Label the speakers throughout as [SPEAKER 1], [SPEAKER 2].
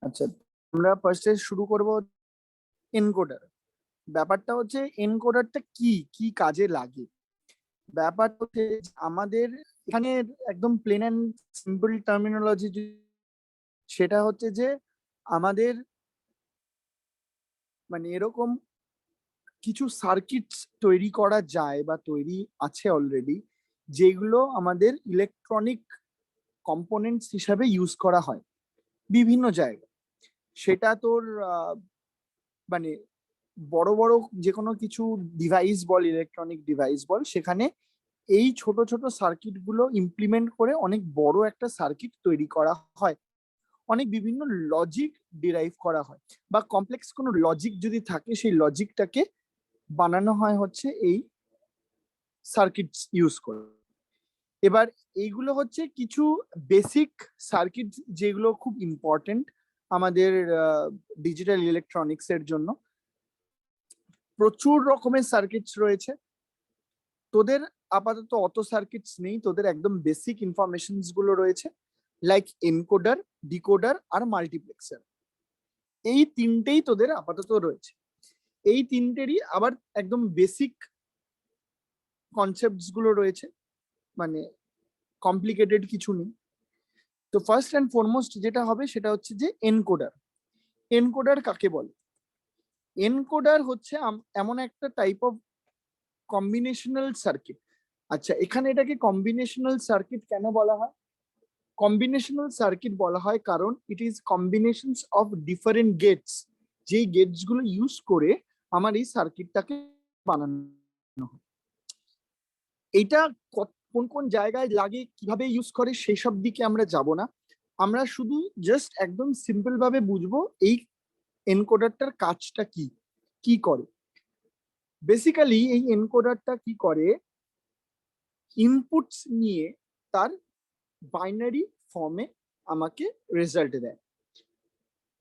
[SPEAKER 1] আচ্ছা, আমরা ফার্স্টে শুরু করব এনকোডার। ব্যাপারটা হচ্ছে এনকোডারটা কি কি কাজে লাগে। ব্যাপারটা হচ্ছে আমাদের এখানে একদম প্লেন অ্যান্ড সিম্পল টার্মিনোলজি সেটা হচ্ছে যে আমাদের মানে এরকম কিছু সার্কিট তৈরি করা যায় বা তৈরি আছে অলরেডি, যেগুলো আমাদের ইলেকট্রনিক কম্পোনেন্টস হিসাবে ইউজ করা হয় বিভিন্ন জায়গায়। সেটা তোর মানে বড় বড় যে কোনো কিছু ডিভাইস বল, ইলেকট্রনিক ডিভাইস বল, সেখানে এই ছোট ছোট সার্কিট গুলো ইমপ্লিমেন্ট করে অনেক বড় একটা সার্কিট তৈরি করা হয়। অনেক বিভিন্ন লজিক ডিরাইভ করা হয় বা কমপ্লেক্স কোনো লজিক যদি থাকে সেই লজিকটাকে বানানো হয় হচ্ছে এই সার্কিট ইউজ করে। এবার এইগুলো হচ্ছে কিছু বেসিক সার্কিট যেগুলো খুব ইম্পর্টেন্ট আমাদের ডিজিটাল ইলেকট্রনিক্স এর জন্য। প্রচুর রকমের সার্কিটস রয়েছে। তোদের আপাতত অত সার্কিটস নেই, তোদের একদম বেসিক ইনফরমেশনস গুলো রয়েছে, লাইক এনকোডার, ডিকোডার আর মাল্টিপ্লেক্সার। এই তিনটেই তোদের আপাতত রয়েছে। এই তিনটেরই আবার একদম বেসিক কনসেপ্টস গুলো রয়েছে, মানে কমপ্লিকেটেড কিছু নেই। তো ফার্স্ট অ্যান্ড ফরমোস্ট যেটা হবে সেটা হচ্ছে যে এনকোডার। এনকোডার কাকে বলে? এনকোডার হচ্ছে এমন একটা টাইপ অফ কম্বিনেশনাল সার্কিট। আচ্ছা, এখানে এটাকে কম্বিনেশনাল সার্কিট কেন বলা হয়? কম্বিনেশনাল সার্কিট বলা হয় কারণ it is combinations of different gates, যেই গেটস গুলো ইউজ করে আমার এই সার্কিটটাকে বানানো হয়। এটা কোন কোন জায়গায় লাগে, কিভাবে ইউজ করে, সেসব দিকে আমরা যাব না। আমরা শুধু জাস্ট একদম সিম্পল ভাবে বুঝবো এই এনকোডারটার কাজটা কি কি করে। বেসিক্যালি এই এনকোডারটা কি করে, ইনপুটস নিয়ে তার বাইনারি ফর্মে আমাকে রেজাল্ট দেয়।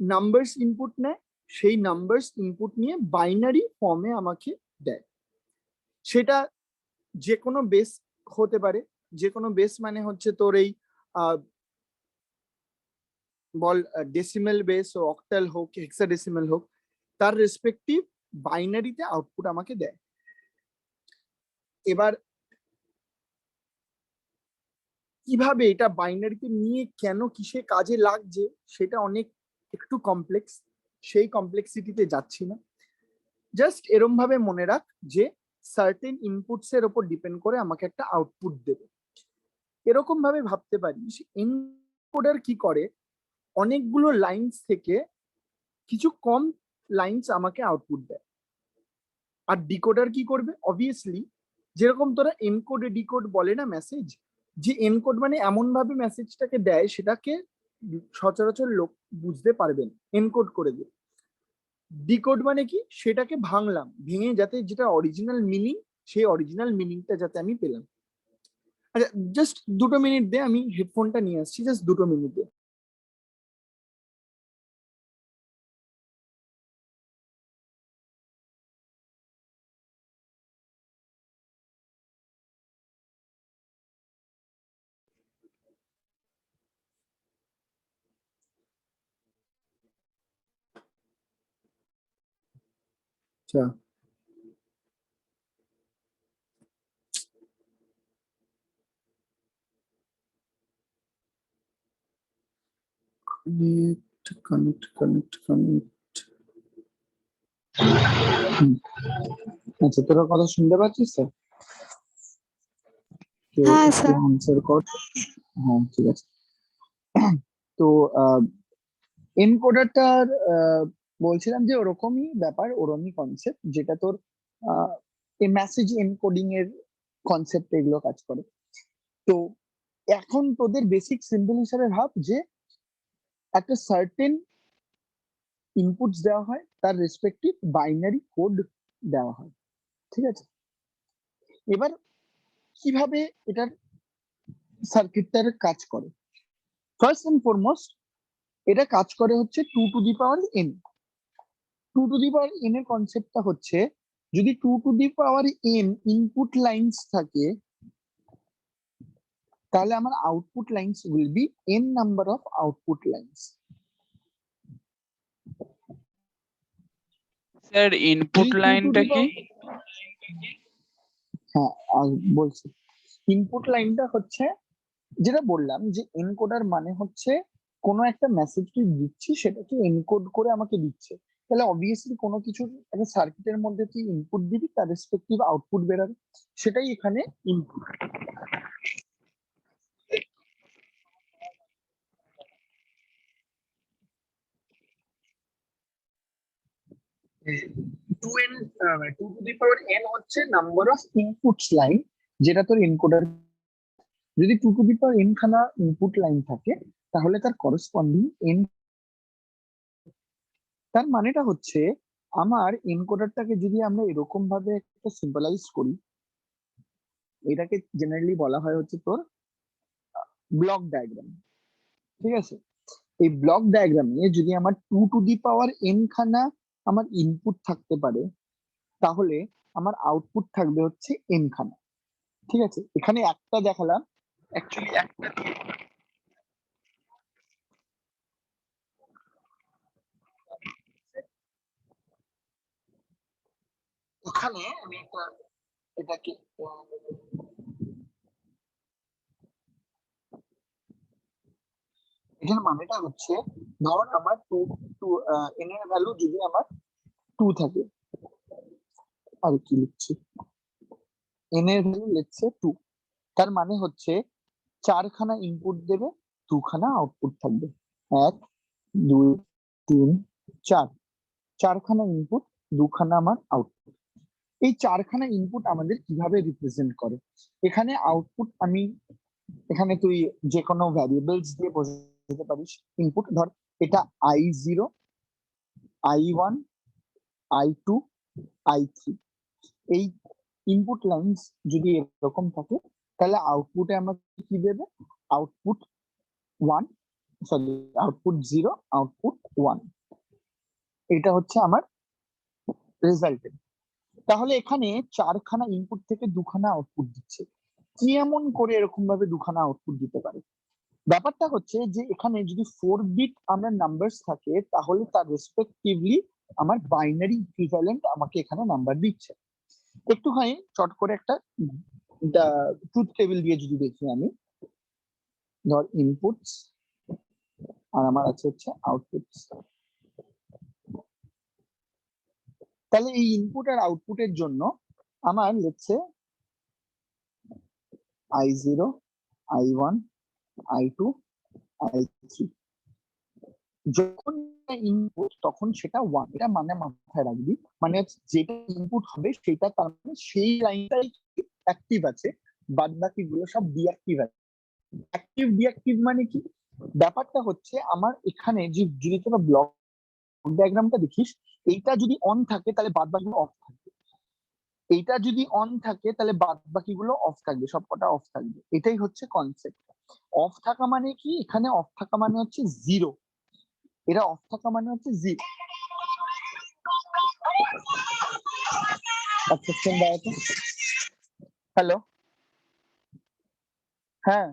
[SPEAKER 1] নাম্বারস ইনপুট নেয়, সেই নাম্বারস ইনপুট নিয়ে বাইনারি ফর্মে আমাকে দেয়। সেটা যে কোনো বেস হতে পারে। যে কোনো বেস মানে হচ্ছে তোর এই বল ডেসিমেল বেস ও অক্টাল হোক, হেক্সাডেসিমেল হোক, তার রেসপেক্টিভ বাইনারিতে আউটপুট আমাকে দেয়। এবার কিভাবে এটা বাইনারিতে নিয়ে কেন কিসে কাজে লাগছে সেটা অনেক একটু কমপ্লেক্স, সেই কমপ্লেক্সিটিতে যাচ্ছি না। জাস্ট এরম ভাবে মনে রাখ যে সার্টেন ইনপুটস এর উপর ডিপেন্ড করে আমাকে একটা আউটপুট দেবে। এরকম ভাবে ভাবতে পারিস এনকোডার কি করে, অনেকগুলো লাইন্স থেকে কিছু কম লাইন্স আমাকে আউটপুট দেয়। আর ডিকোডার কি করবে? অবভিয়াসলি যেরকম তোরা এনকোড ডিকোড বলে না মেসেজ, যে এনকোড মানে এমন ভাবে মেসেজটাকে দেয় সেটাকে সচরাচর লোক বুঝতে পারবেন, এনকোড করে দেয়। ডিকোড মানে কি, সেটাকে ভাঙলাম, ভেঙে যাতে যেটা অরিজিনাল মিনিং, সেই অরিজিনাল মিনিংটা যাতে আমি পেলাম। আচ্ছা, জাস্ট 2 মিনিট দে, আমি হেডফোনটা নিয়ে আসছি, জাস্ট 2 মিনিট দে। আচ্ছা, কানেক্ট কানেক্ট কানেক্ট কানেক্ট। আচ্ছা, তোরা কথা শুনতে পাচ্ছিস স্যার? তো
[SPEAKER 2] হ্যাঁ
[SPEAKER 1] একটু
[SPEAKER 2] স্যার।
[SPEAKER 1] আনসার কর। হ্যাঁ, ঠিক আছে। তো এনকোডারটার বলছিলাম যে ওরকমই ব্যাপার, ওরকমই কনসেপ্ট, যেটা তোর এই মেসেজ এনকোডিং এর কনসেপ্ট এগুলো কাজ করে। তো এখন তোদের বেসিক সিম্বল হিসাবে ভাব যে একটা সার্টেন ইনপুটস দেওয়া হয়, তার রেসপেক্টিভ বাইনারি কোড দেওয়া হয়, ঠিক আছে? এবার কিভাবে এটার সার্কিটটার কাজ করে? ফার্স্ট এন্ড ফরমোস্ট এটা কাজ করে হচ্ছে 2 to the power n। 2 to the power n এর কনসেপ্টটা হচ্ছে, যদি 2 to the power n input lines থাকে, তাহলে আমার output lines will be n number of output lines.
[SPEAKER 2] Sir input
[SPEAKER 1] এই টু টু
[SPEAKER 2] লাইনটা
[SPEAKER 1] দি
[SPEAKER 2] কি?
[SPEAKER 1] হ্যাঁ বলছি, ইনপুট লাইনটা হচ্ছে যেটা বললাম যে এনকোডার মানে হচ্ছে কোনো একটা মেসেজ তুই দিচ্ছি সেটাকে এনকোড করে আমাকে দিচ্ছে। তাহলে অবভিয়াসলি কোনো কিছুর একটা সার্কিটের মধ্যে তুই ইনপুট দিবি, তার রেসপেক্টিভ আউটপুট বেরোবে, সেটাই এখানে input. Two n two to the power n হচ্ছে নাম্বার অফ ইনপুটস লাইন, যেটা তোর এনকোডার। যদি two to the power n খানা ইনপুট লাইন থাকে তাহলে তার করসপন্ডিং এন, তার মানেটা হচ্ছে আমার এনকোডারটাকে যদি আমরা এরকম ভাবে একটা সিম্পলাইজ করি, এটাকে জেনারেলি বলা হয় হচ্ছে তোর ব্লক ডায়াগ্রাম। ঠিক আছে, এই ব্লক ডায়াগ্রামে যদি আমার two to the power n খানা আমার ইনপুট থাকতে পারে, তাহলে আমার আউটপুট থাকবে হচ্ছে এন খানা। ঠিক আছে, এখানে একটা দেখালাম, অ্যাকচুয়ালি একটা এখানে আমি এটাকে এটার মানেটা হচ্ছে, ধর আমার টু টু এন এর ভ্যালু যদি আমার টু থাকে, আর কি লিখছি, এন এর ভ্যালু লিখছে টু, তার মানে হচ্ছে চারখানা ইনপুট দেবে, দুখানা আউটপুট থাকবে। এক, দুই, তিন, চার, চারখানা ইনপুট, দুখানা আমার আউটপুট। এই চারখানা ইনপুট আমাদের কিভাবে রিপ্রেজেন্ট করে? এখানে আউটপুট আমি, এখানে তুই যে কোনো ভ্যারিয়েবলস দিয়ে বোঝাতে পারিস ইনপুট। ধর এটা I0, I1, I2, I3, এই ইনপুট লাইন্স যদি এরকম থাকে তাহলে আউটপুটে আমাকে কি দেবে? Output one, sorry output zero, output one, এটা হচ্ছে আমার রেজাল্টের। তাহলে এখানে চারখানা ইনপুট থেকে দুখানা আউটপুট দিচ্ছে, কি এমন করে এরকম ভাবে দুখানা আউটপুট দিতে পারে? ব্যাপারটা হচ্ছে যে এখানে যদি 4 বিট আমরা নাম্বারস থাকে তাহলে তার রেসপেক্টিভলি আমার বাইনারি ইকুইভ্যালেন্ট আমাকে এখানে নাম্বার দিচ্ছে। একটুখানি চট করে একটা ট্রুথ টেবিল দিয়ে যদি দেখি আমি, ধর ইনপুটস আর আমার আছে হচ্ছে আউটপুটস, তাহলে এই ইনপুট আর আউটপুটের জন্য আমার লিখছে I0, I1, I2, I3, যখন ইনপুট তখন সেটা ওয়ান, এটা মানে মাথায় রাখবি, মানে হচ্ছে যেটা ইনপুট হবে সেটা তার মানে সেই লাইনটাই অ্যাক্টিভ আছে, বাদ বাকি গুলো সব ডিঅ্যাক্টিভ আছে। অ্যাক্টিভ ডিঅ্যাক্টিভ মানে কি? ব্যাপারটা হচ্ছে আমার এখানে যে যদি তোরা ব্লক ডায়াগ্রামটা দেখিস, এইটা যদি অন থাকে তাহলে বাদ বাকিগুলো অফ থাকবে, এইটা যদি অন থাকে তাহলে বাদ বাকিগুলো অফ থাকবে, সবকটা অফ থাকবে, এটাই হচ্ছে কনসেপ্ট। অফ থাকা মানে কি? এখানে অফ থাকা মানে হচ্ছে জিরো, এটা অফ থাকা মানে হচ্ছে জিরো। আচ্ছা হ্যালো, হ্যাঁ।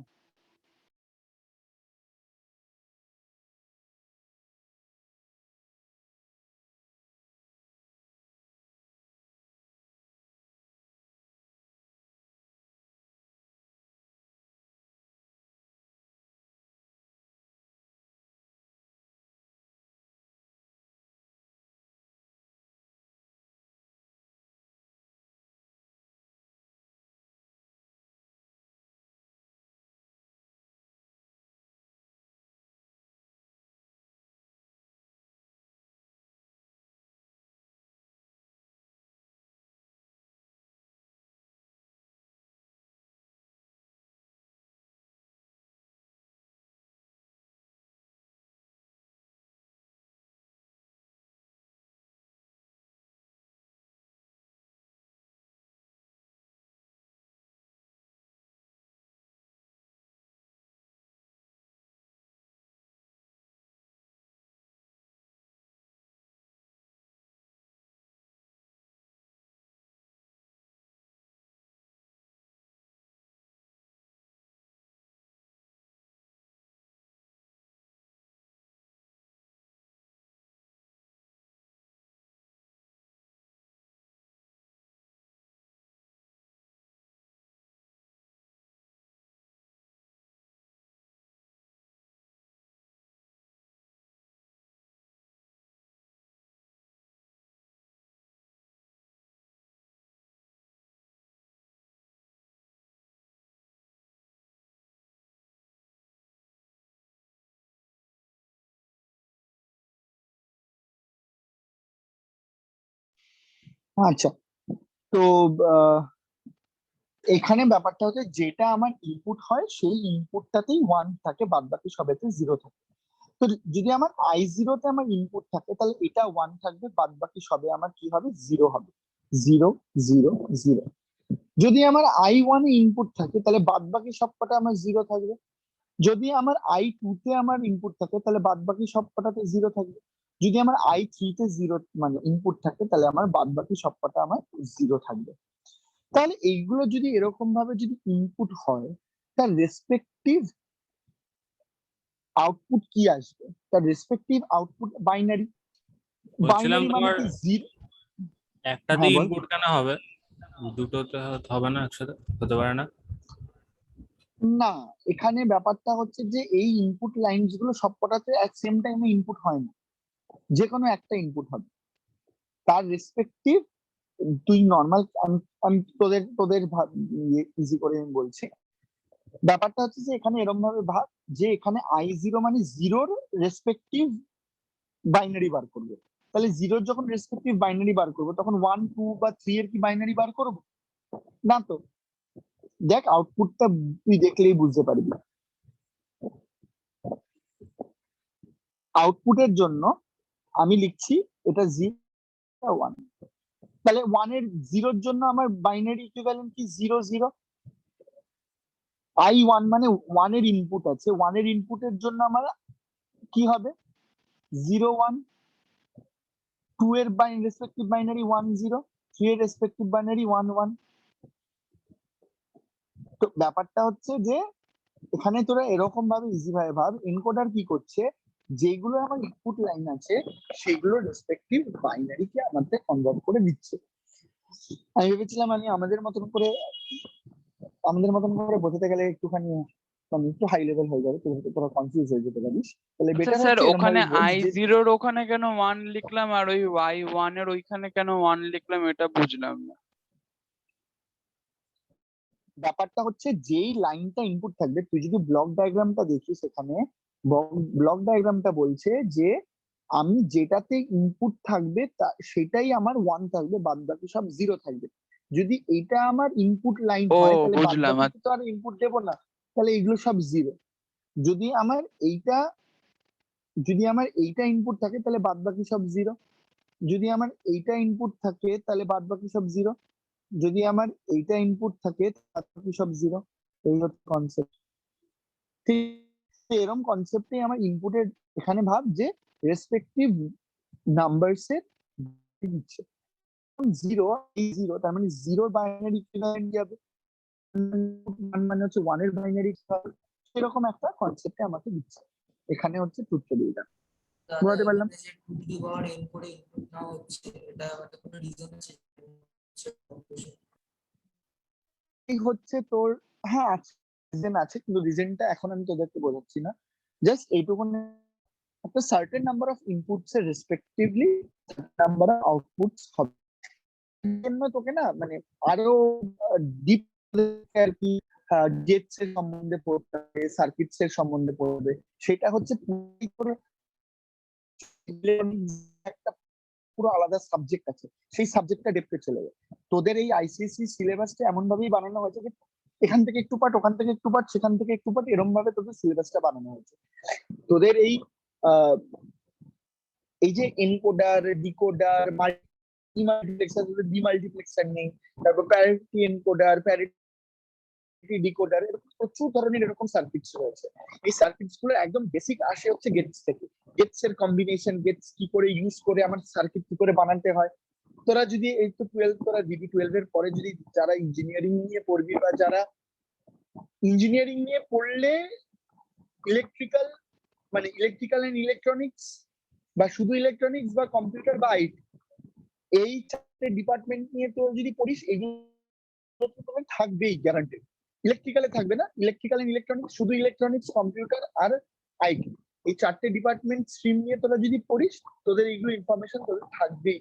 [SPEAKER 1] আচ্ছা, তো এখানে ব্যাপারটা হচ্ছে যেটা আমার ইনপুট হয় সেই ইনপুটটাতেই 1 থাকে, বাদ বাকি সবেতে 0 থাকে। তো যদি আমার i0 তে আমার ইনপুট থাকে তাহলে এটা 1 থাকবে, বাদ বাকি সবে আমার কি হবে, 0 হবে। 0 0 0। যদি আমার i1 এ ইনপুট থাকে তাহলে বাদ বাকি সবকটা আমার 0 থাকবে। যদি আমার i2 তে আমার ইনপুট থাকে তাহলে বাদ বাকি সবকটাতে 0 থাকবে। যদি আমার i3 তে 0 মানে ইনপুট থাকে তাহলে আমার বাদ বাকি সবকটা আমার 0 থাকবে। তাহলে এইগুলো যদি এরকম ভাবে যদি ইনপুট হয়, তার রেসপেক্টিভ আউটপুট কি আসবে? তার রেসপেক্টিভ আউটপুট বাইনারি।
[SPEAKER 2] বলছিলাম
[SPEAKER 1] বাইনারি মানে
[SPEAKER 2] তোমার
[SPEAKER 1] কি, জিরো।
[SPEAKER 2] একটাতে
[SPEAKER 1] হ্যাঁ বল।
[SPEAKER 2] ইনপুট কেন হবে, দুটোতে হবে না, একসাথে হতে পারে না?
[SPEAKER 1] না, এখানে ব্যাপারটা হচ্ছে যে এই ইনপুট লাইনস গুলো সবকটাতে এক সেম টাইমে ইনপুট হয় না, যে কোনো একটা ইনপুট হবে। তার রেসপেক্টিভ, তুই নর্মাল, আমি তোদের তোদের ইজি করে আমি বলছি। ব্যাপারটা হচ্ছে যে এখানে এরকম ভাবে ভাব যে এখানে i0 মানে জিরোর রেসপেক্টিভ বাইনারি বার করবে। তাহলে জিরোর যখন রেসপেক্টিভ বাইনারি বার করবো তখন 1 2 বা 3 এর কি বাইনারি বার করবো? না তো। দেখ আউটপুটটা তুই দেখলেই বুঝতে পারবি। আউটপুটের জন্য আমি লিখছি এটা 0 1। তাহলে 0-এর জন্য আমার বাইনারি ইকুইভ্যালেন্ট কি, 0 0। i1 মানে 1 এর ইনপুট আছে, 1 এর ইনপুটের জন্য আমার কি হবে, 0 1। 2 এর রেসপেক্টিভ বাইনারি 1 0। 3 এর রেসপেক্টিভ বাইনারি 1 1। তো ব্যাপারটা হচ্ছে যে এখানে তোরা এরকম ভাবে ইজি ভাবে ভাব, এনকোডার কি করছে, যেগুলো আমার ইনপুট লাইন আছে সেগুলো রেসপেক্টিভ বাইনারিকে আমাদের কনভার্ট করে দিচ্ছে। আমি ভেবেছিলাম আমাদের মতন করে বোঝাতে গেলে একটুখানি মানে একটু হাই লেভেল হয়ে যাবে, তোরা কনফিউজ হয়ে যেতে পারিস। তাহলে
[SPEAKER 3] আচ্ছা
[SPEAKER 1] বেটার
[SPEAKER 3] স্যার,
[SPEAKER 1] হচ্ছে এরকম
[SPEAKER 3] ওখানে
[SPEAKER 1] ভাবে বোঝ যে
[SPEAKER 3] i0 এর ওখানে কেন 1 লিখলাম আর ওই y1 এর ওইখানে কেন 1 লিখলাম, এটা বুঝলাম না।
[SPEAKER 1] ব্যাপারটা হচ্ছে যেই লাইনটা ইনপুট থাকবে, তুই যদি ব্লক ডায়াগ্রামটা দেখিস সেখানে ব্লক ডায়াগ্রামটা বলছে যে আমি যেটাতে ইনপুট থাকবে সেটাই আমার 1 থাকবে, বাদ বাকি সব 0 থাকবে। যদি এটা আমার ইনপুট লাইন
[SPEAKER 3] ও
[SPEAKER 1] হয় তাহলে বাদ
[SPEAKER 3] বুঝলাম।
[SPEAKER 1] বাকি তো আর ইনপুট দেবো না, তাহলে এগুলো সব 0। যদি আমার এইটা যদি আমার এইটা ইনপুট থাকে তাহলে বাদ বাকি সব 0। যদি আমার এইটা ইনপুট থাকে তাহলে বাদ বাকি সব 0। যদি আমার এইটা ইনপুট থাকে বাদ বাকি সব 0। এই হচ্ছে কনসেপ্ট। ঠিক এরকম কনসেপ্টে আমার ইনপুটের এখানে ভাব যে রেসপেক্টিভ নাম্বারস এর দিচ্ছে 0 এই 0, তার মানে 0 বাইনারি ইকুইভ্যালেন্ট যাবে, মানে হচ্ছে 1 এর বাইনারি এরকম একটা কনসেপ্টে আমাকে দিচ্ছে। এখানে হচ্ছে ট্রুথ টেবিলটা
[SPEAKER 4] দাদা
[SPEAKER 1] বোঝাতে পারলাম।
[SPEAKER 4] এখানে যে 2 পাওয়ার n করে ইনপুট না হচ্ছে, এটা একটা কোনো রিজন আছে?
[SPEAKER 1] এই হচ্ছে তোর, হ্যাঁ রিজন আছে, কিন্তু রিজনটা এখন আমি তোদেরকে বোঝাচ্ছি না। জাস্ট এইটুকু, একটা সার্টেন নাম্বার অফ ইনপুটস এর রেসপেক্টিভলি নাম্বার অফ আউটপুটস হবে। জন্য তোকে না মানে আরো ডিপ আর কি গেটস এর সম্বন্ধে পড়তে হবে, সার্কিটস এর সম্বন্ধে পড়বে। সেটা হচ্ছে একটা পুরো আলাদা সাবজেক্ট আছে, সেই সাবজেক্টটা ডেপথে চলে যায়। তোদের এই আইসিএসসি সিলেবাসটা এমন ভাবেই বানানো হয়েছে যে এখান থেকে একটু পার্ট, ওখান থেকে একটু পার্ট, সেখান থেকে একটু পার্ট, এরকম ভাবে তোদের সিলেবাসটা বানানো হয়েছে। তোদের এই যে এনকোডার, ডিকোডার, মাল্টিপ্লেক্সার, ডিমাল্টিপ্লেক্সার নেই, তারপর প্যারিটি এনকোডার, প্যারিটি ডিকোডার, এরকম প্রচুর ধরনের এরকম সার্কিটস রয়েছে। এই সার্কিটস গুলো একদম বেসিক আসে হচ্ছে গেটস থেকে। গেটস এর কম্বিনেশন, গেটস কি করে ইউজ করে আমার সার্কিট কি করে বানাতে হয়। তোরা যদি এই তো 12 তোরা ডিবি 12 এর পরে যদি যারা ইঞ্জিনিয়ারিং নিয়ে পড়বি বা যারা ইঞ্জিনিয়ারিং নিয়ে পড়লে ইলেকট্রিক্যাল মানে ইলেকট্রিক্যাল এন্ড ইলেকট্রনিক্স বা শুধু ইলেকট্রনিক্স বা কম্পিউটার বা আইটি, এই চারটে ডিপার্টমেন্ট নিয়ে তো যদি পড়িস এগুলো থাকবেই গ্যারান্টেড। ইলেকট্রিক্যালে থাকবে না, ইলেকট্রিক্যাল এন্ড ইলেকট্রনিক্স শুধু ইলেকট্রনিক্স, কম্পিউটার আর আইটি, এই চারটে ডিপার্টমেন্ট স্ট্রিম নিয়ে তোরা যদি পড়িস তোদের এইগুলো ইনফরমেশন তোদের থাকবেই,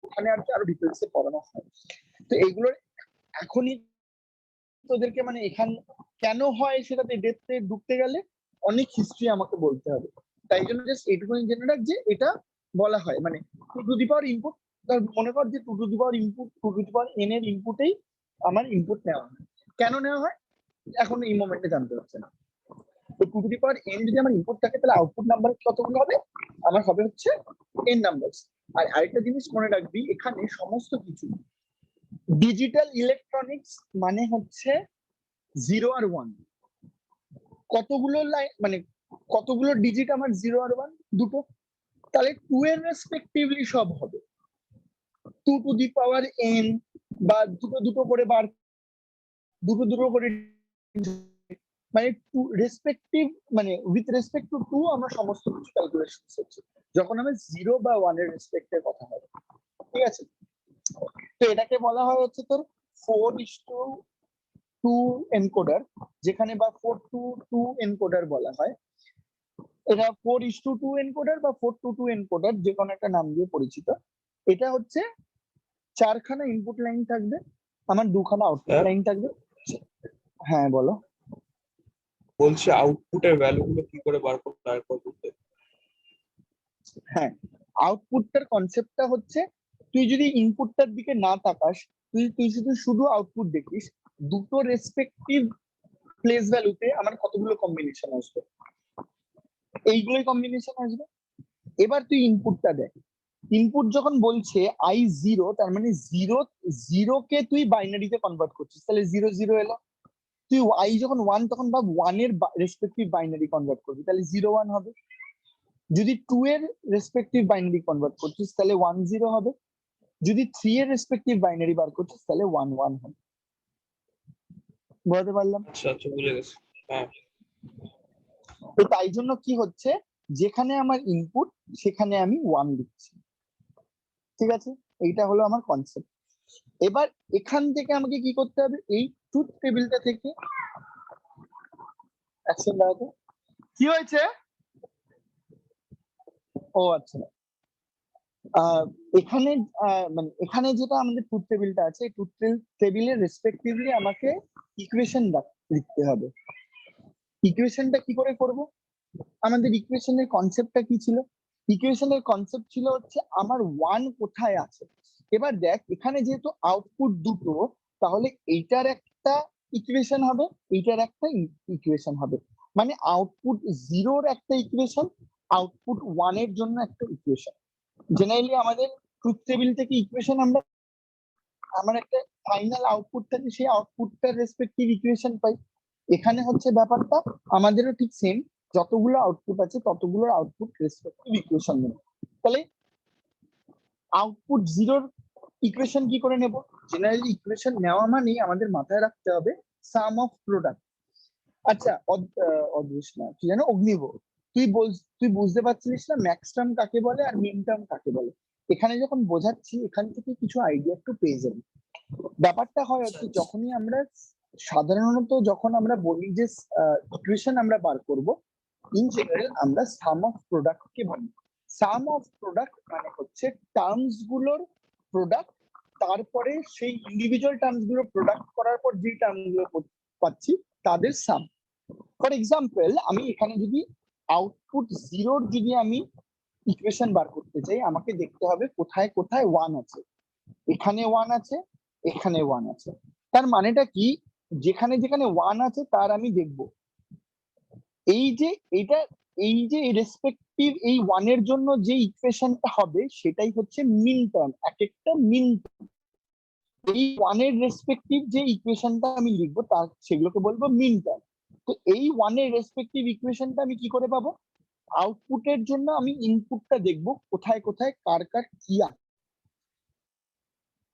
[SPEAKER 1] ওখানে আর কি আরো ডিটেলসে পড়ানো হয়। তো এইগুলো এখনই তোদেরকে মানে এখান কেন হয় সেটাতে ডেপথে ঢুকতে গেলে অনেক হিস্ট্রি আমাকে বলতে হবে। তাই জন্য জাস্ট এইটুকুনি জেনে রাখ যে এটা বলা হয় মানে টু দি পাওয়ার ইনপুট মনে কর যে 2 to the power input 2 to the power n এর ইনপুটেই আমার ইনপুট নেওয়া হয়। কেন নেওয়া হয় এখন এই মোমেন্টে জানতে পারছে না। তো 2 টু দি পাওয়ার n যদি আমার ইনপুট থাকে তাহলে আউটপুট নাম্বার কতগুলো হবে, আমার হবে হচ্ছে n নাম্বার। আর আরেকটা জিনিস মনে রাখবি, এখানে সমস্ত কিছু ডিজিটাল ইলেকট্রনিক্স মানে হচ্ছে 0 আর 1। কতগুলো লাইন মানে কতগুলো ডিজিট আমার 0 আর 1 দুটো, তাহলে 2 এর রেসপেক্টিভলি সব হবে 2 টু দি পাওয়ার n, বা দুটো দুটো করে বার দুটো দুটো করে, মানে টু রেসপেক্টিভ মানে উইথ রেসপেক্ট টু 2 আমরা সমস্ত কিছু ক্যালকুলেশন করছি যখন আমি 0 বা 1 এর রেসপেক্টের কথা হবে। ঠিক আছে, তো এটাকে বলা হয় হচ্ছে তোর 4:2 এনকোডার, যেখানে বা 4:2 এনকোডার বলা হয়। এটা 4:2 এনকোডার বা 4:2 এনকোডার যে কোনো একটা নাম দিয়ে পরিচিত। এটা হচ্ছে 4খানা ইনপুট লাইন থাকবে, আমার 2খানা আউটপুট লাইন থাকবে। হ্যাঁ বলো।
[SPEAKER 5] বলছি আউটপুটের ভ্যালুগুলো কি করে বার করতে?
[SPEAKER 1] হ্যাঁ, আউটপুটটার কনসেপ্টটা হচ্ছে তুই যদি ইনপুটটার দিকে না তাকাস, তুই শুধু আউটপুট দেখিস, দুটো রেসপেক্টিভ প্লেস ভ্যালুতে আমার কতগুলো কম্বিনেশন আসবে, এইগুলোই কম্বিনেশন আসবে। এবার তুই ইনপুটটা দেখ, ইনপুট যখন বলছে i0 তার মানে 0 কে তুই বাইনারিতে কনভার্ট করছিস, তাহলে 0 0 এলো। তুই i যখন 1 তখন ভাব 1 এর রেসপেক্টিভ বাইনারি কনভার্ট করবি, তাহলে 0 1 হবে। যদি 2 এর রেসপেক্টিভ বাইনারি কনভার্ট করছিস তাহলে 1 0 হবে। যদি 3 এর রেসপেক্টিভ বাইনারি বার করছিস তাহলে 1 1 হবে। বুঝতে পারলাম?
[SPEAKER 5] আচ্ছা আচ্ছা, বুঝে গেছি। হ্যাঁ,
[SPEAKER 1] তো তাই জন্য কি হচ্ছে, যেখানে আমার ইনপুট সেখানে আমি 1 লিখছি। ঠিক আছে, এইটা হলো আমার কনসেপ্ট। এবার এখান থেকে আমাকে কি করতে হবে, এই ট্রুথ টেবিলটা থেকে অ্যাকশন দাঁড়াতে কি হয়েছে। ও আচ্ছা, এখানে মানে এখানে যেটা আমাদের ট্রুথ টেবিলটা আছে, এই ট্রুথ টেবিলের রেসপেক্টিভলি আমাকে ইকুয়েশন লিখতে হবে। ইকুয়েশনটা কি করে করব, আমাদের ইকুয়েশনের কনসেপ্টটা কি ছিল, ইকুয়েশনের কনসেপ্ট ছিল হচ্ছে আমার 1 কোথায় আছে। এবার দেখ এখানে যেহেতু আউটপুট দুটো, তাহলে এইটার একটা ইকুয়েশন হবে, এইটার একটা ইকুয়েশন হবে, মানে আউটপুট 0 এর একটা ইকুয়েশন, আউটপুট 1 এর জন্য একটা ইকুয়েশন। জেনারেলি আমাদের ট্রুথ টেবিল থেকে ইকুয়েশন আমার একটা ফাইনাল আউটপুট থাকে, সেই আউটপুটটার রেসপেক্টিভ ইকুয়েশন পাই। এখানে হচ্ছে ব্যাপারটা আমাদেরও ঠিক সেম, যতগুলো আউটপুট আছে ততগুলোর আউটপুট রেসপেক্টিভ ইকুয়েশন নেব। তাহলে আউটপুট 0 ইকুয়েশন কি করে নেব, জেনারেলি ইকুয়েশন নেওয়া মানেই আমাদের মাথায় রাখতে হবে সাম অফ প্রোডাক্ট। আচ্ছা অদৃশ না কি জানো অগ্নিব, তুই বুঝতে পারছিস না ম্যাক্স টার্ম কাকে বলে আর মিন টার্ম কাকে বলে। এখানে যখন বোঝাচ্ছি এখান থেকে কিছু আইডিয়া একটু পেয়ে যাবি। ব্যাপারটা হয় হচ্ছে যখনই আমরা সাধারণত যখন আমরা বলি যে ইকুয়েশন আমরা বার করব, ইন জেনারেল আমরা সাম অফ প্রোডাক্ট কে বলি। সাম অফ প্রোডাক্ট মানে হচ্ছে টার্মস গুলোর প্রোডাক্ট, তারপরে সেই ইন্ডিভিজুয়াল টার্মস গুলো প্রোডাক্ট করার পর যে টার্ম গুলো পাচ্ছি তাদের সাম। ফর এক্সাম্পল আমি এখানে যদি আউটপুট 0 যদি আমি ইকুয়েশন বার করতে চাই, আমাকে দেখতে হবে কোথায় কোথায় 1 আছে। এখানে 1 আছে, এখানে 1 আছে, তার মানেটা কি, যেখানে যেখানে 1 আছে তার আমি দেখব এই যে এটা, এই যে রেসপেক্টিভ এই 1 এর জন্য যে ইকুয়েশনটা হবে সেটাই হচ্ছে মিন টার্ম, এক একটা মিন। এই 1 এর রেসপেক্টিভ যে ইকুয়েশনটা আমি লিখবো তার সেগুলোকে বলবো মিন টার্ম। তো এই 1 এর রেসপেক্টিভ ইকুয়েশনটা আমি কি করে পাবো, আউটপুটের জন্য আমি ইনপুটটা দেখবো কোথায় কোথায় কার কার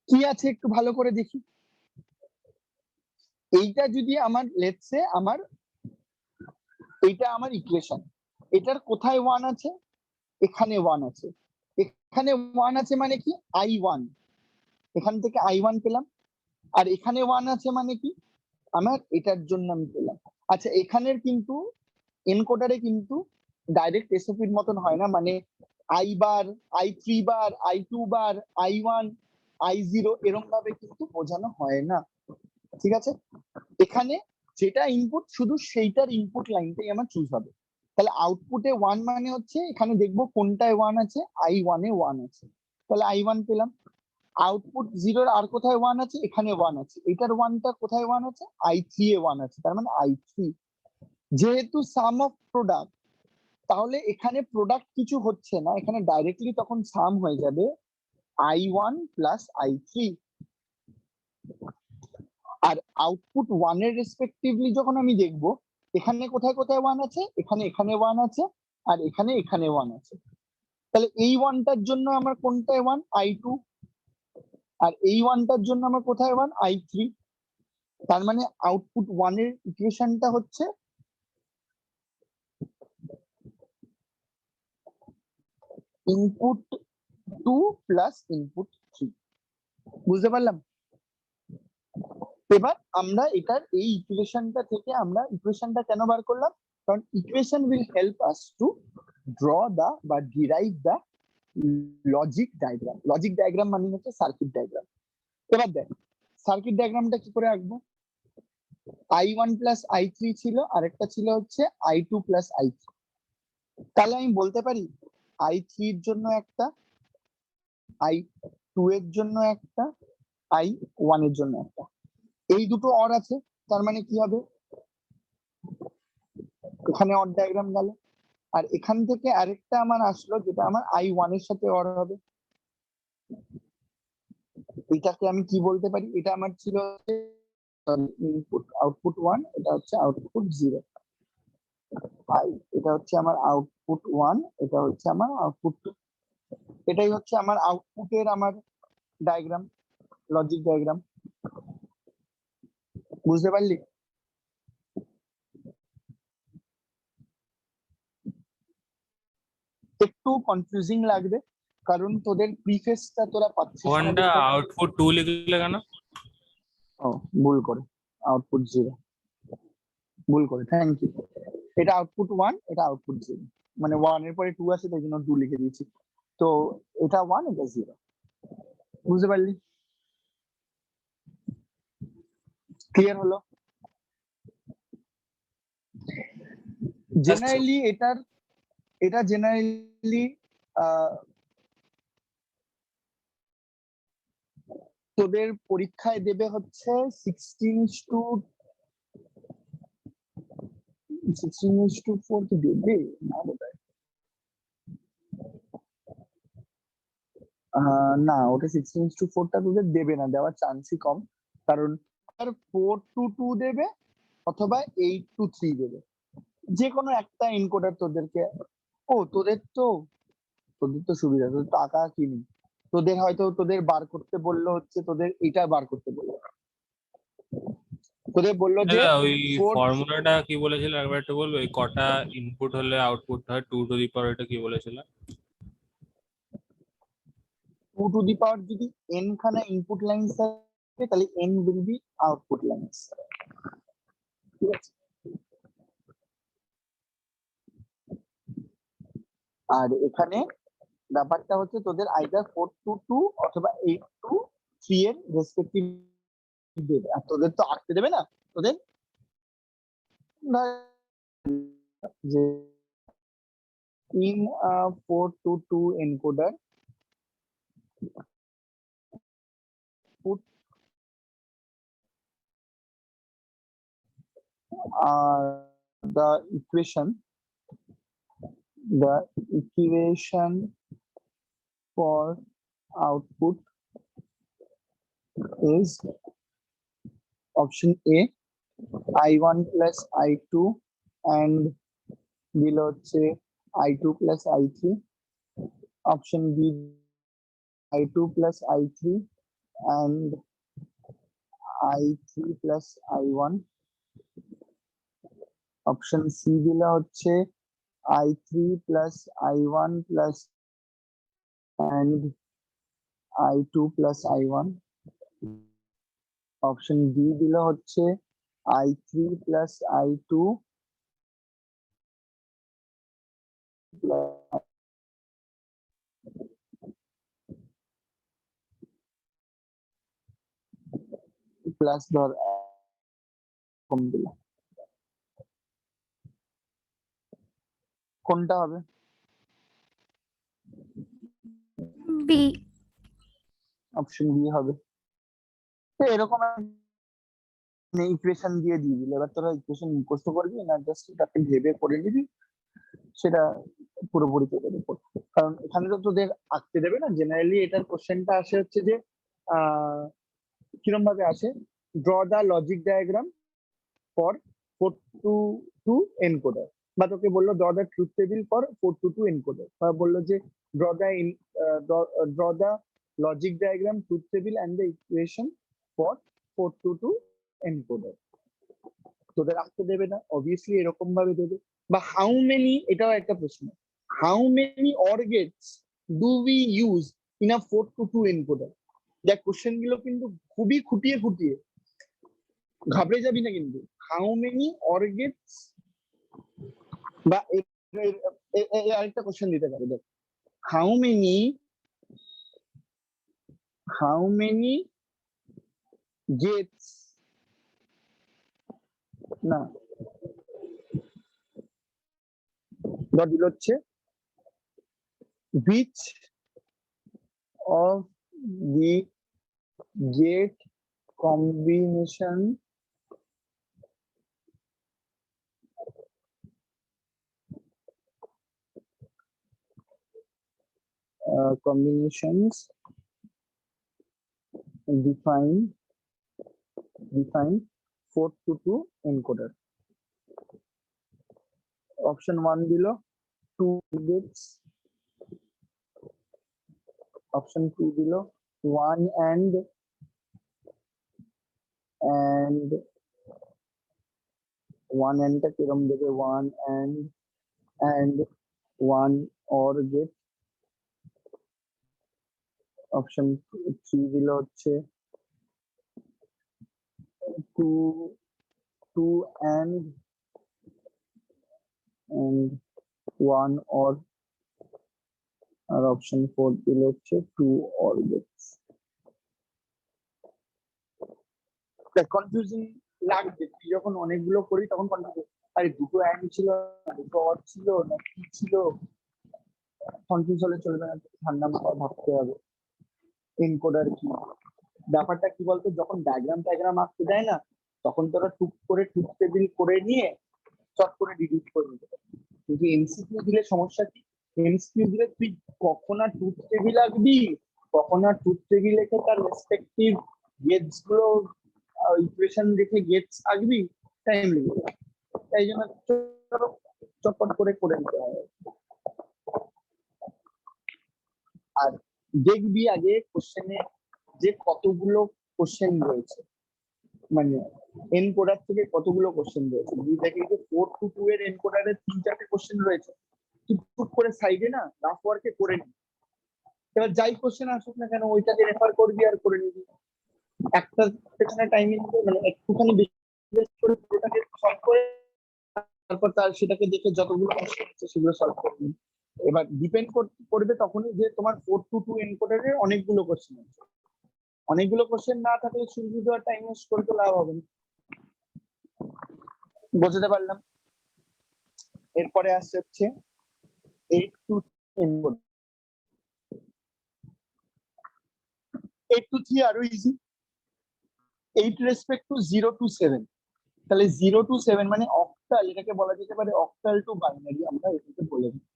[SPEAKER 1] কি আছে একটু ভালো করে দেখি। এইটা যদি আমার লেটস সে আমার এইটা আমার ইকুয়েশন, এটার কোথায় 1 আছে, এখানে 1 আছে, এখানে 1 আছে মানে কি i1, এখান থেকে i1 পেলাম। আর এখানে 1 আছে মানে কি আমার এটার জন্য আমি পেলাম। আচ্ছা এখানের কিন্তু এনকোডারে কিন্তু ডাইরেক্ট এসওপির মতন হয় না, মানে i bar, i3 bar, i2 bar, i1, i0 এরকম ভাবে কিন্তু বোঝানো হয় না। ঠিক আছে, এখানে যেটা ইনপুট শুধু সেইটার ইনপুট লাইনটাই আমার চুজ হবে। তাহলে আউটপুটে 1 মানে হচ্ছে এখানে দেখবো কোনটায় 1 আছে, i1 এ 1 আছে, তাহলে i1 পেলাম। আউটপুট জিরোর আর কোথায় ওয়ান আছে, এখানে ওয়ান আছে, এটার ওয়ানটা কোথায় ওয়ান আছে, I3 এ ওয়ান আছে, তার মানে I3 যেহেতু সাম অফ প্রোডাক্ট, তাহলে এখানে প্রোডাক্ট কিছু হচ্ছে না, এখানে ডাইরেক্টলি তখন সাম হয়ে যাবে I1 প্লাস I3। আর আউটপুট ওয়ান এর রেসপেক্টিভলি যখন আমি দেখবো, এখানে কোথায় কোথায় ওয়ান আছে, এখানে ওয়ান আছে, আর এখানে ওয়ান আছে, তাহলে এই ওয়ানটার জন্য আমার কোনটায় ওয়ান, I2, আর এই ওয়ানটার জন্য আমার কোথায় ওয়ান, I3। তার মানে আউটপুট ওয়ান এর ইকুয়েশনটা হচ্ছে ইনপুট 2 প্লাস ইনপুট 3। বুঝতে পারলাম? এবার আমরা এটার এই ইকুয়েশনটা থেকে আমরা ইকুয়েশনটা কেন বার করলাম, কারণ equation will help us to draw the বা derive the logic diagram. Logic diagram মানে হচ্ছে সার্কিট ডায়াগ্রাম। এবার দেখ সার্কিট ডায়াগ্রামটা কি করে আঁকবো, I1 প্লাস I3 ছিল, আরেকটা ছিল হচ্ছে I2 প্লাস I3। তাহলে আমি বলতে পারি I3 এর জন্য একটা, I2 এর জন্য একটা, I1 এর জন্য একটা, এই দুটো অর আছে, তার মানে কি হবে, এখানে অর ডায়াগ্রাম গেল, আর এখান থেকে আরেকটা আমার আসলো যেটা আমার I1 এর সাথে অর হবে। এটাকে আমি কি বলতে পারি, এটা আমার ছিল ইনপুট আউটপুট 1, এটা হচ্ছে আউটপুট 0, এটা হচ্ছে আমার আউটপুট 1, এটা হচ্ছে আমার আউটপুট 2। এটাই হচ্ছে আমার আউটপুটের আমার ডায়াগ্রাম, লজিক ডায়াগ্রাম। বুঝতে পারলি? একটু কনফিউজিং লাগবে কারণ তোদের প্রিফেসটা তোরা পাচ্ছিস না
[SPEAKER 2] ওয়ানটা
[SPEAKER 1] দেখে।
[SPEAKER 2] আউটপুট 2 লিখলে কেন?
[SPEAKER 1] ও ভুল করে, আউটপুট 0 ভুল করে, থ্যাংক ইউ। এটা আউটপুট 1, এটা আউটপুট 0, মানে 1 এর পরে 2 আছে তাই জন্য 2 লিখে দিয়েছি। তো এটা 1, এটা 0। বুঝতে পারলি? ক্লিয়ার হলো? জেনারেলি এটা জেনারেলি তোদের পরীক্ষায় দেবে হচ্ছে 16:4 কি দেবে না বোধহয়। না, ওটা 16:4টা তোদের দেবে না, দেওয়ার চান্সই কম, কারণ 4:2 দেবে অথবা 8:3 দেবে, যে কোনো একটা এনকোডার তোদেরকে। ও তোদের তো সুবিধা, তোদের তো আঁকা কিনি, তোদের হয়তো তোদের বার করতে বললো হচ্ছে, তোদের এটা বার করতে বললো, তোদের বললো যে
[SPEAKER 2] দাদা ওই
[SPEAKER 1] 4
[SPEAKER 2] ফর্মুলাটা কি বলেছিল একবার একটু বলবো, এই কটা ইনপুট হলে আউটপুট হয় 2 টু দি পাওয়ার, এটা কি বলেছিল?
[SPEAKER 1] 2 টু দি পাওয়ার যদি n খানা ইনপুট লাইন্স থাকে তাহলে n will be output lines. ঠিক আছে, আর এখানে ব্যাপারটা হচ্ছে তোদের আইদার 4:2 অথবা 8:3 এর রেসপেক্টিভ দেবে, আর তোদের তো আঁকতে দেবে না, তোদের যে in a 4:2 encoder put the equation for output is option A, I1 plus I2 and below হচ্ছে I2 plus I3, option B I2 plus I3 and I3 plus I1, option C দিলে হচ্ছে I3 plus I1 plus and I2 plus I1, option D দিলে হচ্ছে I3 plus I2 plus ধর কম দিল, কোনটা হবে?
[SPEAKER 6] B.
[SPEAKER 1] Option B হবে। তো এরকম ইকুয়েশন দিয়ে দিয়ে দিল, এবার তোরা ইকুয়েশন মুখস্থ করবি না জাস্ট এটাকে ভেবে করে নিবি, সেটা পুরোপুরি তোদের উপর। কারণ এখানে তো তোদের আঁকতে দেবে না, জেনারেলি এটার কোশ্চেনটা আসে হচ্ছে যে কিরম ভাবে আসে, draw the logic diagram for 422 encoder, বা তোকে বললো draw the truth table for 422 encoder, বা বললো যে draw the draw the logic diagram truth table and the equation for 422 encoder. তোদের আঁকতে দেবে না, অবভিয়াসলি এরকম ভাবে দেবে। বা হাউ মেনি, এটাও একটা প্রশ্ন, how many or gates do we use in a 422 encoder. দেখ কোশ্চেন গুলো কিন্তু খুবই খুঁটিয়ে খুঁটিয়ে, ঘাবড়ে যাবি না কিন্তু। হাউ মেনি অর গেটস, বা আরেকটা কোশ্চেন দিতে পারে, দেখ হাউ মেনি গেটস, না ধর দিল হচ্ছে which of the gate combination combinations define 422 encoder. Option 1 দিল 2 gates, option 2 দিল 1 and 1 and টা কিরম দেবে, 1 and 1 or gate। অপশন 3 দিল হচ্ছে 2 and 1 or, আর অপশন 4 দিল হচ্ছে 2 or gates। কনফিউজিং লাগবে, তুই যখন অনেকগুলো করি তখন কনফিউজ, আরে দুটো অ্যান্ড ছিল না দুটো অর ছিল না কি ছিল, কনফিউজ হলে চলবে না, ঠান্ডা মাথায় ভাবতে হবে এনকোডার কি। ব্যাপারটা কি বলতো, যখন ডায়াগ্রাম আঁকতে দেয় না, তখন তোরা টুক করে টুক টেবিল করে নিয়ে চট করে ডিলিট করে নিতে পারবি। কিন্তু এমসিকিউ দিলে সমস্যা কি, এমসিকিউ দিলে তুই কখন আর টুথ টেবিল আঁকবি, কখন আর টুথ টেবিল রেখে তার রেসপেক্টিভ গেটস গুলো ইকুয়েশন দেখে গেটস আঁকবি, টাইম লেগে যাবে। তাই জন্য চটপট করে করে নিতে হবে। আর দেখবি আগে কোশ্চেনে যে কতগুলো কোশ্চেন রয়েছে, মানে এনকোডার থেকে কতগুলো কোশ্চেন রয়েছে। যদি দেখি যে 422 এর এনকোডারে 3-4টে কোশ্চেন রয়েছে, তুই টুক করে সাইডে না রাফ ওয়ার্কে করে নি, এবার যাই কোশ্চেন আসুক না কেন ওইটাকে রেফার করবি আর করে নিবি। একটা পেছনে টাইমিং মানে একটুখানি বেশি করে পুরোটাকে সলভ করে তারপর তার সেটাকে দেখে যতগুলো কোশ্চেন আছে সেগুলো সলভ করবি। এবার ডিপেন্ড করবে তখনই যে তোমার 422 এনকোডারে অনেকগুলো কোশ্চেন আছে, অনেকগুলো কোশ্চেন না থাকলে শুরু দেওয়ার টাইম ওয়েস্ট করে তো লাভ হবে না। বুঝতে পারলাম। এরপরে আসছে হচ্ছে 823 এনকোডার। 823 আরো ইজি, 8 রেসপেক্ট টু 0 to 7, তাহলে 0 to 7 মানে অক্টাল, এটাকে বলা যেতে পারে অক্টাল টু বাইনারি, আমরা এটাকে বলে দিই,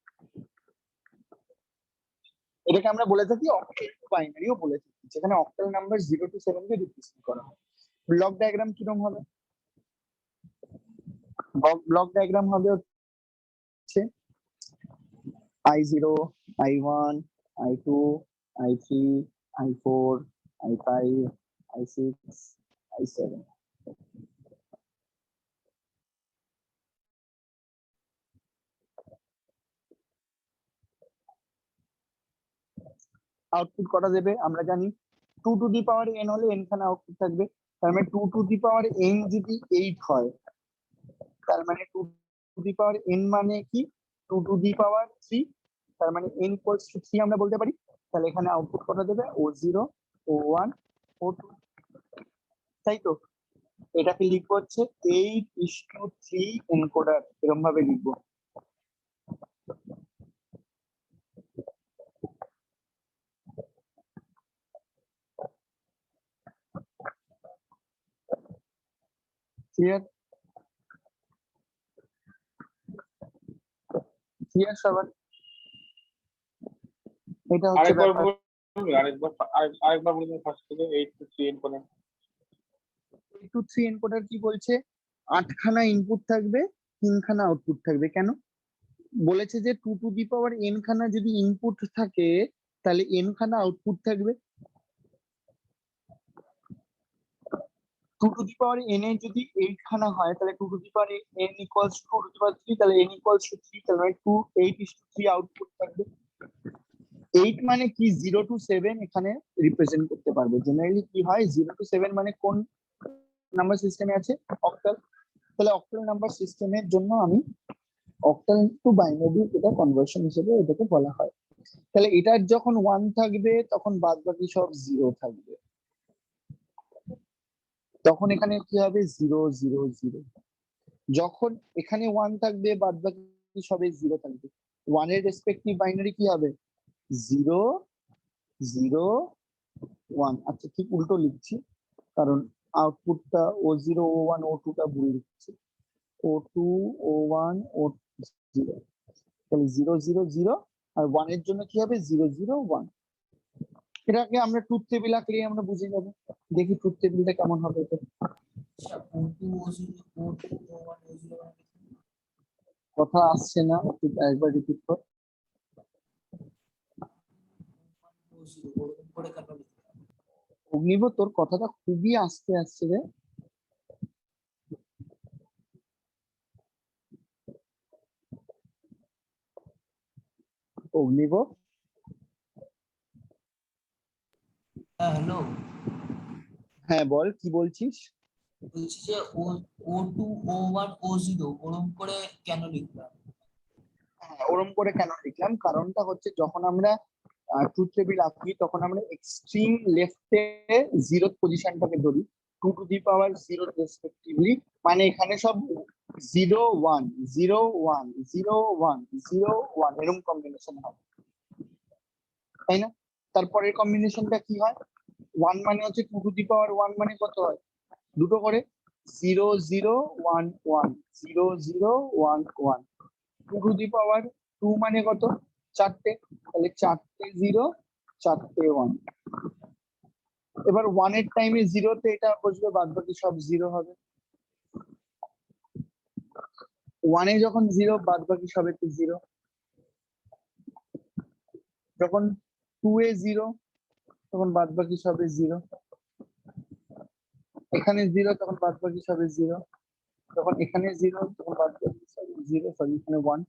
[SPEAKER 1] এটাকে আমরা বলে থাকি অক্টাল টু বাইনারিও বলে থাকি, যেখানে octal number 0 to 7 K represent করা হয়। ব্লক ডায়াগ্রাম কিরকম হবে, ব্লক ডায়াগ্রাম হবে হচ্ছে I0, I1, I2, I3, I4, I5, I6, I7। Output কটা দেবে আমরা জানি, 2 to the power n হলে n খানা আউটপুট থাকবে, তার মানে 2 to the power n যদি 8 হয়, তার মানে 2 to the power n মানে কি 2 to the power 3, তার মানে n equals to 3 আমরা বলতে পারি। তাহলে এখানে আউটপুট কটা দেবে, O0, O1, O2, তাই তো। এটাকে লিখবো হচ্ছে 8:3 এনকোডার, এরকম ভাবে লিখবো। ক্লিয়ার? ক্লিয়ার সবার? এটা হচ্ছে
[SPEAKER 5] আরেকবার
[SPEAKER 1] ব্যাপার।
[SPEAKER 5] বলুন, আরেকবার বলুন ফার্স্ট থেকে 8 to 3 এনকোডার।
[SPEAKER 1] 8 to 3 এনকোডার কি বলছে? 8খানা ইনপুট থাকবে, 3খানা আউটপুট থাকবে। কেন? বলেছে যে 2 to the power n খানা যদি ইনপুট থাকে তাহলে n খানা আউটপুট থাকবে। 2 to the power n এর যদি 8 খানা হয় তাহলে 2 to the power n equals to 2 to the power 3, তাহলে n equals to 3, তাহলে 8:3 আউটপুট থাকবে। 8 মানে কি 0 to 7 এখানে রিপ্রেজেন্ট করতে পারবে। জেনারেলি কি হয় 0 to 7 মানে কোন নাম্বার সিস্টেমে আছে? অক্টাল। তাহলে অক্টাল নাম্বার সিস্টেমের জন্য আমি অক্টাল টু বাইনারি এটা কনভার্সন হিসেবে এটাকে বলা হয়। তাহলে এটার যখন 1 থাকবে তখন বাদবাকি সব 0 থাকবে। তখন এখানে কি হবে 0 0 0। যখন এখানে 1 থাকবে বাদবাকি সবে 0 থাকবে। 1 এর রেসপেক্টিভ বাইনারি কি হবে 0 0 1। আচ্ছা ঠিক উল্টো লিখছি কারণ আউটপুটটা O0 O1 O2 টা ভুল লিখছি। O2 O1 O0, তাহলে 0 0 0 আর 1 এর জন্য কি হবে 0 0 1। এটাকে আমরা ট্রুথ টেবিল আঁকলে আমরা বুঝে যাবো। দেখি ট্রুথ টেবিলটা কেমন হবে এটা।
[SPEAKER 4] আচ্ছা, O2 O0 O2 O1 O0
[SPEAKER 1] কথা আসছে না, একটু একবার রিপিট কর।
[SPEAKER 4] O0 ওরকম করে কেন লিখতে হবে?
[SPEAKER 1] অগ্নিব তোর কথাটা খুবই আস্তে আসছে রে। অগ্নিব
[SPEAKER 4] হ্যাঁ হ্যালো,
[SPEAKER 1] হ্যাঁ বল কি বলছিস?
[SPEAKER 4] বলছি যে O2 O1 O0 ওরকম করে কেন লিখলাম?
[SPEAKER 1] হ্যাঁ ওরম করে কেন লিখলাম কারণটা হচ্ছে যখন আমরা ট্রুথ টেবিল আঁকি তখন আমরা এক্সট্রিম লেফটে 0 পজিশনটাকে ধরি 2 to the power 0 রেসপেক্টিভলি। মানে এখানে সব 0 1 0 1 0 1 0 1 এরকম কম্বিনেশন হবে, তাই না? তারপরের কম্বিনেশনটা কি হয় 1 মানে হচ্ছে 2 to the power 1 মানে কত হয় দুটো করে 0 0 1 1 0 0 1 1। 2 to the power 2 মানে কত চারটে, তাহলে 4টে 0 4টে 1। এবার 1 এর টাইমে 0 তে এটা বসবে বাদবাকি সব 0 হবে। 1 এ যখন 0 বাদবাকি সবেতে 0। যখন 2 এ 0 তখন বাদবাকি সবে 0। এখানে 0 তখন বাদবাকি সবে 0। যখন এখানে 0 তখন বাদবাকি সবে 0, সরি এখানে 1।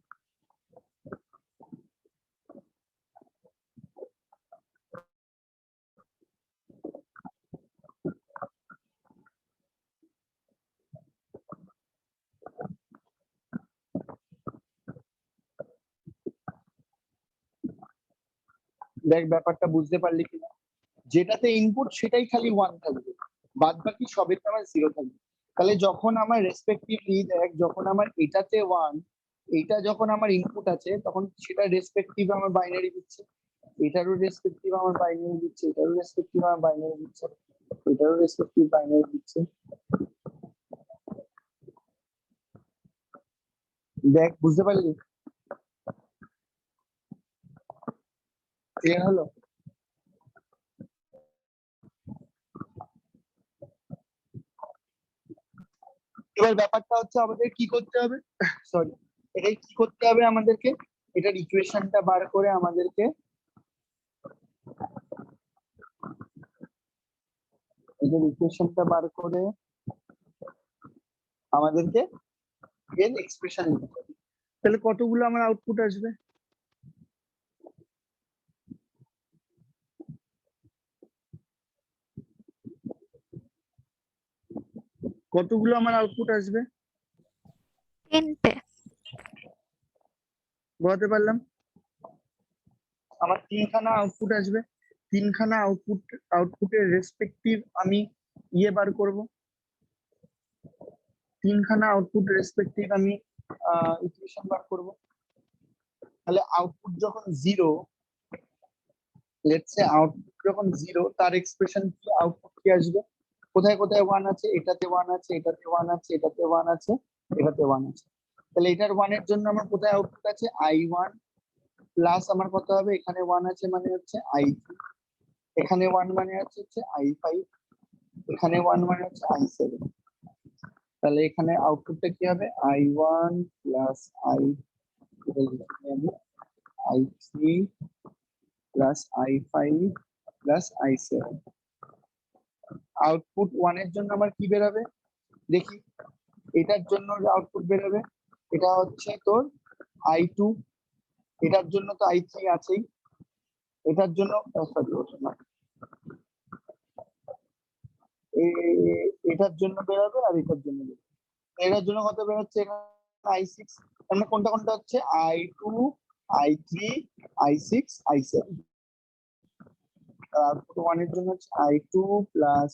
[SPEAKER 1] দেখ ব্যাপারটা বুঝতে পারলি কিনা? যেটাতে ইনপুট সেটাই খালি 1 থাকবে, বাদ বাকি সবেতে আমার 0 থাকবে। তাহলে যখন আমার রেসপেক্টিভলি দেখ যখন আমার এটাতে 1 এইটা যখন আমার ইনপুট আছে তখন সেটা রেসপেক্টিভ আমার বাইনারি দিচ্ছে, এটারও রেসপেক্টিভ আমার বাইনারি দিচ্ছে, এটারও রেসপেক্টিভ আমার বাইনারি দিচ্ছে, এটারও রেসপেক্টিভ বাইনারি দিচ্ছে। দেখ বুঝতে পারলি? ক্লিয়ার হলো? এবার ব্যাপারটা হচ্ছে আমাদের কি করতে হবে, সরি এটাই কি করতে হবে আমাদেরকে, এটার ইকুয়েশনটা বার করে আমাদেরকে এটার ইকুয়েশনটা বার করে আমাদেরকে এর এক্সপ্রেশন লিখতে হবে। তাহলে কতগুলো আমার আউটপুট আসবে? কতগুলো আমার আউটপুট আসবে
[SPEAKER 6] 3টে।
[SPEAKER 1] বলতে পারলাম? আমার 3খানা আউটপুট আসবে, 3খানা আউটপুটের রেসপেক্টিভ আমি ইয়ে বার করব, 3খানা আউটপুট রেসপেক্টিভ আমি ইকুয়েশন বার করব। তাহলে আউটপুট যখন 0, লেটস সে আউটপুট যখন 0 তার এক্সপ্রেশন কি আউটপুট কি আসবে কোথায় কোথায় ওয়ান আছে, এটাতে ওয়ান আছে, এটাতে ওয়ান আছে, এটাতে ওয়ান আছে, এটাতে ওয়ান আছে। তাহলে এটার ওয়ানের জন্য আমার কোথায় আউটপুট আছে I1 প্লাস আমার কত হবে, এখানে ওয়ান আছে মানে হচ্ছে I3, এখানে ওয়ান মানে হচ্ছে I5, এখানে ওয়ান মানে হচ্ছে I7। তাহলে এখানে আউটপুটটা কি হবে I1 plus I3 plus I5 plus I7। Output one এর জন্য আমার কি বেরোবে দেখি, এটার জন্য আউটপুট বেরোবে, এটা হচ্ছে তোর I2, এটার জন্য তো I3 আছেই, এটার জন্য সরি এটার জন্য বেরোবে আর এটার জন্য বেরোবে। এটার জন্য কত বেরোচ্ছে এখানে I6, মানে কোনটা কোনটা হচ্ছে I2 I3 I6 I7। Output one এর জন্য হচ্ছে I2 plus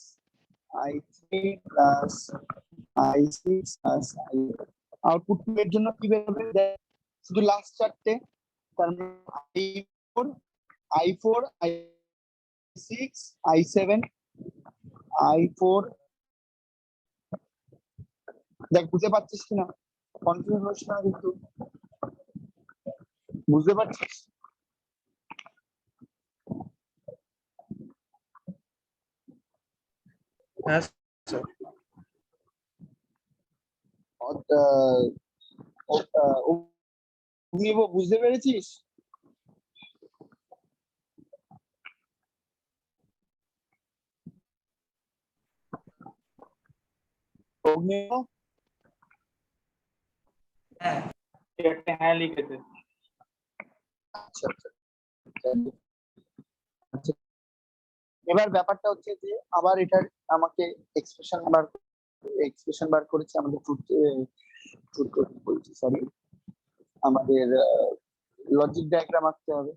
[SPEAKER 1] I3 plus I6 plus I7। Output two এর জন্য কি বেরোবে দেখ, শুধু লাস্ট চারটে, তার মানে I4 I6 I7 I4। দেখ বুঝতে পারছিস কিনা, কনফিউজ হস না কিন্তু, বুঝতে পারছিস?
[SPEAKER 5] হ্যাঁ স্যার।
[SPEAKER 1] বুঝতে পেরেছিস?
[SPEAKER 4] হ্যাঁ
[SPEAKER 3] একটা হ্যাঁ লিখেছে।
[SPEAKER 1] আচ্ছা আচ্ছা আচ্ছা। এবার ব্যাপারটা হচ্ছে যে আবার এটার আমাকে এক্সপ্রেশন বার করেছে আমাদের বলছি সরি, আমাদের লজিক ডায়াগ্রাম আঁকতে হবে।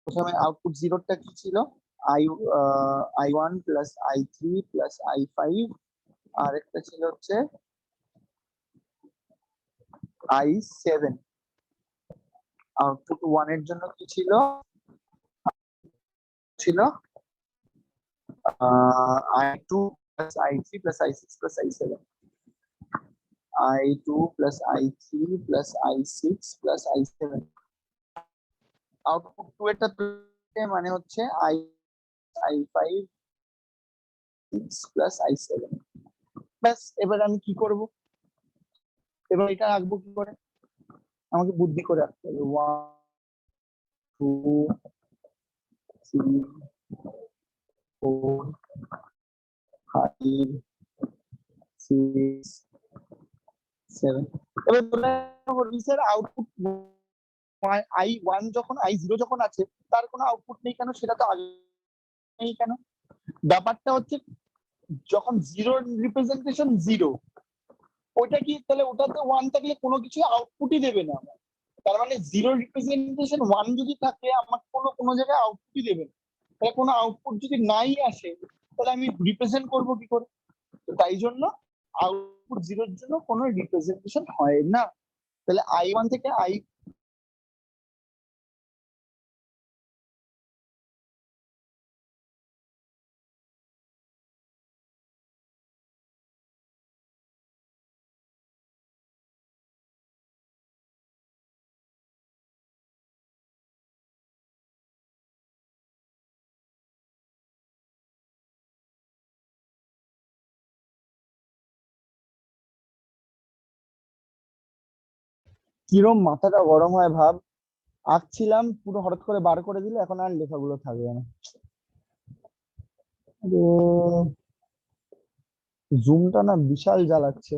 [SPEAKER 1] প্রথমে আউটপুট জিরোটা কি ছিল, I1 plus I3 plus I5, আর একটা ছিল হচ্ছে I7। আউটপুট ওয়ান এর জন্য কি ছিল, ছিল I2 plus I3 plus I6 plus I7, I2 plus I3 plus I6 plus I7। Output two এটা মানে হচ্ছে I5 প্লাস I7। ব্যাস, এবার আমি কি করব, এবার এটা আঁকবো কি করে, আমাকে বুদ্ধি করে আঁকতে হবে। 1 2 3 4 5 6 7। এবার মনে করবি স্যার আউটপুট I1 যখন I0 যখন আছে তার কোনো আউটপুট নেই কেন, সেটা তো আগে নেই কেন। ব্যাপারটা হচ্ছে যখন জিরো রিপ্রেজেন্টেশন জিরো, ওইটা কি তাহলে ওটাতে ওয়ান থাকলে কোনো কিছু আউটপুটই দেবে না আমার। তার মানে জিরো রিপ্রেজেন্টেশন ওয়ান যদি থাকে আমার কোনো জায়গায় আউটপুটই দেবে না। তাহলে কোনো আউটপুট যদি নাই আসে তাহলে আমি রিপ্রেজেন্ট করবো কি করে। তো তাই জন্য আউটপুট জিরোর জন্য কোনো রিপ্রেজেন্টেশন হয় না। তাহলে I1 থেকে কিরম মাথাটা গরম হয় ভাব, আঁকছিলাম পুরো হঠাৎ করে বার করে দিলে এখন আর লেখাগুলো থাকবে না। জুমটা না বিশাল জ্বালাচ্ছে।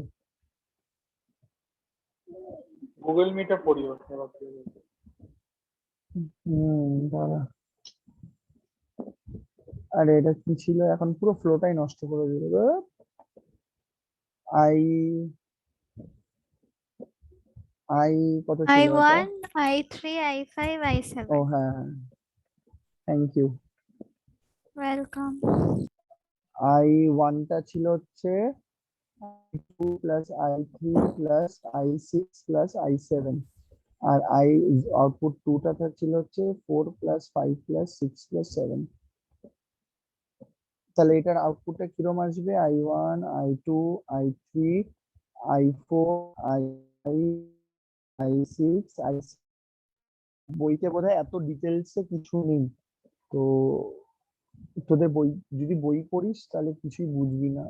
[SPEAKER 3] গুগল মিটে পড়ি
[SPEAKER 1] দাঁড়া, আরে এটা কি ছিল, এখন পুরো ফ্লোটাই নষ্ট করে দিল। আই আই কত ছিল এটা?
[SPEAKER 6] I1, I3, I5, I7.
[SPEAKER 1] ও হ্যাঁ হ্যাঁ, থ্যাংক ইউ।
[SPEAKER 6] Welcome.
[SPEAKER 1] I1 টা ছিল হচ্ছে I2 plus I3 plus I6 plus I7, আর আউটপুট 2 টা ছিল হচ্ছে 4 প্লাস 5 প্লাস 6 প্লাস 7। তাহলে এটার আউটপুটটা কিরকম আসবে? I1, I2, I3, I4, I6, বইতে বোধহয় এত ডিটেলসে কিছু নেই। তো তোদের বই যদি বই পড়িস তাহলে কিছুই বুঝবি না,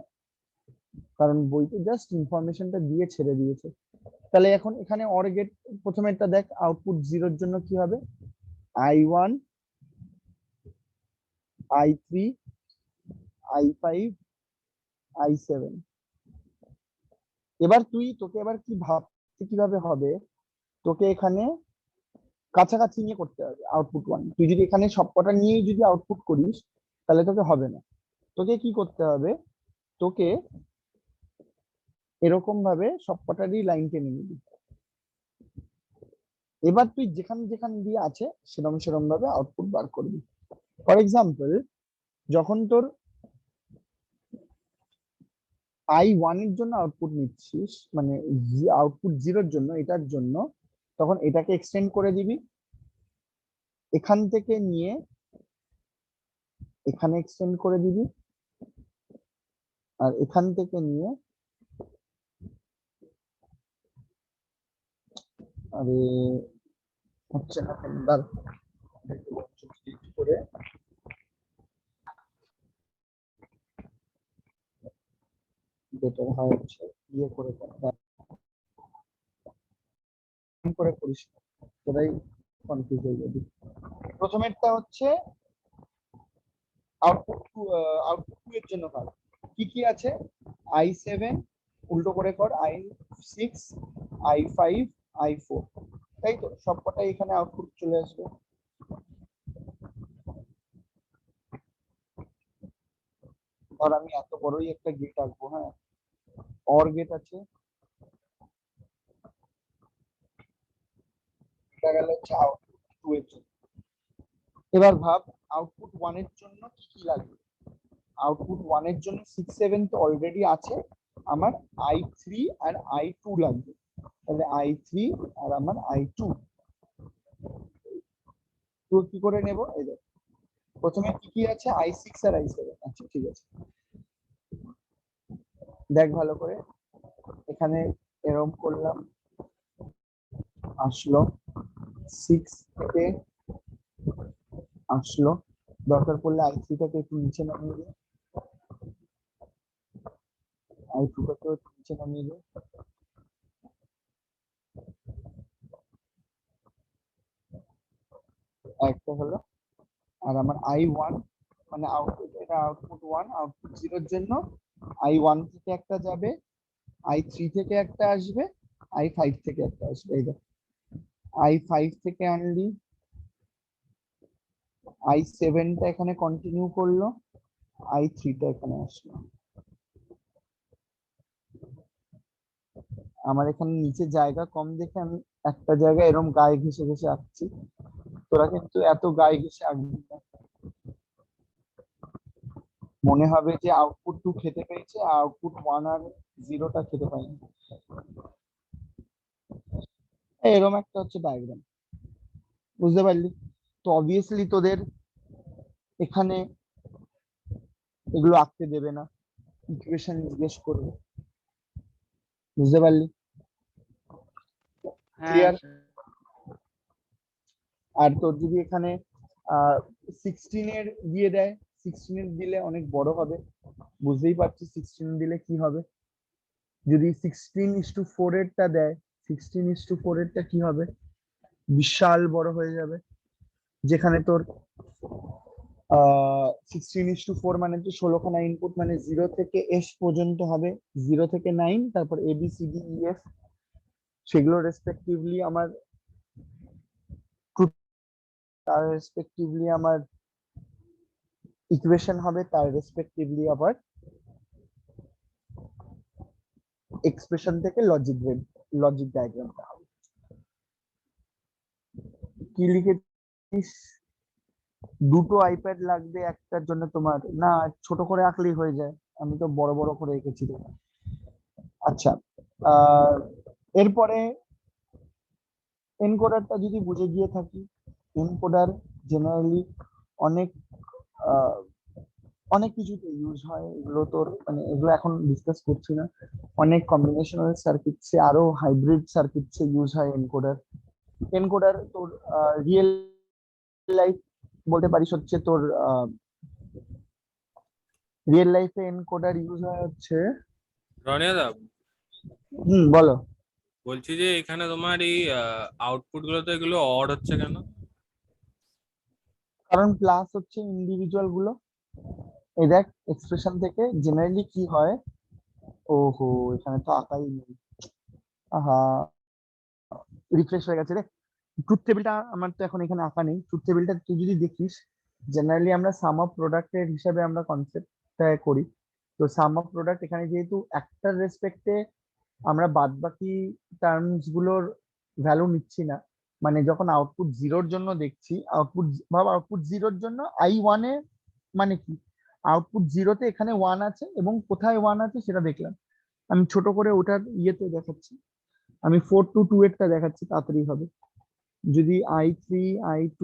[SPEAKER 1] কারণ বইতে জাস্ট ইনফরমেশনটা দিয়ে ছেড়ে দিয়েছে। তাহলে এখন এখানে অর গেট, প্রথমেরটা দেখ, আউটপুট 0 এর জন্য কি হবে? I1, I3, I5, I7। এবার তোকে এবার কি ভাবতে কিভাবে হবে, তোকে এখানে কাছাকাছি নিয়ে করতে হবে আউটপুট 1। তুই যদি এখানে সবকটা নিয়েই যদি আউটপুট করিস তাহলে তোকে হবে না। তোকে কি করতে হবে, তোকে এরকম ভাবে সবকটারই লাইন টেনে নিবি। এবার তুই যেখানে যেখানে দিয়ে আছে সেরকম সেরকম ভাবে আউটপুট বার করবি। ফর এক্সাম্পল, যখন তোর I1 এর জন্য আউটপুট নিচ্ছিস, মানে আউটপুট 0 এর জন্য, এটার জন্য, তখন এটাকে এক্সটেন্ড করে দিবি, এখান থেকে নিয়ে এখানে এক্সটেন্ড করে দিবি, আর এখান থেকে নিয়ে, আরে হচ্ছে না কেন, দাঁড়া, করে বেটার হয় হচ্ছে ইয়ে করে করে করিস, তোরাই কনফিউজ হয়ে যাবি। প্রথমেরটা হচ্ছে আউটপুট আউটপুট 2 এর জন্য কাজ কি কি আছে? I7 উল্টো করে কর, I6, I5, I4, তাই তো? সবকটাই এখানে আউটপুট চলে আসবে। ধর আমি এত বড়ই একটা গেট আঁকবো, হ্যাঁ, অর গেট আছে, এটা গেল হচ্ছে আউটপুট 2 এর জন্য। এবার ভাব আউটপুট 1 এর জন্য কি কি লাগবে। আউটপুট 1 এর জন্য 6, 7 তো অলরেডি আছে, আমার I3 আর I2 লাগবে। তাহলে I3 আর আমার I2 তো কি করে নেব? এই দেখ, প্রথমে কি কি আছে? I6 আর I7। আচ্ছা ঠিক আছে, দেখ ভালো করে, এখানে এরকম করলাম, আসলো 6 থেকে আসলো, দরকার পড়লে I3 টাকে একটু নিচে নামিয়ে দিই, I2 টাকে একটু নিচে নামিয়ে দিই, একটা হলো। আর আমার I1 মানে আউটপুট, এটা আউটপুট 1, আউটপুট 0 এর জন্য I1 থেকে একটা যাবে, I3 থেকে একটা আসবে, I5 থেকে একটা আসবে। এই দেখ, I5 থেকে আনলি, I7 টা এখানে কন্টিনিউ করলো, I3 টা এখানে আসলো। আমার এখানে নিচে জায়গা কম দেখে আমি একটা জায়গায় এরকম গায়ে ঘেসে ঘেসে আঁকছি, তোরা কিন্তু এত গায়ে ঘেসে আঁকবি না, মনে হবে যে আউটপুট 2 খেতে পেয়েছে, আউটপুট 1 আর 0 টা খেতে পায়নি। এরকম একটা হচ্ছে ডায়াগ্রাম, বুঝতে পারলি? তো অবভিয়াসলি তোদের এখানে এগুলো আঁকতে দেবে না, ইকুয়েশন জিজ্ঞেস করবে, বুঝতে পারলি?
[SPEAKER 3] হ্যাঁ
[SPEAKER 1] ক্লিয়ার?
[SPEAKER 3] sir।
[SPEAKER 1] আর তোর যদি এখানে 16 এর দিয়ে দেয়, 16 এর দিলে অনেক বড় হবে, বুঝতেই পারছিস 16 দিলে কি হবে। যদি 16:4 এরটা দেয়, 16:4 এরটা কি হবে? বিশাল বড় হয়ে যাবে, যেখানে তোর 16:4 মানে তো 16খানা ইনপুট, মানে 0 থেকে S পর্যন্ত হবে, 0 থেকে 9, তারপর ABCDEF, সেগুলো রেসপেক্টিভলি আমার, তার রেসপেক্টিভলি আমার ইকুয়েশন হবে, তার রেসপেক্টিভলি আবার এক্সপ্রেশন থেকে লজিক ডায়াগ্রামটা হবে। কি লিখেছিস? দুটো আইপ্যাড লাগবে একটার জন্য তোমার? না, ছোট করে আঁকলেই হয়ে যায়, আমি তো বড় বড় করে এঁকেছি তোমার। আচ্ছা, এরপরে এনকোডারটা যদি বুঝে গিয়ে থাকি, এনকোডার জেনারেলি অনেক অনেক কিছুতে ইউজ হয় এগুলো, তোর মানে এগুলো এখন ডিসকাস করছি না। অনেক কম্বিনেশনাল সার্কিটসে, আরো হাইব্রিড সার্কিটসে ইউজ হয় এনকোডার। এনকোডার তোর রিয়েল লাইফ বলতে পারিস হচ্ছে তোর রিয়েল লাইফে এনকোডার ইউজ হয় হচ্ছে।
[SPEAKER 2] রনিয়াদা,
[SPEAKER 1] বলো।
[SPEAKER 2] বলছি যে এখানে তোমার এই আউটপুট গুলো তো এগুলো অড হচ্ছে কেন?
[SPEAKER 1] কারণ প্লাস হচ্ছে ইন্ডিভিজুয়াল গুলো। এই দেখ এক্সপ্রেশন থেকে জেনারেলি কি হয়। ওহো, এখানে তো আঁকাই নেই। আহা, রিফ্রেশ হয়ে গেছে রে। ট্রুথ টেবিলটা আমার তো এখন এখানে আঁকা নেই। ট্রুথ টেবিলটা তুই যদি দেখিস, জেনারেলি আমরা সাম অফ প্রোডাক্টের হিসাবে আমরা কনসেপ্টটা করি। তো সাম অফ প্রোডাক্ট এখানে যেহেতু একটার রেসপেক্টে আমরা বাদ বাকি টার্মস গুলোর ভ্যালু নিচ্ছি না, মানে যখন আউটপুট জিরোর জন্য দেখছি, আউটপুট জিরোর জন্য I1 এ মানে কি, আউটপুট জিরোতে এখানে 1 আছে এবং কোথায় 1 আছে সেটা দেখলাম। আমি ছোট করে ওটার ইয়েতে দেখাচ্ছি, আমি 4 to 2 এরটা দেখাচ্ছি, তাড়াতাড়ি হবে। যদি I3 I2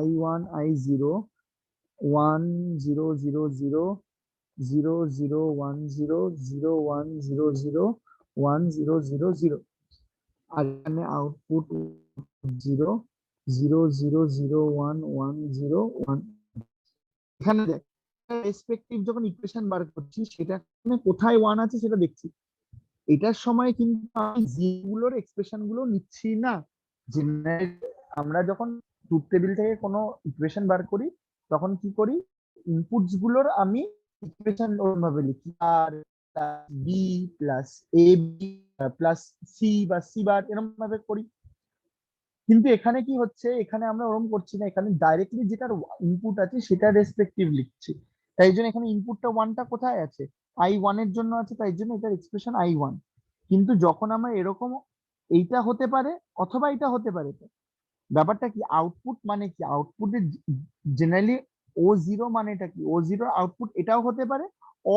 [SPEAKER 1] I1 I0 1 0 0 0 0 0 1 0 0 1 0 0 1 0 0 0, আর এখানে আউটপুট 0 0 0 0 1 1 0 1। এখানে দেখ রেসপেক্টিভ যখন ইকুয়েশন বার করছি, সেটা কোথায় 1 আছে সেটা দেখছি। এটার সময় কিন্তু আমি যেগুলোর এক্সপ্রেশন গুলো নিচ্ছি না। জেনারেল আমরা যখন ট্রুথ টেবিল থেকে কোনো ইকুয়েশন বার করি, তখন কি করি, ইনপুটস গুলোর আমি ইকুয়েশন ভাবে লিখি, আর B plus A B plus C বা সি বার এরকম ভাবে করি। কিন্তু এখানে কি হচ্ছে, এখানে আমরা ওরকম করছি না, এখানে ডাইরেক্টলি যেটার ইনপুট আছে সেটা রেসপেক্টিভ লিখছি। তাই জন্য এখানে ইনপুটটা 1টা কোথায় আছে, I1 এর জন্য আছে, তাই জন্য এটার এক্সপ্রেশন I1। কিন্তু যখন আমরা এরকম, এইটা হতে পারে অথবা এটা হতে পারে, তো ব্যাপারটা কি, আউটপুট মানে কি, আউটপুটে জেনারেলি O0 মানেটা কি, O0 আউটপুট এটাও হতে পারে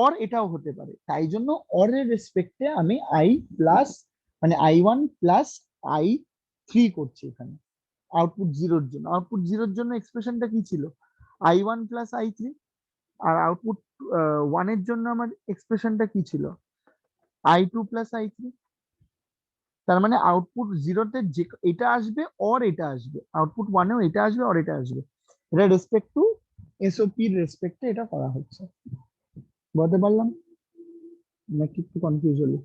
[SPEAKER 1] অর এটাও হতে পারে। তাই জন্য অর এর রেসপেক্টে আমি I প্লাস মানে I1 প্লাস I3 করছি এখানে আউটপুট জিরোর জন্য। আউটপুট জিরোর জন্য এক্সপ্রেশনটা কি ছিল, I1 প্লাস I3। আর আউটপুট 1 এর জন্য আমার এক্সপ্রেশনটা কি ছিল, I2 প্লাস I3। তার মানে আউটপুট জিরোতে যে এটা আসবে অর এটা আসবে, আউটপুট 1এও এটা আসবে অর এটা আসবে। এটা রেসপেক্ট টু এসওপি এর রেসপেক্টে এটা করা হচ্ছে। বলতে পারলাম নাকি একটু কনফিউজ হলো?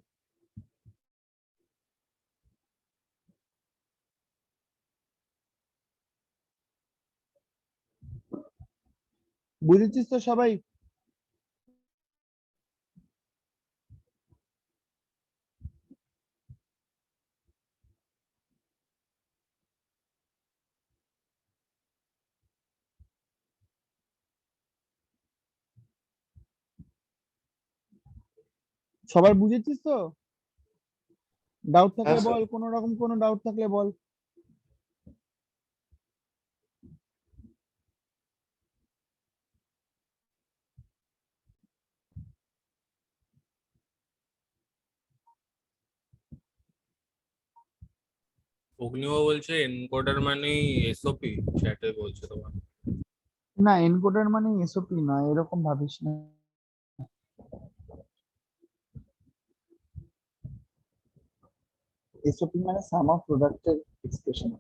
[SPEAKER 1] বুঝেছিস তো সবাই? সবাই বুঝেছিস তো? ডাউট থাকলে
[SPEAKER 5] হ্যাঁ স্যার।
[SPEAKER 1] বল, কোনো রকম কোনো ডাউট থাকলে বল।
[SPEAKER 2] অগ্নিও বলছে এনকোডার মানে এসওপি, চ্যাটে বলছে তোমার।
[SPEAKER 1] না, এনকোডার মানে এসওপি না, এরকম ভাবিস না। এসওপি মানে সাম অফ প্রোডাক্টের এক্সপ্রেশন।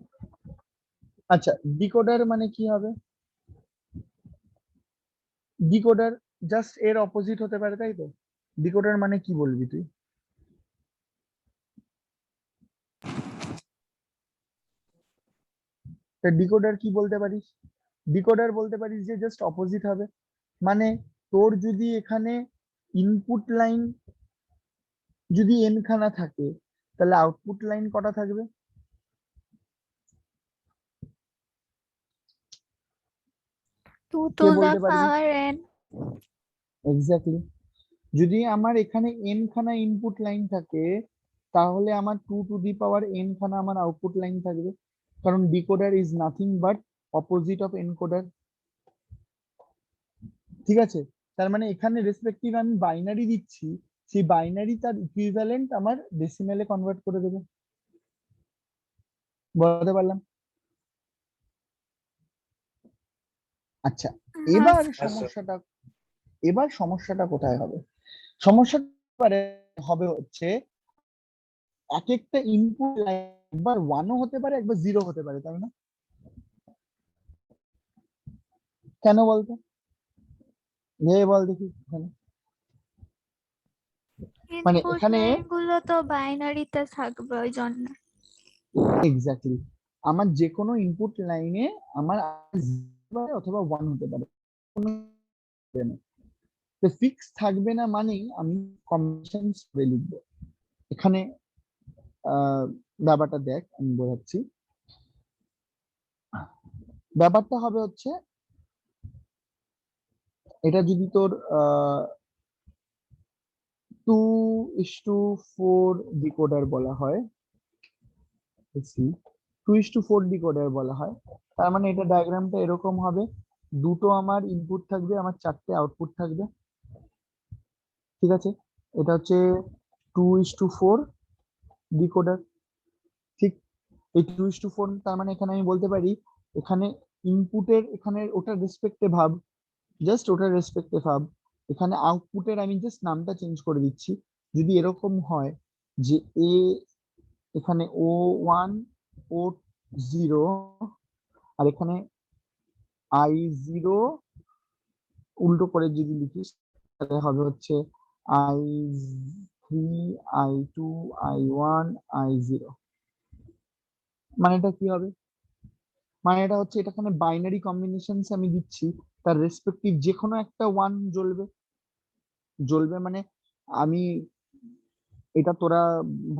[SPEAKER 1] আচ্ছা, ডিকোডার মানে কি হবে? ডিকোডার জাস্ট এর অপোজিট হতে পারে, তাই তো? ডিকোডার মানে কি বলবি তুই? ডিকোডার কি বলতে পারিস? ডিকোডার বলতে পারিস যে জাস্ট অপোজিট হবে। মানে তোর যদি এখানে ইনপুট লাইন যদি n খানা থাকে, তাহলে আউটপুট লাইন কটা থাকবে?
[SPEAKER 6] Two
[SPEAKER 1] কে
[SPEAKER 6] to the
[SPEAKER 1] বলতে পারবি?
[SPEAKER 6] power n.
[SPEAKER 1] এক্স্যাক্টলি। যদি আমার এখানে n খানা ইনপুট লাইন থাকে, তাহলে আমার 2 to the power n খানা আমার আউটপুট লাইন থাকবে। কারণ decoder is nothing but opposite of encoder. ঠিক আছে? তার মানে এখানে রেসপেক্টিভ আমি বাইনারি দিচ্ছি, সেই বাইনারি তার ইকুইভ্যালেন্ট আমার ডেসিমেলে কনভার্ট করে দেবে। বলতে পারলাম? আচ্ছা, এবার
[SPEAKER 5] হ্যাঁ স্যার।
[SPEAKER 1] সমস্যাটা এবার সমস্যাটা কোথায় হবে? সমস্যাটা হবে হচ্ছে এক একটা ইনপুট লাইন একবার 1ও হতে পারে, একবার 0 হতে পারে, তাই না? কেন বলতো? ভেবে বল দেখি এখানে। মানে
[SPEAKER 6] ইনপুট
[SPEAKER 1] এখানে
[SPEAKER 6] লাইন গুলো তো বাইনারিতে থাকবে ওই জন্য।
[SPEAKER 1] এক্স্যাক্টলি আমার যে কোনো ইনপুট লাইনে আমার অথবা 1 হতে পারে, তো ফিক্স থাকবে না মানেই আমি কম্বিনেশন করে লিখবো। এখানে ব্যাপারটা দেখ, আমি বোঝাচ্ছি। ব্যাপারটা হবে হচ্ছে এটা যদি তোর 2:4 ডিকোডার বলা হয়, 2:4 ডিকোডার বলা হয়, তার মানে এটা ডায়াগ্রামটা এরকম হবে, দুটো আমার ইনপুট থাকবে, আমার 4টে আউটপুট থাকবে, ঠিক আছে? এটা হচ্ছে 2:4 ডিকোডার, ঠিক? এই 2:4 তার মানে এখানে আমি বলতে পারি এখানে ইনপুটের এখানে ওটার রেসপেক্টে ভাব, জাস্ট ওটার রেসপেক্টে ভাব, এখানে আউটপুটের আমি জাস্ট নামটা চেঞ্জ করে দিচ্ছি। যদি এরকম হয় যে এ এখানে O1 O0 আর এখানে I0 উল্টো করে যদি লিখিস তাহলে হবে হচ্ছে I3 I2 I1 I0। মানে এটা কি হবে? মানে এটা হচ্ছে এটা এখানে বাইনারি কম্বিনেশনস আমি দিচ্ছি, তার রেসপেক্টিভ যে কোনো একটা 1 জ্বলবে। জ্বলবে মানে আমি এটা তোরা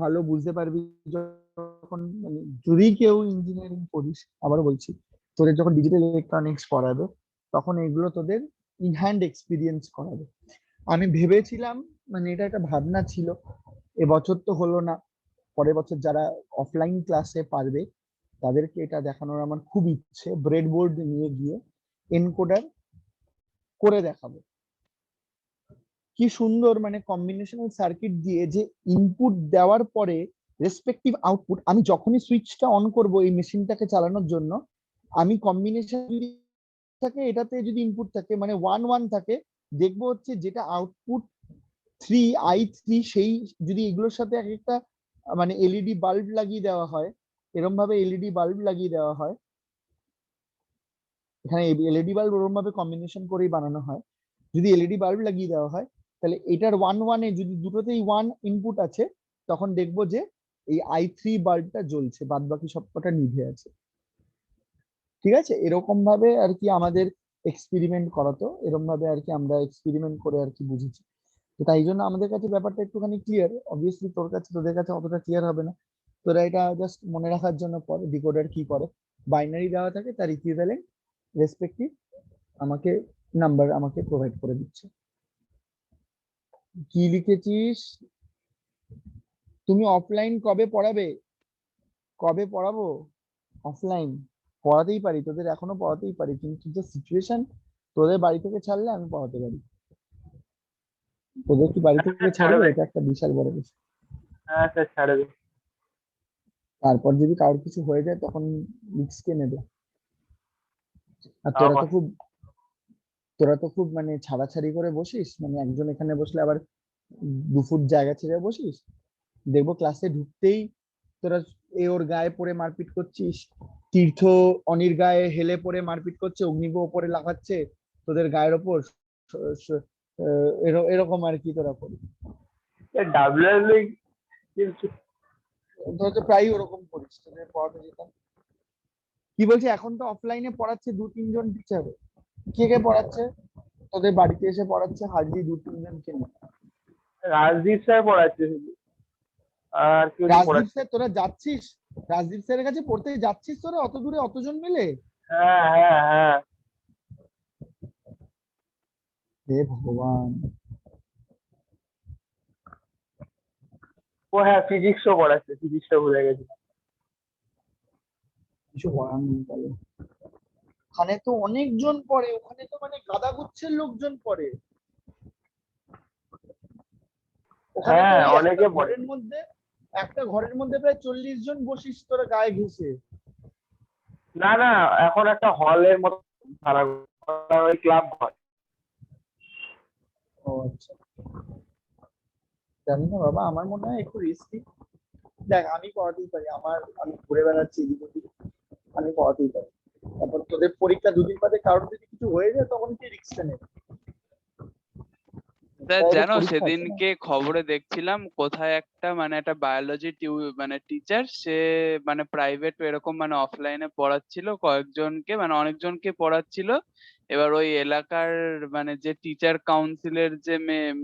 [SPEAKER 1] ভালো বুঝতে পারবি যখন মানে যদি কেউ ইঞ্জিনিয়ারিং পড়িস, আবার বলছি তোদের যখন ডিজিটাল ইলেকট্রনিক্স পড়াবে তখন এগুলো তোদের ইন হ্যান্ড এক্সপিরিয়েন্স করাবে। আমি ভেবেছিলাম, মানে এটা একটা ভাবনা ছিল, এবছর তো হলো না, পরের বছর যারা অফলাইন ক্লাসে পারবে তাদেরকে এটা দেখানোর আমার খুব ইচ্ছে, ব্রেডবোর্ড নিয়ে গিয়ে এনকোডার করে দেখাবো। কি সুন্দর মানে কম্বিনেশনাল সার্কিট দিয়ে যে ইনপুট দেওয়ার পরে রেসপেক্টিভ আউটপুট, আমি যখনই সুইচটা অন করব এই মেশিনটাকে চালানোর জন্য, আমি কম্বিনেশন যদি থাকে এটাতে যদি ইনপুট থাকে মানে 1 1 থাকে, দেখবো হচ্ছে যেটা আউটপুট 3 I3 সেই যদি এগুলোর সাথে এক একটা মানে এলইডি বাল্ব লাগিয়ে দেওয়া হয়, এরকম ভাবে এলইডি বাল্ব লাগিয়ে দেওয়া হয়, এখানে এলইডি বাল্ব ওরকম ভাবে কম্বিনেশন করেই বানানো হয়, যদি এলইডি বাল্ব লাগিয়ে দেওয়া হয় তাহলে এটার 1 1 এ যদি দুটোতেই 1 ইনপুট আছে তখন দেখবো যে এই I3 বাল্বটা জ্বলছে, বাদ বাকি সবকটা নিভে আছে। ঠিক আছে, এরকম ভাবে আর কি আমাদের এক্সপেরিমেন্ট করাতো, এরকম ভাবে আর কি আমরা এক্সপেরিমেন্ট করে আর কি বুঝেছি। তো তাই জন্য আমাদের কাছে ব্যাপারটা একটুখানি ক্লিয়ার, অবভিয়াসলি তোর কাছে তোদের কাছে অতটা ক্লিয়ার হবে না, তোরা এটা জাস্ট মনে রাখার জন্য পরে ডিকোডার কি করে, বাইনারি দেওয়া থাকে তার ইকুইভ্যালেন্ট রেসপেক্টিভ আমাকে নাম্বার আমাকে প্রোভাইড করে দিচ্ছে। কি লিখেছিস? তুমি অফলাইন কবে পড়াবে? কবে পড়াবো? অফলাইন পড়াতেই পারি, তোদের এখনো পড়াতেই পারি, কিন্তু যে সিচুয়েশন তোদের বাড়ি থেকে ছাড়লে আমি পড়াতে পারি, তোদের কি বাড়ি থেকে ছাড়বে? এটা একটা বিশাল বড় বিষয়।
[SPEAKER 5] হ্যাঁ স্যার ছাড়বে।
[SPEAKER 1] তারপর যদি কারোর কিছু হয়ে যায় তখন রিস্ক কে নেবে? আর তোরা তো খুব মানে ছাড়াছাড়ি করে বসিস, মানে একজন এখানে বসলে আবার 2 ফুট জায়গা ছেড়ে বসিস, দেখবো ক্লাসে ঢুকতেই তোরা এ ওর গায়ে পড়ে মারপিট করছিস, তীর্থ অনির গায়ে হেলে পড়ে মারপিট করছে, অগ্নিব ওপরে লাগাচ্ছে তোদের গায়ের ওপর, এরকম আর কি তোরা করিস।
[SPEAKER 5] ডাব্লিউএসবি কিন্তু
[SPEAKER 1] তোরা তো প্রায়ই ওরকম করিস, তোদের পড়াতে যেতাম। কি বলছি, এখন তো অফলাইনে পড়াচ্ছে 2 3 জন টিচার। কে কে পড়াচ্ছে? তোদের বাড়িতে এসে পড়াচ্ছে হার্ডলি 2 3 জন কে নিয়ে।
[SPEAKER 5] রাজদীপ স্যার পড়াচ্ছে শুধু, আর কেউ
[SPEAKER 1] রাজদীপ
[SPEAKER 5] পড়াচ্ছে?
[SPEAKER 1] স্যার তোরা যাচ্ছিস? রাজদীপ স্যারের কাছে পড়তে যাচ্ছিস তোরা অত দূরে অতজন মিলে?
[SPEAKER 5] হ্যাঁ হ্যাঁ হ্যাঁ।
[SPEAKER 1] হে ভগবান।
[SPEAKER 5] ও হ্যাঁ ফিজিক্সও পড়াচ্ছে, ফিজিক্সটা ভুলে গেছি।
[SPEAKER 1] কিছু করার নেই তাহলে। ওখানে তো অনেকজন পড়ে, ওখানে তো মানে গাদা গুচ্ছের লোকজন পড়ে। ওখানে তো
[SPEAKER 5] হ্যাঁ
[SPEAKER 1] ওই
[SPEAKER 5] অনেকে পড়ে।
[SPEAKER 1] একটা ঘরের মধ্যে প্রায় 40 জন বসিস তোরা গায়ে ঘেঁষে।
[SPEAKER 5] না না, এখন একটা হলের মতো সারা ওই ক্লাব হয়।
[SPEAKER 1] ও আচ্ছা, জানি না বাবা, আমার মনে হয় একটু রিস্কি। দেখ আমি পড়াতেই পারি, আমি ঘুরে বেড়াচ্ছি এদিক ওদিক, আমি পড়াতেই পারি। তারপর তোদের পরীক্ষা দুদিন বাদে কারোর যদি কিছু হয়ে যায় তখন কি রিস্কটা নেবে?
[SPEAKER 3] স্যার
[SPEAKER 1] তাহলে
[SPEAKER 3] জানো
[SPEAKER 1] পরীক্ষা আছে না।
[SPEAKER 3] সেদিনকে খবরে দেখছিলাম কোথায় একটা মানে একটা বায়োলজি মানে টিচার, সে মানে প্রাইভেট এরকম মানে অফলাইনে পড়াচ্ছিল কয়েকজনকে, মানে অনেকজনকে পড়াচ্ছিল। এবার ওই এলাকার মানে যে টিচার কাউন্সিলের যে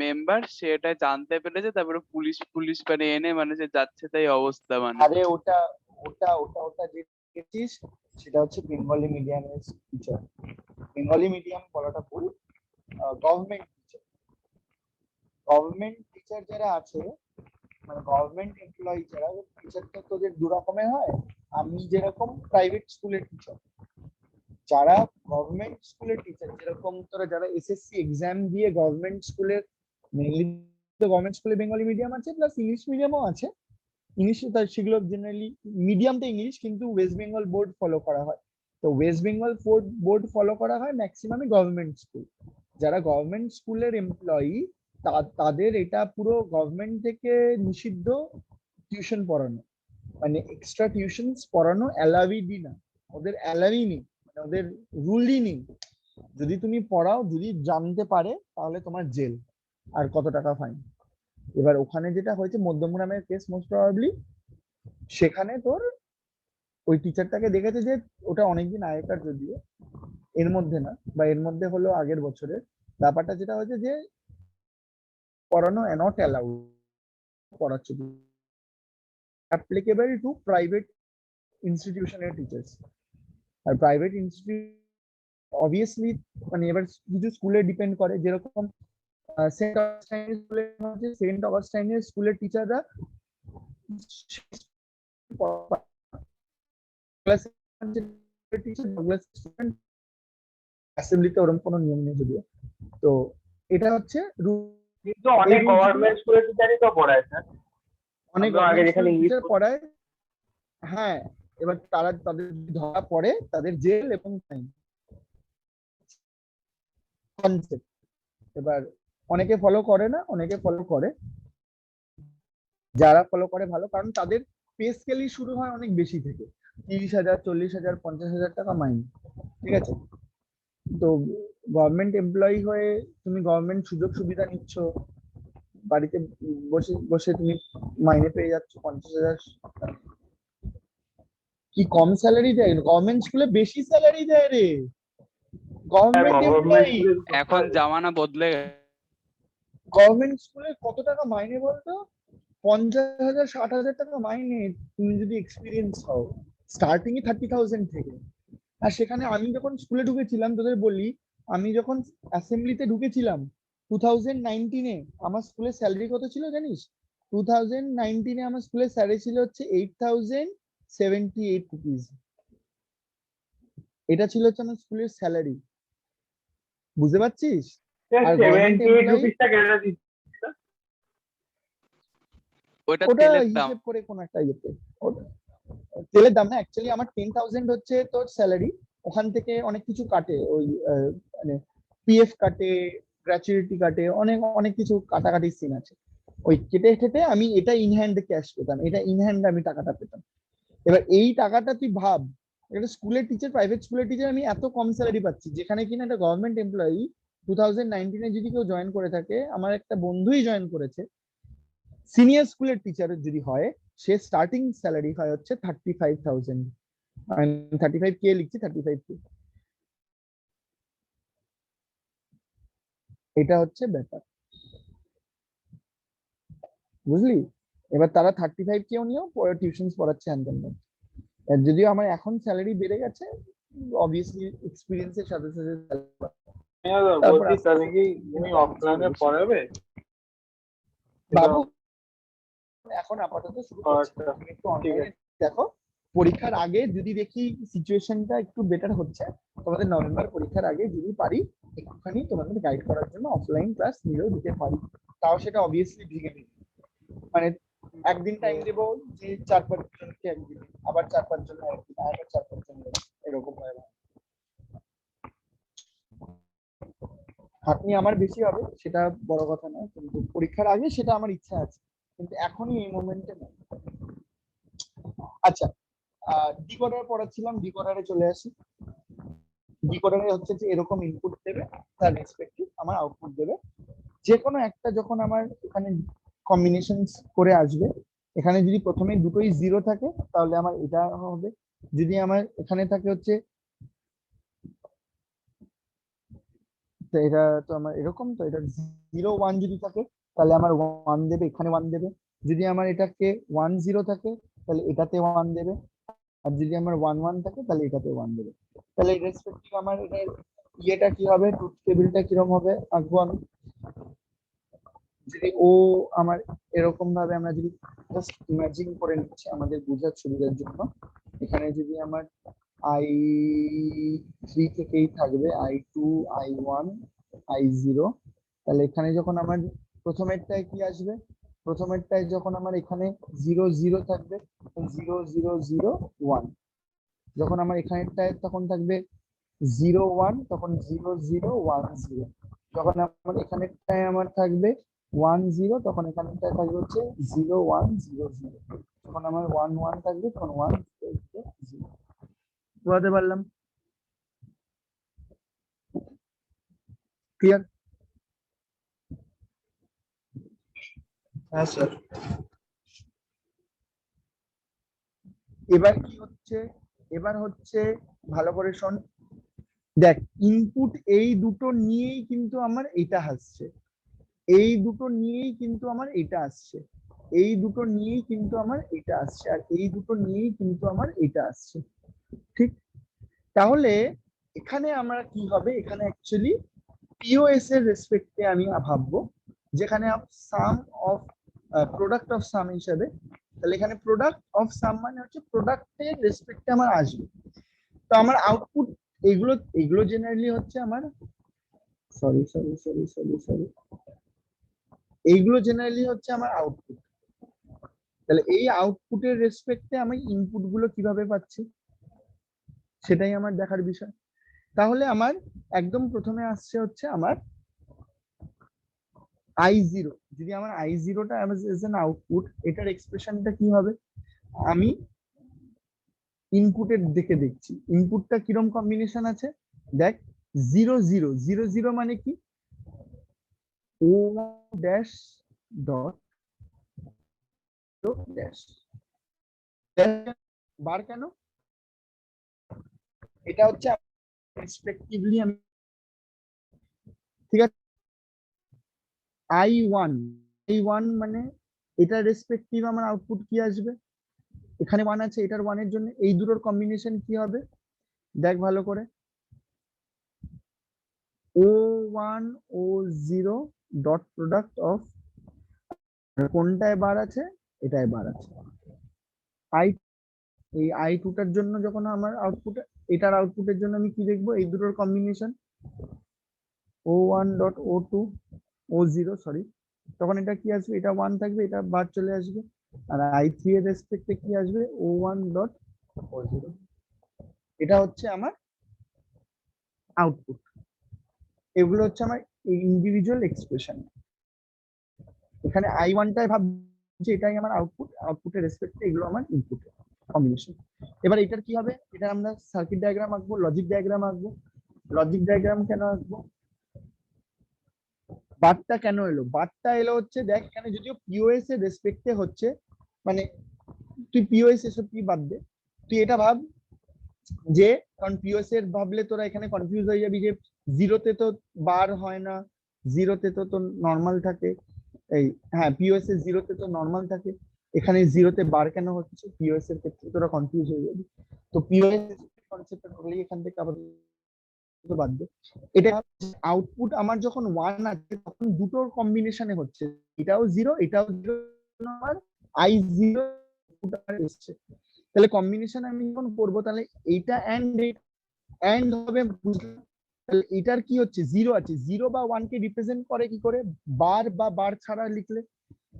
[SPEAKER 3] মেম্বার, সে এটা জানতে পেরেছে, তারপরে পুলিশ পুলিশ মানে এনে মানে যে যাচ্ছে তাই অবস্থা মানে।
[SPEAKER 1] আরে ওটা ওটা ওটা ওটা যে দেখেছিস সেটা হচ্ছে বেঙ্গলি মিডিয়ামের টিচার। বেঙ্গলি মিডিয়াম বলাটা ভুল, গভর্নমেন্ট টিচার যারা আছে, মানে গভর্নমেন্ট এমপ্লয়ি যারা, টিচার তো তোদের দু রকমের হয়। আমি যেরকম প্রাইভেট স্কুলের টিচার, যারা গভর্নমেন্ট স্কুলের টিচার, যেরকম তোরা যারা এসএসসি এক্সাম দিয়ে গভর্নমেন্ট স্কুলের, মেইনলি তো গভর্নমেন্ট স্কুলে বেঙ্গলি মিডিয়াম আছে প্লাস ইংলিশ মিডিয়ামও আছে। ইংলিশ সেগুলো জেনারেলি মিডিয়ামটা ইংলিশ, কিন্তু ওয়েস্ট বেঙ্গল বোর্ড ফলো করা হয়। তো ওয়েস্ট বেঙ্গল বোর্ড ফলো করা হয় ম্যাক্সিমামই গভর্নমেন্ট স্কুল। যারা গভর্নমেন্ট স্কুলের এমপ্লয়ি, তাদের এটা পুরো গভর্নমেন্ট থেকে নিষিদ্ধ টিউশন পড়ানো, মানে এক্সট্রা টিউশন পড়ানো অ্যালাউডই না, ওদের অ্যালাউই নেই, মানে ওদের রুলই নেই। যদি তুমি পড়াও, যদি জানতে পারে, তাহলে তোমার জেল আর কত টাকা ফাইন। এবার ওখানে যেটা হয়েছে মধ্যমগ্রামের কেস, মোস্ট প্রবাবলি সেখানে তোর ওই টিচারটাকে দেখেছে যে, ওটা অনেকদিন আগেকার যদিও, এর মধ্যে না, বা এর মধ্যে হলো আগের বছরের ব্যাপারটা, যেটা হয়েছে যে পড়ানো নট অ্যালাউড, পড়াচ্ছে অ্যাপ্লিকেবল টু প্রাইভেট ইনস্টিটিউশনের টিচার্স। আর প্রাইভেট ইনস্টিটিউট অবভিয়াসলি মানে এবার কিছু স্কুলে ডিপেন্ড করে, যেরকম সেন্ট অগাস্টাইনের স্কুলের টিচাররা অ্যাসেম্বলিতে ওরকম কোনো নিয়ম নেই যদিও। তো এটা হচ্ছে
[SPEAKER 7] কিন্তু অনেক গভর্নমেন্ট স্কুলের টিচারই তো পড়ায় স্যার,
[SPEAKER 1] অনেক
[SPEAKER 7] আমরা আগে যেখানে ইংলিশ
[SPEAKER 1] টিচার পড়ায়। হ্যাঁ, এবার তাদের ধরা পড়ে, তাদের জেল এবং ফাইন কনসেপ্ট। এবার অনেকে ফলো করে না, অনেকে ফলো করে। যারা ফলো করে ভালো, কারণ তাদের পে স্কেলই শুরু হয় অনেক বেশি থেকে, 30,000, 40,000, 50,000 টাকা মাইনে। ঠিক আছে, তো গভর্নমেন্ট এমপ্লয়ি হয়ে তুমি গভর্নমেন্ট সুযোগ সুবিধা নিচ্ছ, বাড়িতে বসে বসে তুমি মাইনে পেয়ে যাচ্ছ 50,000। কি কম স্যালারি দেয়? গভর্নমেন্ট স্কুলে বেশি স্যালারি দেয় রে, গভর্নমেন্ট এমপ্লয়ি।
[SPEAKER 3] এখন জামানা বদলে গেছে।
[SPEAKER 1] গভর্নমেন্ট স্কুলে কত টাকা মাইনে বলতো? 50,000, 60,000 টাকা মাইনে, তুমি যদি এক্সপিরিয়েন্স হও, স্টার্টিং 30,000 থেকে। আর সেখানে আমি যখন স্কুলে ঢুকেছিলাম, তোদের বলি, আমি যখন অ্যাসেম্বলিতে ঢুকেছিলাম 2019-এ, আমার স্কুলের স্যালারি কত ছিল জানিস? 2019-এ আমার স্কুলের স্যালারি ছিল হচ্ছে 8,078 রুপিস। এটা ছিল হচ্ছে আমার স্কুলের স্যালারি, বুঝতে পারছিস? আর গভর্নমেন্ট
[SPEAKER 7] 78
[SPEAKER 1] এমপ্লয়ি
[SPEAKER 7] রুপিসটা কেন দিচ্ছে?
[SPEAKER 3] ওটা
[SPEAKER 1] ওটা
[SPEAKER 3] তেলের দাম।
[SPEAKER 1] হিসেব করে কোন একটা ইয়েতে, তেলের দাম না, অ্যাকচুয়ালি আমার 10,000 হচ্ছে তোর স্যালারি। ওখান থেকে অনেক কিছু কাটে, ওই মানে পিএফ কাটে, গ্র্যাচুইটি কাটে, অনেক অনেক কিছু কাটাকাটি সিন আছে। ওই কেটে কেটে আমি এটা ইন হ্যান্ড ক্যাশ পেতাম, এটা ইন হ্যান্ড আমি টাকাটা পেতাম। এবার এই টাকাটা তুই ভাব, একটা স্কুলের টিচার, প্রাইভেট স্কুলের টিচার, আমি এত কম স্যালারি পাচ্ছি, যেখানে কিনা একটা গভর্নমেন্ট এমপ্লয়ি 2019-এ যদি কেউ জয়েন করে থাকে, আমার একটা বন্ধুই জয়েন করেছে, সিনিয়র স্কুলের টিচারের যদি হয়, সে স্টার্টিং স্যালারি হয় হচ্ছে 35,000। 35K লিখছি, 35K। এটা হচ্ছে ব্যাপার, বুঝলি? এবার তারা 35K নিয়েও টিউশন পড়াচ্ছে হ্যান্ডেল। যদিও আমার এখন স্যালারি বেড়ে গেছে, অবভিয়াসলি এক্সপিরিয়েন্সের সাথে সাথে
[SPEAKER 7] বলছি তাহলে কি তুমি অফলাইনে পড়াবে?
[SPEAKER 1] বাবু এখন আপাতত শুরু করছি,
[SPEAKER 7] আচ্ছা,
[SPEAKER 1] তুমি একটু অনলাইনে দেখো। পরীক্ষার আগে যদি দেখি সিচুয়েশনটা একটু বেটার হচ্ছে, তোমাদের নভেম্বর পরীক্ষার আগে যদি পারি একটুখানি তোমাদের গাইড করার জন্য অফলাইন ক্লাস নিয়েও দিতে পারি, তাও সেটা অবভিয়াসলি ভেঙে নেবে। মানে একদিন টাইম দেবো যে 4-5 জনকে একদিন, আবার 4-5 জন একদিন, আবার 4-5 জন এরকম হয়। খাটনি আমার বেশি হবে সেটা বড় কথা নয়, কিন্তু পরীক্ষার আগে সেটা আমার ইচ্ছা আছে, কিন্তু এখনই এই মোমেন্টে নয়। আচ্ছা, ডিকোডার পড়াচ্ছিলাম, ডিকোডারে চলে আসি। ডিকোডারে হচ্ছে যে এরকম ইনপুট দেবে, তার রেসপেক্টিভ আমার আউটপুট দেবে। যে কোনো একটা যখন আমার এখানে কম্বিনেশন করে আসবে, এখানে যদি প্রথমে দুটোই 0 থাকে তাহলে আমার এটা হবে। যদি আমার এখানে থাকে হচ্ছে, তো এটা তো আমার এরকম, তো এটা 0 1 যদি থাকে তাহলে আমার 1 দেবে, এখানে 1 দেবে। যদি আমার এটাকে 1 0 থাকে তাহলে এটাতে 1 দেবে, আর যদি আমার 1 1 থাকে তাহলে এটাতে 1 দেবে। তাহলে রেসপেক্টিভ আমার এটা ইয়েটা কি হবে, ট্রুথ টেবিলটা কিরকম হবে আঁকবো আমি। যদি ও আমার এরকম ভাবে আমরা যদি জাস্ট ইমাজিন করে নিচ্ছি আমাদের বোঝার সুবিধার জন্য, এখানে যদি আমার i3 থেকেই থাকবে i2 i1 i0, তাহলে এখানে যখন আমার প্রথমেরটায় কি আসবে, প্রথমেরটায় যখন আমার এখানে 0 0 থাকবে 0 0 0 1, যখন আমার এখানেরটায় তখন থাকবে 0 1 তখন 0 0 1 0, যখন আমার এখানেরটায় আমার থাকবে 1 0 তখন এখানেরটায় থাকবে হচ্ছে 0 1 0 0, যখন আমার 1 1 থাকবে তখন 1 0 0। বুঝতে পারলাম? ক্লিয়ার?
[SPEAKER 5] হ্যাঁ স্যার।
[SPEAKER 1] এবার কি হচ্ছে, এবার হচ্ছে ভালো করে শোন, দেখ ইনপুট এই দুটো নিয়েই কিন্তু আমার এটা আসছে, এই দুটো নিয়েই কিন্তু আমার এটা আসছে, এই দুটো নিয়েই কিন্তু আমার এটা আসছে, আর এই দুটো নিয়েই কিন্তু আমার এটা আসছে, ঠিক? তাহলে এখানে আমরা কি হবে, এখানে অ্যাকচুয়ালি পিওএস এর রেসপেক্টে আমি ভাববো, যেখানে সাম অফ প্রোডাক্ট অফ সাম হিসাবে, তাহলে এখানে প্রোডাক্ট অফ সাম মানে হচ্ছে প্রোডাক্টের রেসপেক্টে আমার আসবে। তো আমার আউটপুট এগুলো এগুলো জেনারেলি হচ্ছে আমার, sorry sorry sorry sorry sorry, এইগুলো জেনারেলি হচ্ছে আমার আউটপুট। তাহলে এই আউটপুটের রেসপেক্টে আমি ইনপুট গুলো কিভাবে পাচ্ছি সেটাই আমার দেখার বিষয়। তাহলে আমার একদম প্রথমে আসছে হচ্ছে আমার i0, যদি আমার i0টা এজ এন আউটপুট, এটার এক্সপ্রেশনটা কি হবে, আমি ইনপুটের দিকে দেখছি, ইনপুটটা কিরকম কম্বিনেশন আছে, দেখ 0 0 0 0 মানে কি, ও ড্যাশ ডট ড্যাশ বার, কেন এটা হচ্ছে রেসপেক্টিভলি আমি, ঠিক আছে, i1 i1 মানে এটা রেসপেক্টিভ আমার আউটপুট কি আসবে, এখানে 1 আছে, এটার 1 এর জন্য এই দুটোর কম্বিনেশন কি হবে, দেখ ভালো করে, o1 o0 dot product of, কোনটায় বার আছে, এটায় বার আছে, i, এই i2টার জন্য যখন আমার আউটপুট, এটার আউটপুটের জন্য আমি কি দেখবো, এই দুটোর combination o1 dot o2 o0 sorry, তখন এটা কি আসবে, এটা 1 থাকবে, এটা বার চলে আসবে, আর i3 এর রেসপেক্টে কি আসবে, o1 ডট o0, এটা হচ্ছে আমার আউটপুট। এগুলো হচ্ছে আমার ইন্ডিভিজুয়াল এক্সপ্রেশন। এখানে i1টাই ভাবছি এটাই আমার আউটপুট, আউটপুটের রেসপেক্টে এগুলো আমার ইনপুট কম্বিনেশন। এবার এটার কি হবে, এটা আমরা সার্কিট ডায়াগ্রাম আঁকবো, লজিক ডায়াগ্রাম আঁকবো। লজিক ডায়াগ্রাম কেন আঁকবো, বারটা কেন এলো, বারটা এলো হচ্ছে দেখ এখানে যদিও পিওএস এর রেসপেক্টে হচ্ছে, মানে তুই পিওএস এসব কি বাদ দে, তুই এটা ভাব যে, কারণ পিওএস এর ভাবলে তোরা এখানে কনফিউজ হয়ে যাবি যে 0তে তো বার হয় না, 0তে তো নর্মাল থাকে, এই হ্যাঁ পিওএস এর 0তে তো নর্মাল থাকে, এখানে 0তে বার কেন হচ্ছে, পিওএস এর ক্ষেত্রে তোরা কনফিউজ হয়ে যাবি। তো পিওএস কনসেপ্টটা ধরেই এখান থেকে আবার বাদ দে, এটা আউটপুট আমার যখন 1 আছে তখন দুটোর কম্বিনেশনে হচ্ছে, এটাও 0 এটাও 0, আমার i0 এসছে, তাহলে কম্বিনেশন আমি যখন করবো তাহলে এইটা এন্ড হবে, বুঝলাম? তাহলে এটার কি হচ্ছে, 0 আছে, 0 বা 1 কে রিপ্রেজেন্ট করে কি করে, বার বা বার ছাড়া লিখলে,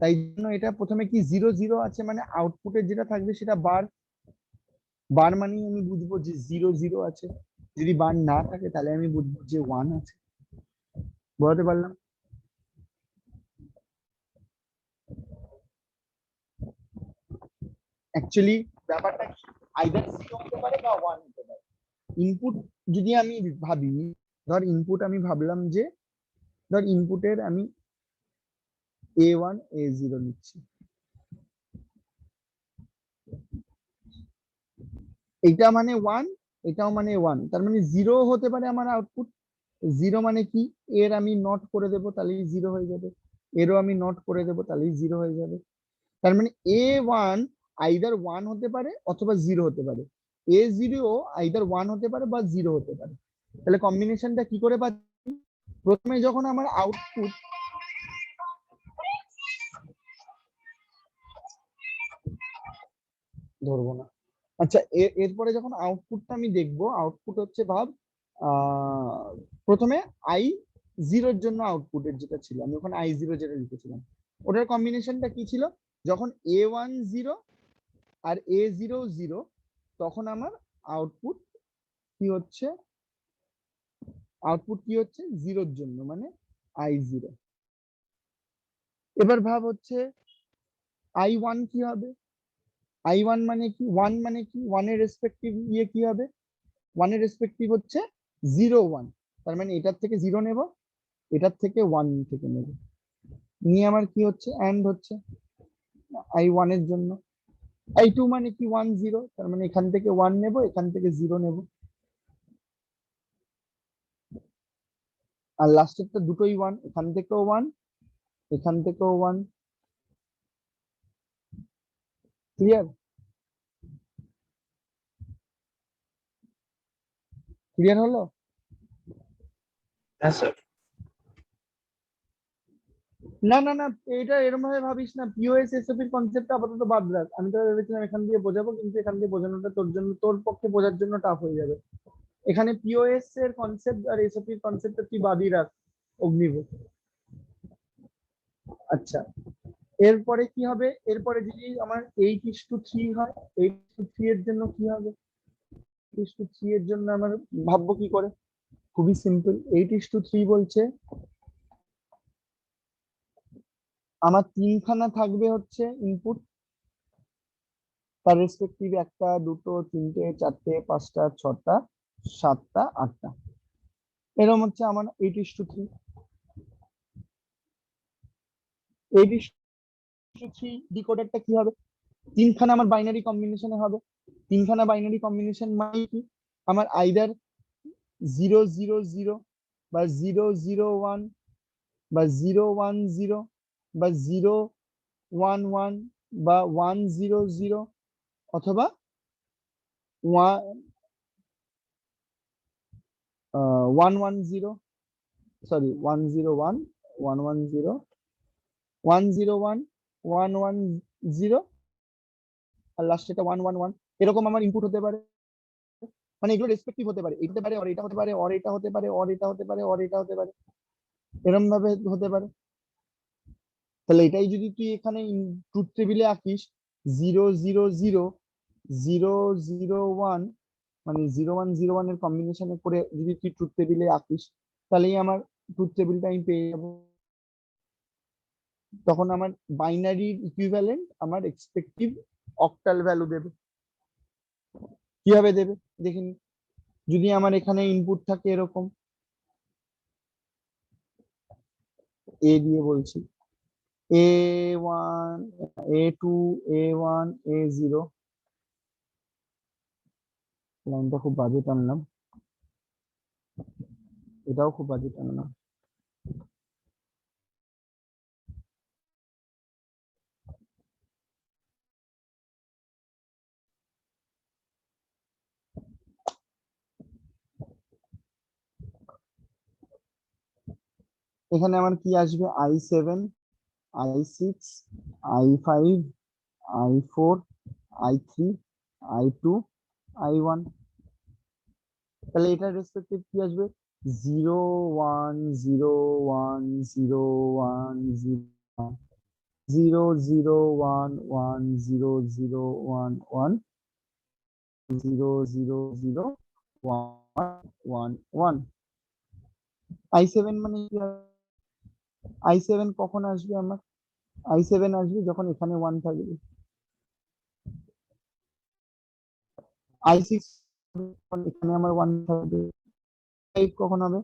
[SPEAKER 1] তাই জন্য এটা প্রথমে কি 0 0 আছে, মানে আউটপুটে যেটা থাকবে সেটা বার, বার মানে আমি বুঝবো যে 0 0 আছে, যদি বার না থাকে তাহলে আমি বুঝবো যে 1 আছে। বোঝাতে পারলাম? অ্যাকচুয়ালি ব্যাপারটা আইদার 0 হতে পারে বা 1 হতে পারে। ইনপুট যদি আমি ভাবি, ধর ইনপুট আমি ভাবলাম যে ধর ইনপুটের আমি a1 a0 নিচ্ছি, এটা মানে 1, এটাও মানে 1, তার মানে 0 হতে পারে আমার আউটপুট। 0 মানে কি, এর আমি নট করে দেবো তাহলেই 0 হয়ে যাবে, এরও আমি নট করে দেবো তাহলেই 0 হয়ে যাবে। তার মানে a1 আইদার 1 হতে পারে অথবা 0 হতে পারে, a0 আইদার 1 হতে পারে বা 0 হতে পারে। তাহলে কম্বিনেশনটা কি করে পাচ্ছি? প্রথমে যখন আমার আউটপুট ধরবো না, আচ্ছা এরপরে যখন আউটপুটটা আমি দেখবো, আউটপুট হচ্ছে ভাব প্রথমে i0 এর জন্য আউটপুটের যেটা ছিল, আমি ওখানে i0 যেটা লিখেছিলাম ওটার কম্বিনেশনটা কি ছিল, যখন a1 0 আর a0 0 তখন আমার আউটপুট কি হচ্ছে, আউটপুট কি হচ্ছে 0 এর জন্য মানে i0। এবার ভাব হচ্ছে i1 কি হবে, i1 মানে কি, 1 মানে কি, 1 এর রেসপেক্টিভ ইয়ে কি হবে, 1 এর রেসপেক্টিভ হচ্ছে 0 1, তার মানে এটার থেকে 0 নেব, এটার থেকে 1 থেকে নেব, নিয়ে আমার কি হচ্ছে এন্ড হচ্ছে i1 এর জন্য। i2 মানে কি 1 0, তার মানে এখান থেকে 1 নেব, এখান থেকে 0 নেব, আর লাস্টেরটা দুটোই 1, এখান থেকেও 1 এখান থেকেও 1। ক্লিয়ার? ক্লিয়ার হলো?
[SPEAKER 5] হ্যাঁ স্যার।
[SPEAKER 1] না না না, এটা এরকম ভাবে ভাবিস না, পিওএস এসওপি এর কনসেপ্ট আপাতত বাদ রাখ। আমি তো ভেবেছিলাম এখান দিয়ে বোঝাবো, কিন্তু এখান দিয়ে বোঝানোটা তোর জন্য, তোর পক্ষে বোঝার জন্য টাফ হয়ে যাবে। এখানে পিওএস এর কনসেপ্ট আর এসওপি এর কনসেপ্টটা তুই বাদই রাখ অগ্নিভূত। আচ্ছা, এরপরে কি হবে, এরপরে যদি আমার 8:3 হয়, 8:3 এর জন্য কি হবে, 8:3 এর জন্য আমার ভাববো কি করে, খুবই সিম্পল। 8:3 বলছে আমার 3খানা থাকবে হচ্ছে ইনপুট, তার রেসপেক্টিভ 1 2 3 4 5 6 7 8, এরকম হচ্ছে আমার 8:3। 8:3 ডিকোডারটা কি হবে, 3খানা আমার বাইনারি কম্বিনেশনে হবে, 3খানা বাইনারি কম্বিনেশন মানে কি, আমার আইদার 0 0 0 বা 0 0 1 বা 0 1 0 বা 0 1 1 বা 1 0 0 অথবা 1 1 0, সরি 1 0 1 1 1 0 1 0 1 1 1 0 আর লাস্ট এটা 1 1 1, এরকম আমার ইনপুট হতে পারে। মানে এগুলো রেসপেক্টিভ হতে পারে, এটা হতে পারে, আর এটা হতে পারে, আর এটা হতে পারে, আর এটা হতে পারে, আর এটা হতে পারে, এরকম ভাবে হতে পারে। তাহলে এটাই যদি তুই এখানে ট্রুথ টেবিলে আঁকিস 0 0 0 0 0 1, মানে 0 1 0 1 এর কম্বিনেশনে করে যদি তুই ট্রুথ টেবিলে আঁকিস, তাহলেই আমার ট্রুথ টেবিলটা আমি পেয়ে যাবো। তখন আমার বাইনারির ইকুইভ্যালেন্ট আমার এক্সপেক্টিভ অক্টাল ভ্যালু দেবে। কিভাবে দেবে দেখিনি, যদি আমার এখানে ইনপুট থাকে এরকম, এ দিয়ে বলছি a1 a2 a1 a0, লাইনটা খুব বাজে টানলাম, এটাও খুব বাজে টানলাম। এখানে আমার কি আসবে, i7 i6 i5 i4 i3 i2 i1, তাহলে এটার রেসপেক্টিভ কি আসবে, 0 1 0 1 0 1 0 0 0 1 1 0 0 1 1 0 0 0 1 1 1। i7 মানে কি i7 কখন আসবে আমার i7 আসবে যখন এখানে 1 থাকবে i6 এখানে আমার 1 থাকবে i5 কখন হবে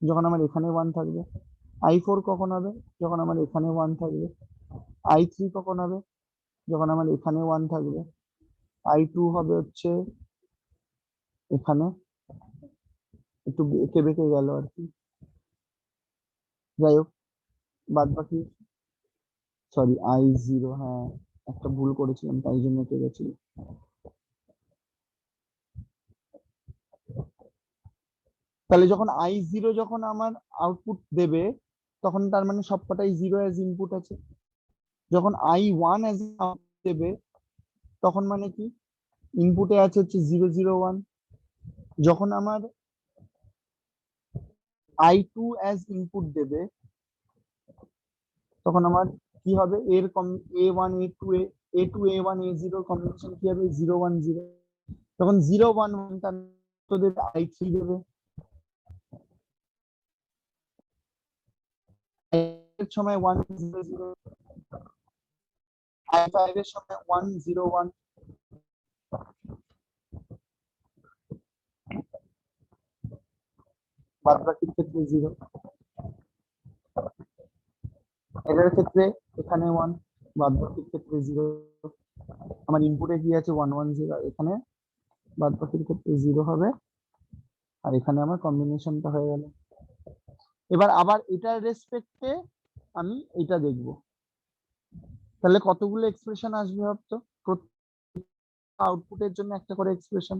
[SPEAKER 1] যখন আমার এখানে 1 থাকবে i4 কখন হবে যখন আমার এখানে 1 থাকবে i3 কখন হবে যখন আমার এখানে 1 থাকবে i2 হবে হচ্ছে এখানে একটু বেঁকে বেঁকে গেল আর কি যাই হোক বাদ বাকি সরি i0 হ্যাঁ একটা ভুল করেছিলাম তাই জন্য এঁকে গেছিল তাহলে যখন i0 যখন আমার আউটপুট দেবে তখন তার মানে সবকটাই 0 অ্যাজ ইনপুট আছে যখন i1 অ্যাজ আউটপুট দেবে তখন মানে কি ইনপুটে আছে হচ্ছে 001 যখন আমার i2 অ্যাজ ইনপুট দেবে তখন আমার কি হবে এর a1 a2 a2 a1 a0 combination কি হবে 010 তখন 011 তার তো দেবে i3 দেবে এর সময় 100 i5 এর সময় 101 বাদ বাকির ক্ষেত্রে 0 এটার ক্ষেত্রে এখানে 1 বাদ বাকির ক্ষেত্রে 0 আমার ইনপুটে কি আছে 110 এখানে বাদ বাকির ক্ষেত্রে 0 হবে আর এখানে আমার কম্বিনেশনটা হয়ে গেল এবার আবার এটার রেসপেক্টে আমি এটা দেখব তাহলে কতগুলো এক্সপ্রেশন আসবে ভাবতো প্রত্যেক আউটপুটের জন্য একটা করে এক্সপ্রেশন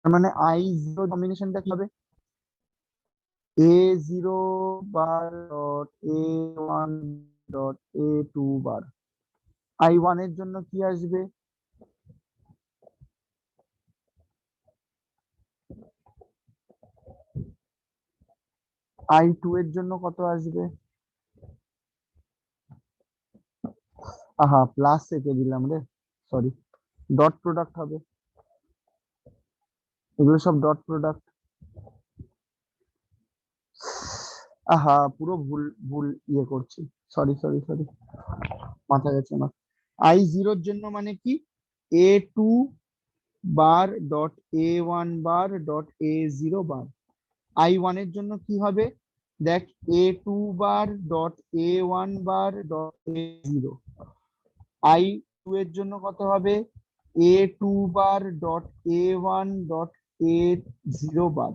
[SPEAKER 1] মানে i0 কম্বিনেশনটা কি হবে a0 বার ডট a1 ডট a2 বার i1 এর জন্য কি আসবে i2 এর জন্য কত আসবে আহা প্লাস একে দিলাম রে সরি ডট প্রোডাক্ট হবে এগুলো সব ডট প্রোডাক্ট আহা পুরো ভুল ভুল ইয়ে করছি সরি সরি সরি মাথা গেছে আমার i0 এর জন্য মানে কি a2 বার ডট a1 বার ডট a0 বার i1 এর জন্য কি হবে দেখ a2 বার ডট a1 বার ডট a0 i2 এর জন্য কত হবে a2 বার ডট a1 ডট a0 বার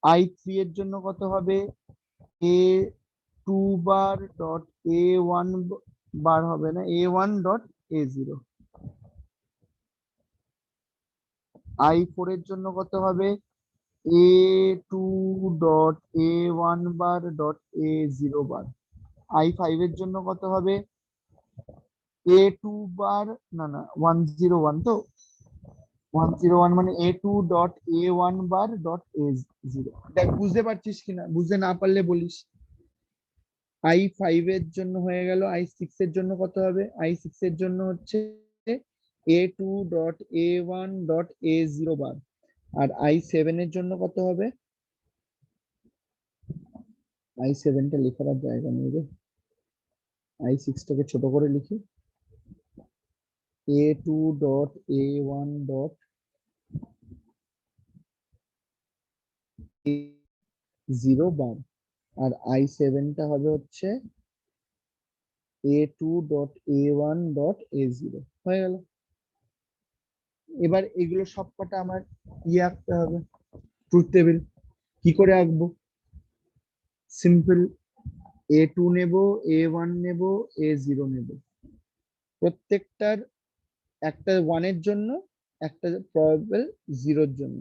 [SPEAKER 1] i3 এর জন্য কত হবে a2 বার ডট a1 বার হবে না a1 ডট a0 i4 এর জন্য কত হবে a2 ডট a1 বার ডট a0 বার i5 এর জন্য কত হবে a2 বার না না 101 তো 101 মানে a2 ডট a1 বার ডট a0 দেখ বুঝতে পারছিস কিনা বুঝতে না পারলে বলিস i5 এর জন্য হয়ে গেল i6 এর জন্য কত হবে i6 এর জন্য হচ্ছে a2 dot a1 dot a0 বার আর i7 এর জন্য কত হবে i7 টা লেখার আর জায়গা নেই রে i6 টাকে ছোট করে লিখি a2 dot a1 dot a0 বার আর i7 টা হবে হচ্ছে a2 dot a1 dot a0 হয়ে গেল এবার এগুলো সবকটা আমার ইয়ে আঁকতে হবে ট্রুথ টেবিল কি করে আঁকবো সিম্পল a2 নেব a1 নেব a0 নেব প্রত্যেকটার একটা 1 এর জন্য একটা প্রবাবল 0 এর জন্য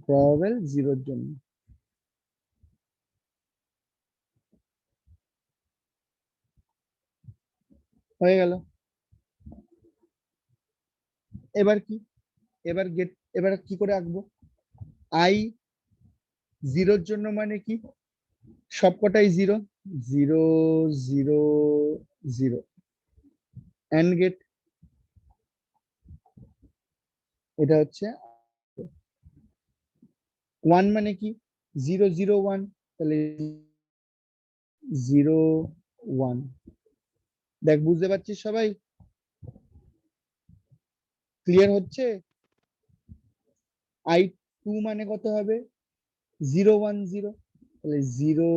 [SPEAKER 1] প্রবাবল 0 এর জন্য হয়ে গেল এবার কি এবার কি করে আঁকবো i0 এর জন্য মানে কি সবকটাই 0 0 0 0 এন্ড গেট এটা হচ্ছে 1 মানে কি 0 0 1, তাহলে 0 1। দেখ বুঝতে পারছিস সবাই? ক্লিয়ার হচ্ছে? I2 মানে কত হবে 0 1 0, তাহলে 0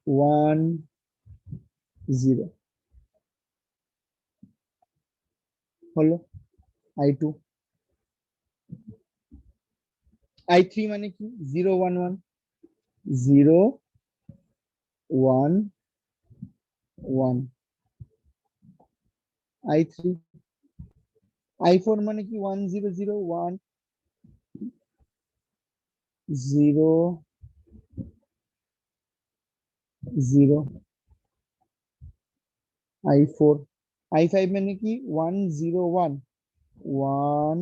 [SPEAKER 1] 1 0 হলো I2। I3 মানে কি 0 1 1, 0 1 1 I3। I4 মানে কি 1 0 0 1 0 0 I4। I5 মানে কি 1 0 1 1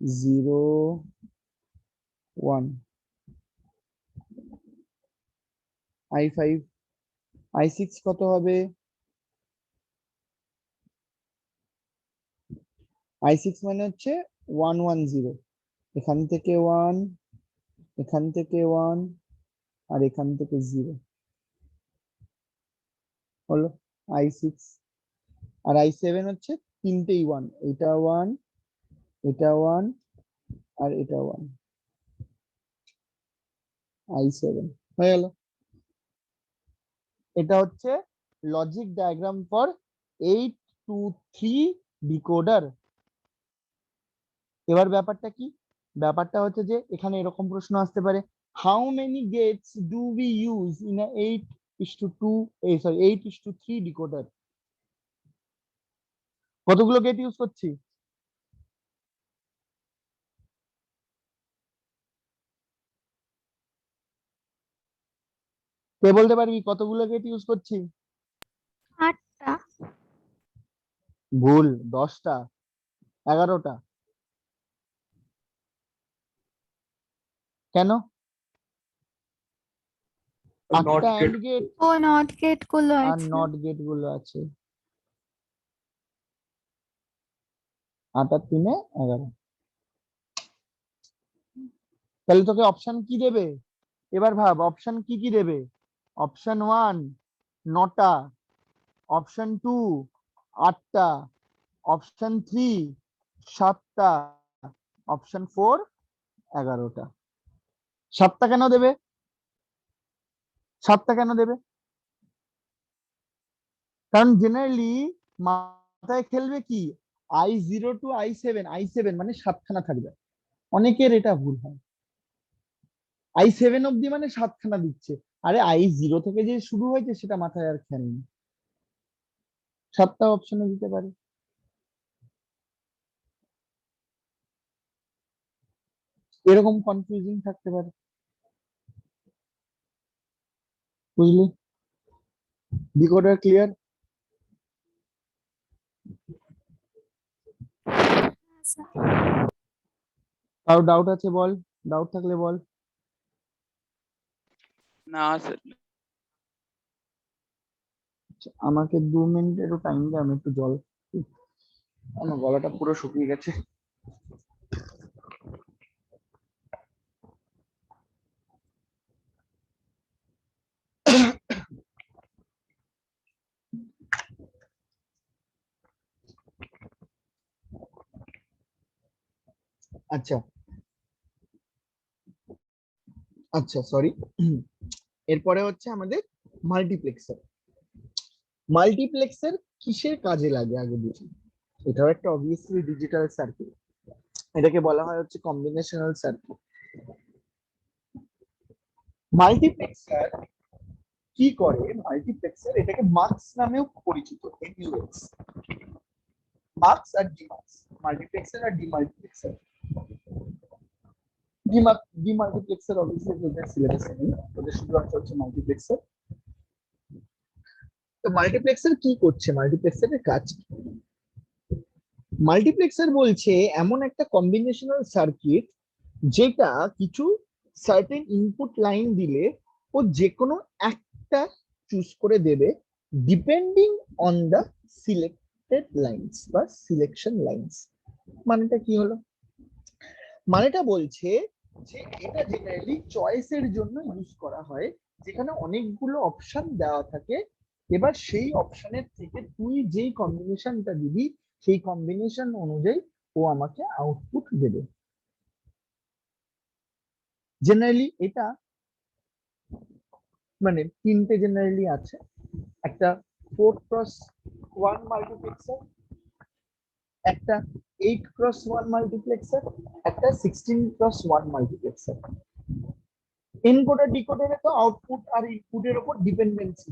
[SPEAKER 1] 0 1 I5। I6 কত হবে I6 মানে হচ্ছে 1 1 0, এখান থেকে 1, এখান থেকে 1 আর এখান থেকে 0 হলো I6। আর I7 হচ্ছে তিনটেই 1, এটা 1 এটা 1 আর এটা 1, I7 হয়ে গেল। এটা হচ্ছে লজিক ডায়াগ্রাম ফর 823 ডিকোডার। এবার ব্যাপারটা কি, ব্যাপারটা হচ্ছে যে এখানে এরকম প্রশ্ন আসতে পারে, how many gates do we use in a 8:3 decoder? কতগুলো গেট ইউজ করছি? কে বলতে পারবি কতগুলো গেট ইউজ করছি?
[SPEAKER 6] 8টা।
[SPEAKER 1] ভুল, 10টা 11টা। কেন?
[SPEAKER 5] নট
[SPEAKER 1] 8টা
[SPEAKER 5] গেট
[SPEAKER 1] এন্ড গেট
[SPEAKER 6] ও নট গেট গুলো
[SPEAKER 1] আর
[SPEAKER 6] আছে।
[SPEAKER 1] নট গেট গুলো আছে। 8 আর 3 11। তাহলে তোকে অপশন কি দেবে? এবার ভাব অপশন কি কি দেবে। অপশন 1 9টা, অপশন 2 8টা, অপশন 3 7টা, অপশন 4 11টা। 7টা কেন দেবে? 7টা কেন দেবে? কারণ জেনারেলি মাথায় খেলবে কি I0 to I7 মানে 7খানা থাকবে। অনেকের এটা ভুল হয়, I7 অব্দি মানে 7খানা দিচ্ছে, আরে I0 থেকে যে শুরু হয়েছে সেটা মাথায় আর খেয়াল নেই। 7টা অপশনে দিতে পারে। এরকম কনফিউজিং থাকতে পারে, বুঝলি? Decoder clear? কারো ডাউট আছে বল, ডাউট থাকলে বল।
[SPEAKER 3] না স্যার।
[SPEAKER 1] আমাকে 2 মিনিট একটু টাইম দে, আমি একটু জল, আমার গলাটা পুরো শুকিয়ে গেছে। আচ্ছা আচ্ছা সরি, এরপরে হচ্ছে আমাদের মাল্টিপ্লেক্সার। মাল্টিপ্লেক্সার কিসের কাজে লাগে আগে বুঝি। এটাও একটা অবভিয়াসলি ডিজিটাল সার্কিট, এটাকে বলা হয় হচ্ছে কম্বিনেশনাল সার্কিট। মাল্টিপ্লেক্সার কি করে? মাল্টিপ্লেক্সার এটাকে মাক্স নামেও পরিচিত, MUX, মাক্স আর ডিমাক্স, মাল্টিপ্লেক্সার আর ডিমাল্টিপ্লেক্সার। ডিমাল্টিপ্লেক্সার অবভিয়াসলি তোদের সিলেবাসে নেই, তোদের শুধু আছে হচ্ছে মাল্টিপ্লেক্সার। তো মাল্টিপ্লেক্সার কি করছে, মাল্টিপ্লেক্সারের কাজ কি? মাল্টিপ্লেক্সার বলছে এমন একটা কম্বিনেশনাল সার্কিট যেটা কিছু সার্টেন ইনপুট লাইন দিলে ও যে কোনো একটা চুজ করে দেবে depending on the selected lines বা সিলেকশন লাইনস। মানেটা কি হলো? মানেটা বলছে যে এটা জেনারেলি চয়েসের জন্য ইউজ করা হয়, যেখানে অনেকগুলো অপশন দেওয়া থাকে। এবার সেই অপশনের থেকে তুই যেই কম্বিনেশনটা দিবি সেই কম্বিনেশন অনুযায়ী ও আমাকে আউটপুট দেবে। জেনারেলি এটা মানে তিনটে জেনারেলি আছে, একটা 4x1 মাল্টিপ্লেক্সার, একটা 8x1 মাল্টিপ্লেক্সার, একটা 16x1 মাল্টিপ্লেক্সার। এনকোডার ডিকোডারে তো আউটপুট আর ইনপুটের উপর ডিপেন্ডেন্সি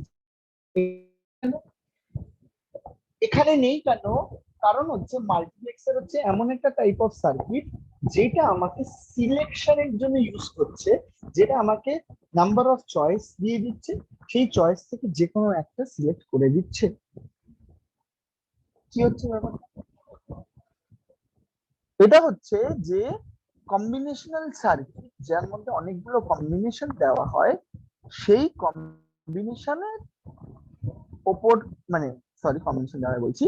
[SPEAKER 1] এখানে নেই। কেন? কারণ হচ্ছে মাল্টিপ্লেক্সার হচ্ছে এমন একটা টাইপ অফ সার্কিট যেটা আমাকে সিলেকশনের জন্য ইউজ করছে, যেটা আমাকে নাম্বার অফ চয়েস দিয়ে দিচ্ছে, সেই চয়েস থেকে যে কোনো একটা সিলেক্ট করে দিচ্ছে। কি হচ্ছে ব্যাপার? এটা হচ্ছে যে কম্বিনেশনাল সার্কিট যার মধ্যে অনেকগুলো কম্বিনেশন দেওয়া হয়, সেই কম্বিনেশনের ওপর মানে সরি কম্বিনেশন দেওয়া হয় বলছি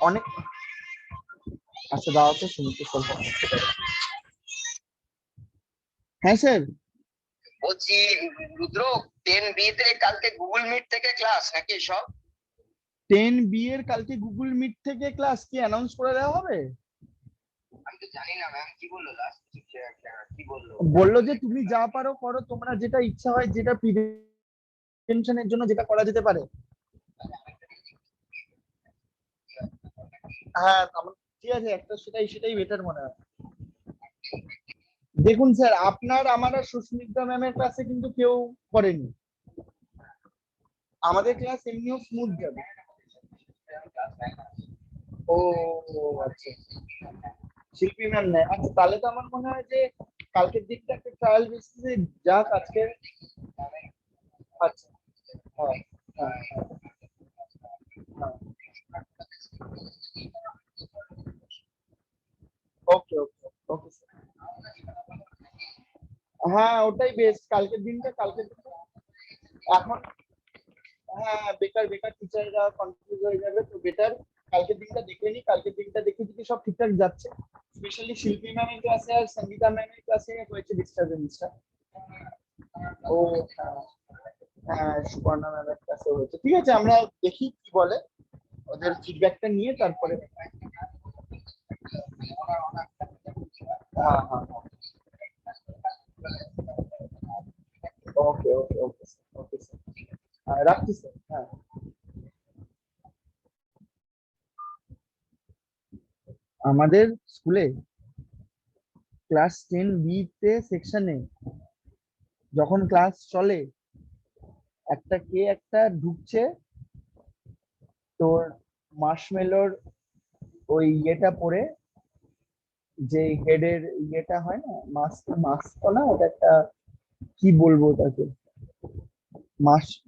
[SPEAKER 1] অনেক। আচ্ছা দাঁড়াতে শুনতে স্বল্প। হ্যাঁ স্যার
[SPEAKER 8] বলছি রুদ্র 10B তে কালকে গুগল মিট থেকে ক্লাস নাকি সব?
[SPEAKER 1] 10B এর কালকে গুগল মিট থেকে ক্লাস কি অ্যানাউন্স করে দেওয়া হবে?
[SPEAKER 8] আমি তো জানি না ম্যাম কি বললো লাস্ট কি বললো?
[SPEAKER 1] বললো যে তুমি যা পারো করো, তোমরা যেটা ইচ্ছা হয়, যেটা প্রিভেনশনের জন্য যেটা করা যেতে পারে। হ্যাঁ ঠিক আছে, একটা সেটাই বেটার মনে হয়। দেখুন স্যার, আপনার আমার আর সুস্মিতা ম্যামের ক্লাসে কিন্তু কেউ করেনি, আমাদের ক্লাস এমনিও স্মুথ যাবে। ও আচ্ছা, শিল্পী ম্যাম নেয়। আচ্ছা তাহলে তো আমার মনে হয় যে কালকের দিকটা একটা ট্রায়াল বেসিসে যাক আজকে। আচ্ছা হ্যাঁ হ্যাঁ ওকে ওকে ওকে হ্যাঁ ওটাই বেস্ট। কালকের দিনটা এখন হ্যাঁ বেকার টিচাররা কনফিউজ হয়ে যাবে, তো বেটার কালকের দিনটা দেখে নি। কালকের দিনটা দেখে যদি সব ঠিকঠাক যাচ্ছে, স্পেশালি শিল্পী ম্যামের ক্লাসে আর সঙ্গীতা ম্যামের ক্লাসে হয়েছে ডিস্টারবেন্সটা। ও হ্যাঁ সুপর্ণা ম্যামের ক্লাসে হয়েছে। ঠিক আছে, আমরা দেখি কি বলে, ওদের ফিডব্যাকটা নিয়ে তারপরে। হ্যাঁ হ্যাঁ ওকে ওকে ওকে ওকে স্যার, রাখছি স্যার। হ্যাঁ আমাদের স্কুলে ক্লাস 10B তে সেকশনে যখন ক্লাস চলে, একটা ঢুকছে তোর মার্শমেলোর ওই ইয়েটা পরে, যে হেডের ইয়েটা হয় না, মাস্ক তো না, ওটা একটা কি বলবো ওটাকে,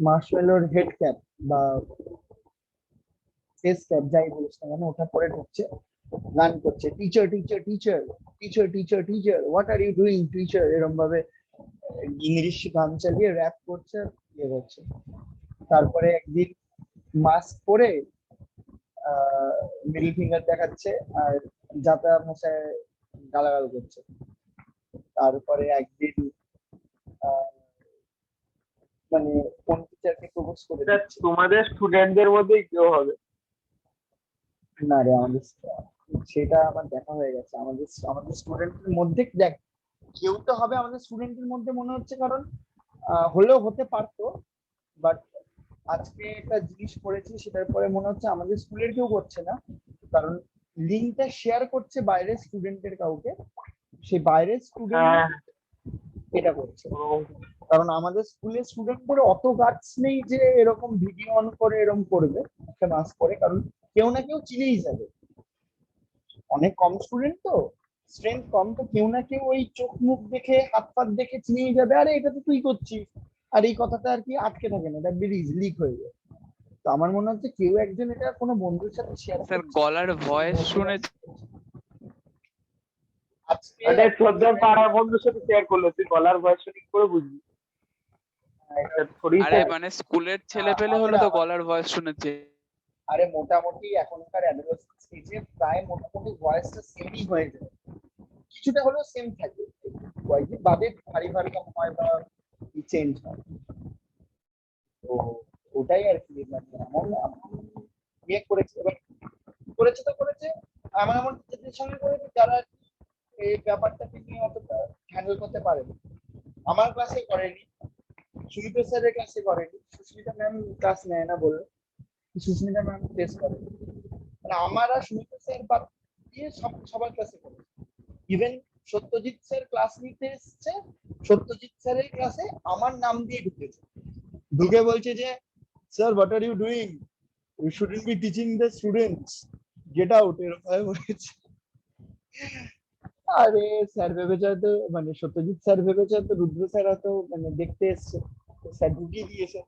[SPEAKER 1] মার্শমেলোর হেড ক্যাপ বা ফেস ক্যাপ যাই বলিস না কেন, ওটা পরে ঢুকছে, গান করছে teacher teacher teacher teacher teacher teacher what are you doing teacher, এরকম ভাবে ইংলিশ গান চালিয়ে র্যাপ করছে, ইয়ে করছে। তারপরে একদিন মাস্ক পরে মিডল ফিঙ্গার দেখাচ্ছে আর যাতা মশায় গালাগাল করছে। তারপরে একদিন মানে কোন টিচারকে প্রপোজ করে দিচ্ছে।
[SPEAKER 7] তোমাদের স্টুডেন্টদের মধ্যেই কেউ হবে?
[SPEAKER 1] না রে, আমাদের সেটা আমার দেখা হয়ে গেছে। আমাদের স্টুডেন্টের মধ্যে দেখ কেউ তো হবে আমাদের স্টুডেন্টের মধ্যে মনে হচ্ছে, কারণ হলেও হতে পারতো, বাট আজকে একটা জিনিস করেছি সেটার পরে মনে হচ্ছে আমাদের স্কুলের কেউ করছে না, কারণ লিঙ্কটা শেয়ার করছে বাইরের স্টুডেন্টের কাউকে, সেই বাইরের স্টুডেন্ট এটা করছে। কারণ আমাদের স্কুলের স্টুডেন্টদের অত গার্ডস নেই যে এরকম ভিডিও অন করে এরকম করবে একটা মাস করে, কারণ কেউ না কেউ চিনেই যাবে। অনেক কম স্টুডেন্ট তো, স্ট্রেংথ কম, তো কেউ না কেউ ওই চোখ মুখ দেখে হাত পাত দেখে চিনেই যাবে, আরে এটা তো তুই করছিস, আর এই কথাটা আর কি আটকে থাকে না, এটা বেরিয়ে লিক হয়ে যায়। তো আমার মনে হচ্ছে কেউ একজন এটা কোনো বন্ধুর সাথে শেয়ার
[SPEAKER 3] স্যার গলার ভয়েস শুনে
[SPEAKER 1] আজকে
[SPEAKER 7] আরে তোদের পাড়ার বন্ধুর সাথে শেয়ার করলো, তুই গলার ভয়েস শুনে কি করে বুঝবি? এটা থোড়ি
[SPEAKER 3] আরে মানে স্কুলের ছেলে পেলে হলে তো গলার ভয়েস শুনেছে।
[SPEAKER 1] আরে মোটামুটি এখনকার অ্যাডোলেসেন্ট স্টেজে প্রায় মোটামুটি ভয়েসটা সেমই হয়ে যায়, কিছুটা হলেও সেম থাকে, কয়েকদিন বাদে ভারী ভারী কম হয় বা চেঞ্জ হয়। তো ওটাই আর কি, মানে এমন এমন ইয়ে করেছে, এবার করেছে তো করেছে, এমন এমন টিচারদের সঙ্গে করেছে যারা এই ব্যাপারটাকে নিয়ে অতটা হ্যান্ডেল করতে পারে না। আমার ক্লাসে করেনি, সুমিতা স্যারের ক্লাসে করেনি, সুস্মিতা ম্যাম ক্লাস নেয় না বলে সুস্মিতা ম্যাম টেস্ট করে, মানে আমার আর সুমিতা স্যার বাদ দিয়ে সবার ক্লাসে করেছে। ইভেন সত্যজিৎ স্যার ক্লাস নিতে এসছে, সত্যজিৎ স্যারের ক্লাসে আমার নাম দিয়ে ঢুকেছে, ঢুকে বলছে যে sir what are you doing, you shouldn't be teaching the students, get out, এরকম ভাবে বলেছে। আরে স্যার ভেবেছে হয়তো, মানে সত্যজিৎ স্যার ভেবেছে হয়তো রুদ্র স্যার হয়তো মানে দেখতে এসছে, স্যার ঢুকিয়ে দিয়েছে,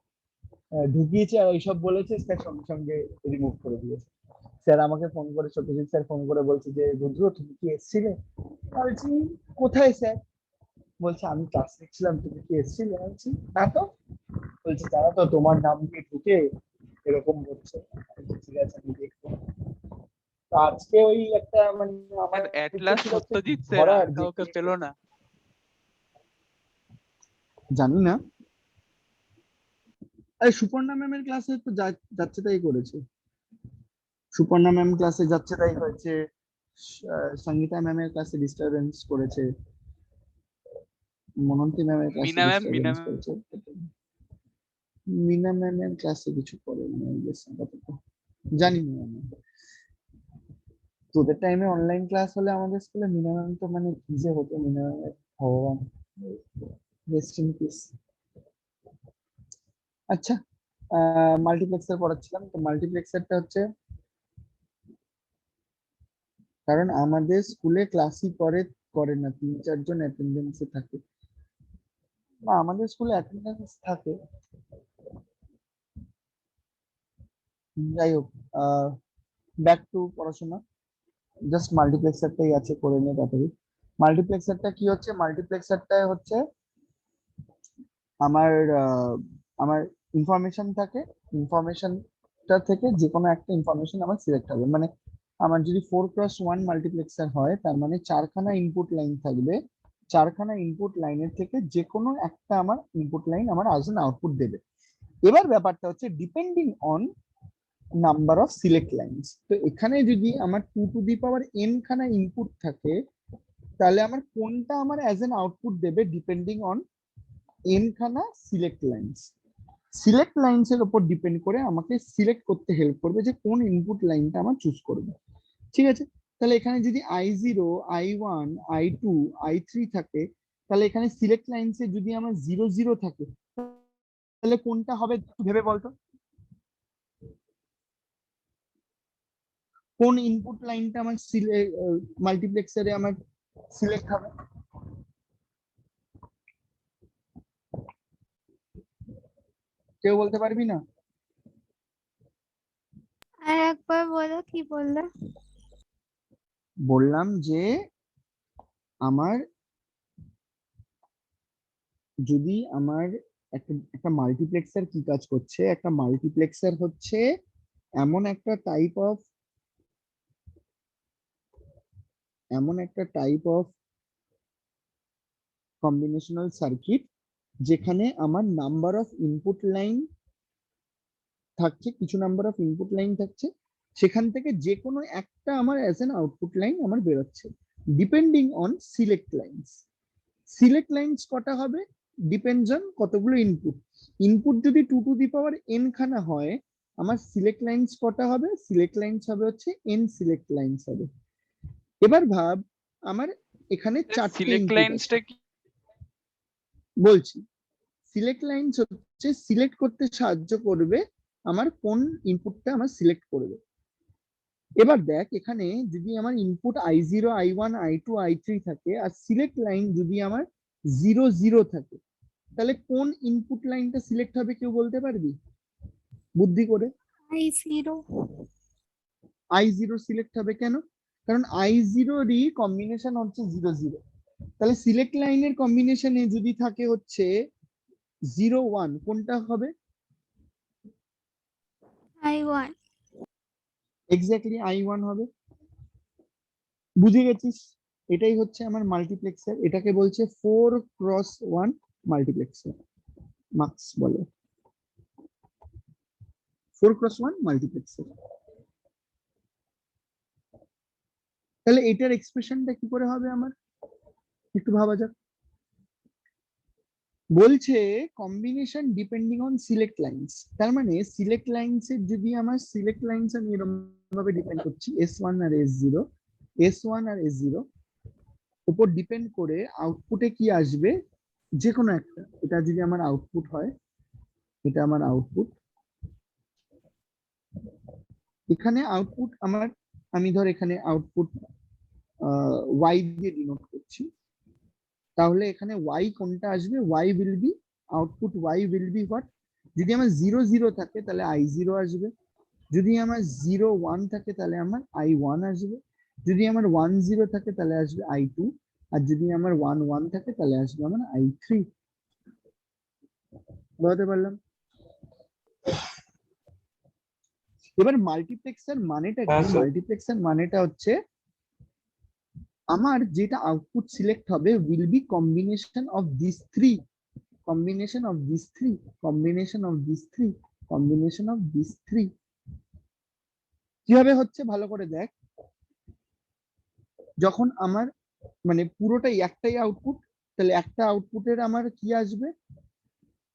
[SPEAKER 1] ঢুকিয়েছে আর এইসব বলেছে, স্যার সঙ্গে সঙ্গে রিমুভ করে দিয়েছে। স্যার আমাকে ফোন করে, সত্যজিৎ স্যার ফোন করে বলছে যে রুদ্র তুমি কি এসেছিলে? বলছি কোথায় স্যার? বলছে আমি ক্লাস নিচ্ছিলাম, তুমি কি এসেছিলে? বলছি না তো। বলছে তারা তো তোমার নাম দিয়ে ঢুকে এরকম বলছে। ঠিক আছে আমি দেখবো। তো আজকে ওই একটা মানে আমার
[SPEAKER 3] এট
[SPEAKER 1] ইচ্ছে
[SPEAKER 3] লাস্ট
[SPEAKER 1] ছিল হচ্ছে
[SPEAKER 3] সত্যজিৎ স্যার
[SPEAKER 1] ধরার
[SPEAKER 3] আর
[SPEAKER 1] যে
[SPEAKER 3] কাউকে পেলো না।
[SPEAKER 1] জানি না। আরে সুপর্ণা ম্যামের ক্লাসে তো যাচ্ছে তাই করেছে, সুপর্ণা ম্যাম ক্লাসে যাচ্ছে তাই হয়েছে, সঙ্গীতা ম্যামের ক্লাসে ডিস্টারবেন্স করেছে, মনন্তি ম্যামের ক্লাসে
[SPEAKER 3] মিনা ম্যাম
[SPEAKER 1] ডিস্টারবেন্স করেছে, মিনা ম্যামের ক্লাসে কিছু করেনি আপাতত, জানি না আমি। তোদের টাইমে অনলাইন ক্লাস হলে আমাদের স্কুলে মিনা ম্যাম তো মানে কি যে হতো, মিনা ম্যামের ভগবান, রেস্ট ইন পিস। আচ্ছা, মাল্টিপ্লেক্সার পড়াচ্ছিলাম, তো মাল্টিপ্লেক্সারটা হচ্ছে, কারণ আমাদের স্কুলে ক্লাসই করে না, 3-4 জন অ্যাটেন্ডেন্সে থাকে, বা আমাদের স্কুলে অ্যাটেন্ডেন্স থাকে, যাই হোক, ব্যাক টু পড়াশোনা, জাস্ট মাল্টিপ্লেক্সারটাই আছে, করে নিয়ে তাড়াতাড়ি। মাল্টিপ্লেক্সারটা কি হচ্ছে? মাল্টিপ্লেক্সারটা হচ্ছে আমার আমার ইনফরমেশন থাকে, ইনফরমেশনটা থেকে যে কোনো একটা ইনফরমেশন আমার সিলেক্ট হবে, মানে আমার যদি 4x1 মাল্টিপ্লেক্সার হয় তার মানে 4খানা ইনপুট লাইন থাকবে, 4খানা ইনপুট লাইনের থেকে যে কোনো একটা আমার ইনপুট লাইন আমার অ্যাজ এন আউটপুট দেবে। এবার ব্যাপারটা হচ্ছে depending on number of select lines. তো এখানে যদি আমার 2n খানা ইনপুট থাকে, তাহলে আমার কোনটা আমার অ্যাজ এন আউটপুট দেবে ডিপেন্ডিং অন n খানা সিলেক্ট লাইনস। সিলেক্ট লাইনস এর উপর ডিপেন্ড করে আমাকে সিলেক্ট করতে হেল্প করবে যে কোন ইনপুট লাইনটা আমার চুজ করবে, ঠিক আছে? তাহলে এখানে যদি i0, i1, i2, i3 থাকে, তাহলে এখানে সিলেক্ট লাইনসে যদি আমার 0 0 থাকে, তাহলে কোনটা হবে একটু ভেবে বলতো, কোন ইনপুট লাইনটা আমার মাল্টিপ্লেক্সারে আমার সিলেক্ট হবে? কেউ বলতে পারবি না?
[SPEAKER 6] আর একবার বলো কি বললে?
[SPEAKER 1] বললাম যে আমার যদি আমার একটা মাল্টিপ্লেক্সার কি কাজ করছে, একটা মাল্টিপ্লেক্সার হচ্ছে এমন একটা টাইপ অফ কম্বিনেশনাল সার্কিট যেখানে আমার নাম্বার অফ ইনপুট লাইন থাকছে, কিছু নাম্বার অফ ইনপুট লাইন থাকছে, সেখান থেকে যে কোনো একটা আমার অ্যাজ এন আউটপুট লাইন আমার বেরোচ্ছে depending on select lines. Select lines কটা হবে ডিপেন্ডস অন কতগুলো ইনপুট। ইনপুট যদি 2n খানা হয়, আমার সিলেক্ট লাইনস কটা হবে? সিলেক্ট লাইনস হবে হচ্ছে n সিলেক্ট লাইনস হবে। এবার ভাব আমার এখানে 4টে
[SPEAKER 3] সিলেক্ট
[SPEAKER 1] ইনপুট আছে,
[SPEAKER 3] লাইন্সটা কি?
[SPEAKER 1] বলছি সিলেক্ট লাইনস হচ্ছে সিলেক্ট করতে সাহায্য করবে আমার কোন ইনপুটটা আমার সিলেক্ট করবে। এবার দেখ এখানে যদি আমার input i0, i1, i2, i3 থাকে আর সিলেক্ট লাইন যদি আমার 0 0 থাকে, তাহলে কোন ইনপুট লাইনটা সিলেক্ট হবে কেউ বলতে পারবি বুদ্ধি করে?
[SPEAKER 6] i0।
[SPEAKER 1] i0 সিলেক্ট হবে কেন? কারণ i0 এরই কম্বিনেশন হচ্ছে 0 0, তাহলে সিলেক্ট লাইনের কম্বিনেশনে যদি থাকে হচ্ছে 0 1, কোনটা হবে?
[SPEAKER 6] i1।
[SPEAKER 1] এক্স্যাক্টলি I1 হবে। বুঝে গেছিস? এটাই হচ্ছে আমার মাল্টিপ্লেক্সার, এটাকে বলছে 4x1 মাল্টিপ্লেক্সার, মার্কস বলে 4x1 মাল্টিপ্লেক্সার। তাহলে এটার এক্সপ্রেশনটা কি করে হবে আমার, একটু ভাবা যাক। বলছে combination depending on select lines, তার মানে সিলেক্ট লাইন্স এর যদি আমার সিলেক্ট লাইন্স আমি এরকম ভাবে ডিপেন্ড করছি S1 আর S1 আর S0 উপর ডিপেন্ড করে আউটপুটে কি আসবে যে কোনো একটা। এটা যদি আমার আউটপুট হয়, এটা আমার আউটপুট, এখানে আউটপুট আমার, আমি ধর এখানে আউটপুট y দিয়ে ডিনোট করছি, তাহলে এখানে y কোনটা আসবে, y will be output, y will be what, যদি আমার 0 0 থাকে তাহলে I0 আসবে, যদি আমার 0 1 থাকে তাহলে আমার I1 আসবে, যদি আমার 1 0 থাকে তাহলে আসবে I2, আর যদি আমার 1 1 থাকে তাহলে আসবে আমার I3। বলতে পারলাম? এবার মাল্টিপ্লেক্সার মানেটা কি?
[SPEAKER 5] হ্যাঁ, স্যার।
[SPEAKER 1] মাল্টিপ্লেক্সার মানেটা হচ্ছে আমার যেটা আউটপুট সিলেক্ট হবে will be combination of these three, combination of these three, combination of these three, combination of these three। কিভাবে হচ্ছে ভালো করে দেখ, যখন আমার মানে পুরোটাই একটাই আউটপুট, তাহলে একটা আউটপুটের আমার কি আসবে,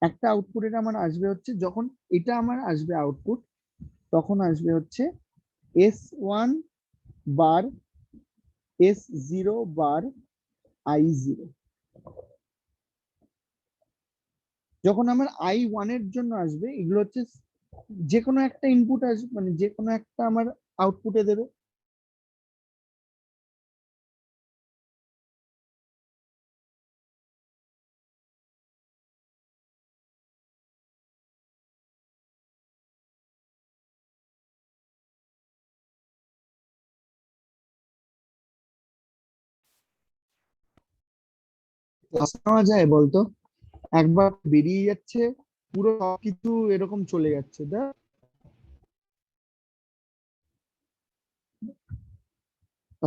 [SPEAKER 1] একটা আউটপুটের আমার আসবে হচ্ছে, যখন এটা আমার আসবে আউটপুট, তখন আসবে হচ্ছে S1 বার S0 বার I0। যখন আমার I1 এর জন্য আসবে, এগুলো হচ্ছে যে কোনো একটা ইনপুট আসবে, মানে যে কোনো একটা আমার আউটপুটে দেবে। ক্লাস নেওয়া যায় বলতো? একবার বেরিয়ে যাচ্ছে, পুরো সবকিছু এরকম চলে যাচ্ছে।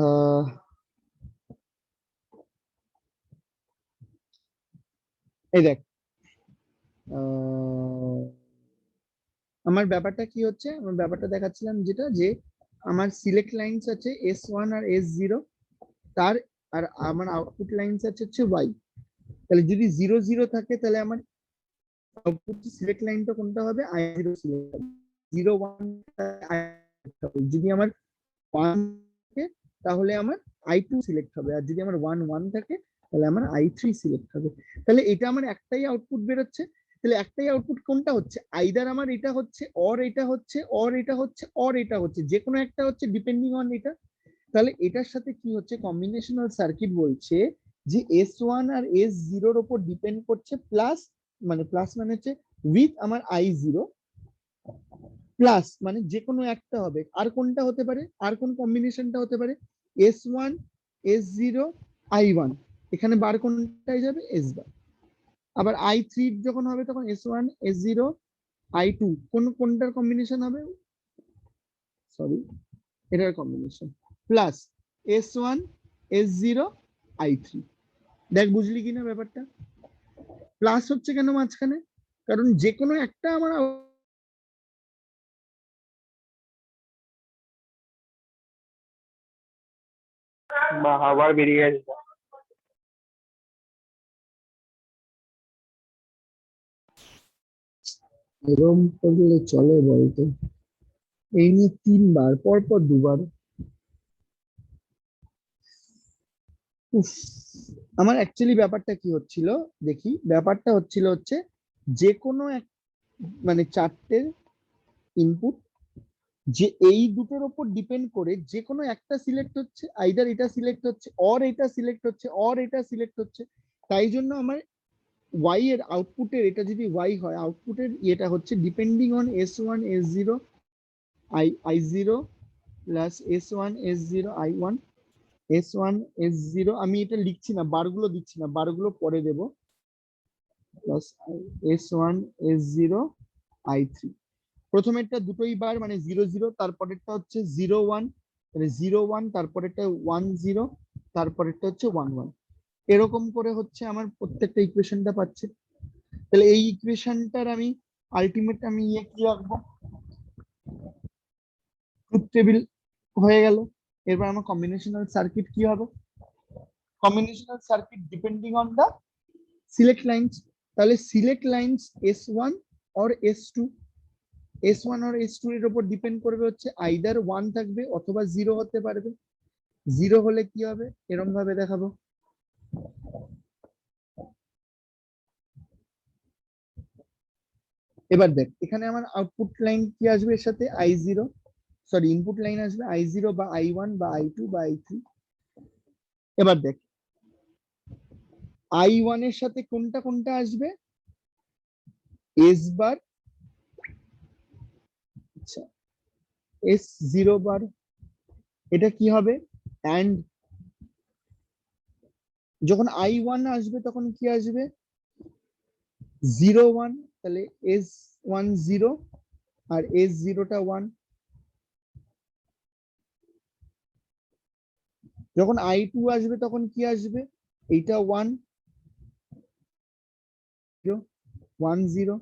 [SPEAKER 1] আহ এই দেখ, আমার ব্যাপারটা কি হচ্ছে, আমার ব্যাপারটা দেখাচ্ছিলাম যেটা, যে আমার সিলেক্ট লাইনস আছে S1 আর S0, তার আর আমার আউটপুট লাইনস আছে হচ্ছে Y। তাহলে যদি 0 0 থাকে তাহলে আমার আউটপুট সিলেক্ট লাইনটা কোনটা হবে, I0 সিলেক্ট হবে। 0 1 যদি আমার 1 থাকে তাহলে আমার I2 সিলেক্ট হবে, আর যদি আমার 1 1 থাকে তাহলে আমার I3 সিলেক্ট হবে। তাহলে এটা আমার একটাই আউটপুট বেরোচ্ছে, তাহলে একটাই আউটপুট কোনটা হচ্ছে, আইদার আমার এটা হচ্ছে, অর এটা হচ্ছে, অর এটা হচ্ছে, অর এটা হচ্ছে, যে কোনো একটা হচ্ছে ডিপেন্ডিং অন এটা। তাহলে এটার সাথে কি হচ্ছে, কম্বিনেশনাল সার্কিট বলছে যে S1 আর S0 এর উপর ডিপেন্ড করছে, প্লাস মানে হচ্ছে উইথ আমার I0, প্লাস মানে যে কোনো একটা হবে। আর কোনটা হতে পারে, আর কোন কম্বিনেশনটা হতে পারে, S1 S0 I1, এখানে বার কোনটাই যাবে, S বার। আবার I3 যখন হবে তখন S1 S0 I2, কোনটার কম্বিনেশন হবে, সরি এটার combination, plus S1 S0 I3। দেখ বুঝলি কিনা ব্যাপারটা? প্লাস হচ্ছে কেন মাঝখানে, কারণ যে কোনো একটা আমার
[SPEAKER 7] বা আবার বেরিয়ে গেছে।
[SPEAKER 1] এরম করলে চলে বলতো? এই নিয়ে 3 বার, পরপর 2 বার। উফ, আমার অ্যাকচুয়ালি ব্যাপারটা কি হচ্ছিল দেখি, ব্যাপারটা হচ্ছিল হচ্ছে যে কোনো এক মানে 4টে ইনপুট, যে এই দুটোর উপর ডিপেন্ড করে যে কোনো একটা সিলেক্ট হচ্ছে, আইদার এটা সিলেক্ট হচ্ছে, অর এটা সিলেক্ট হচ্ছে, অর এটা সিলেক্ট হচ্ছে। তাই জন্য আমার y এর আউটপুটের, এটা যদি y হয়, আউটপুটের এটা হচ্ছে depending on S1 S0 I0 plus S1 S0 I1, S1 S0, আমি এটা লিখছি না, বারগুলো দিচ্ছি না, বারগুলো পরে দেব, প্লাস S1 S0 I3। প্রথমেরটা দুটোই বার মানে 0 0, তারপরেরটা হচ্ছে 0 1, তাহলে 0 1, তারপরেরটা 1 0, তারপরেরটা হচ্ছে 1 1। এরকম করে হচ্ছে আমার প্রত্যেকটা ইকুয়েশনটা পাচ্ছে। তাহলে এই ইকুয়েশনটার আমি আলটিমেট আমি কি রাখবো, ট্রুথ টেবিল হয়ে গেল। এরপর আমার কম্বিনেশনাল সার্কিট কি হবে, combinational circuit depending on the select lines. তাহলে select lines S1 or S2, S1 or S2 এর উপর ডিপেন্ড করবে হচ্ছে আইদার 1 থাকবে অথবা 0 হতে পারবে। 0 হলে কি হবে, এরকম ভাবে দেখাবো। এবার দেখ এখানে আমার আউটপুট লাইন কি আসবে, এর সাথে I0, সরি ইনপুট লাইন আসবে I0 বা I1 বা I2 বা I3। এবার দেখ I1 এর সাথে কোনটা কোনটা আসবে, S বার, আচ্ছা S0 বার, এটা কি হবে and যখন I1 আসবে তখন কি আসবে 0 1, তাহলে S1 0 আর S0 টা 1। যখন I2 আসবে তখন কি আসবে, এইটা 1 0 1 0।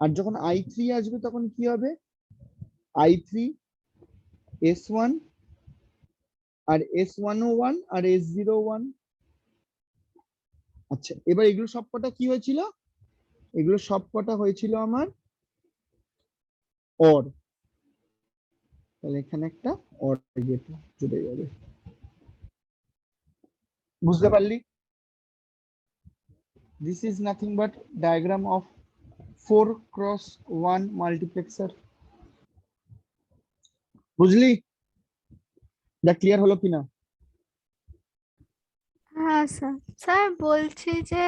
[SPEAKER 1] আর যখন I3 আসবে তখন কি হবে, I3 S1 আর S1 ও 1 আর S0 1। আচ্ছা এবার এগুলো সবকটা কি হয়েছিল, এগুলো সবকটা হয়েছিল আমার অর, তাহলে এখানে একটা অর গেট জুড়ে যাবে। বুঝতে পারলি, this is nothing but diagram of 4x1 multiplexer. বুঝলি, যা ক্লিয়ার হলো কিনা?
[SPEAKER 6] হ্যাঁ স্যার। স্যার বলছি যে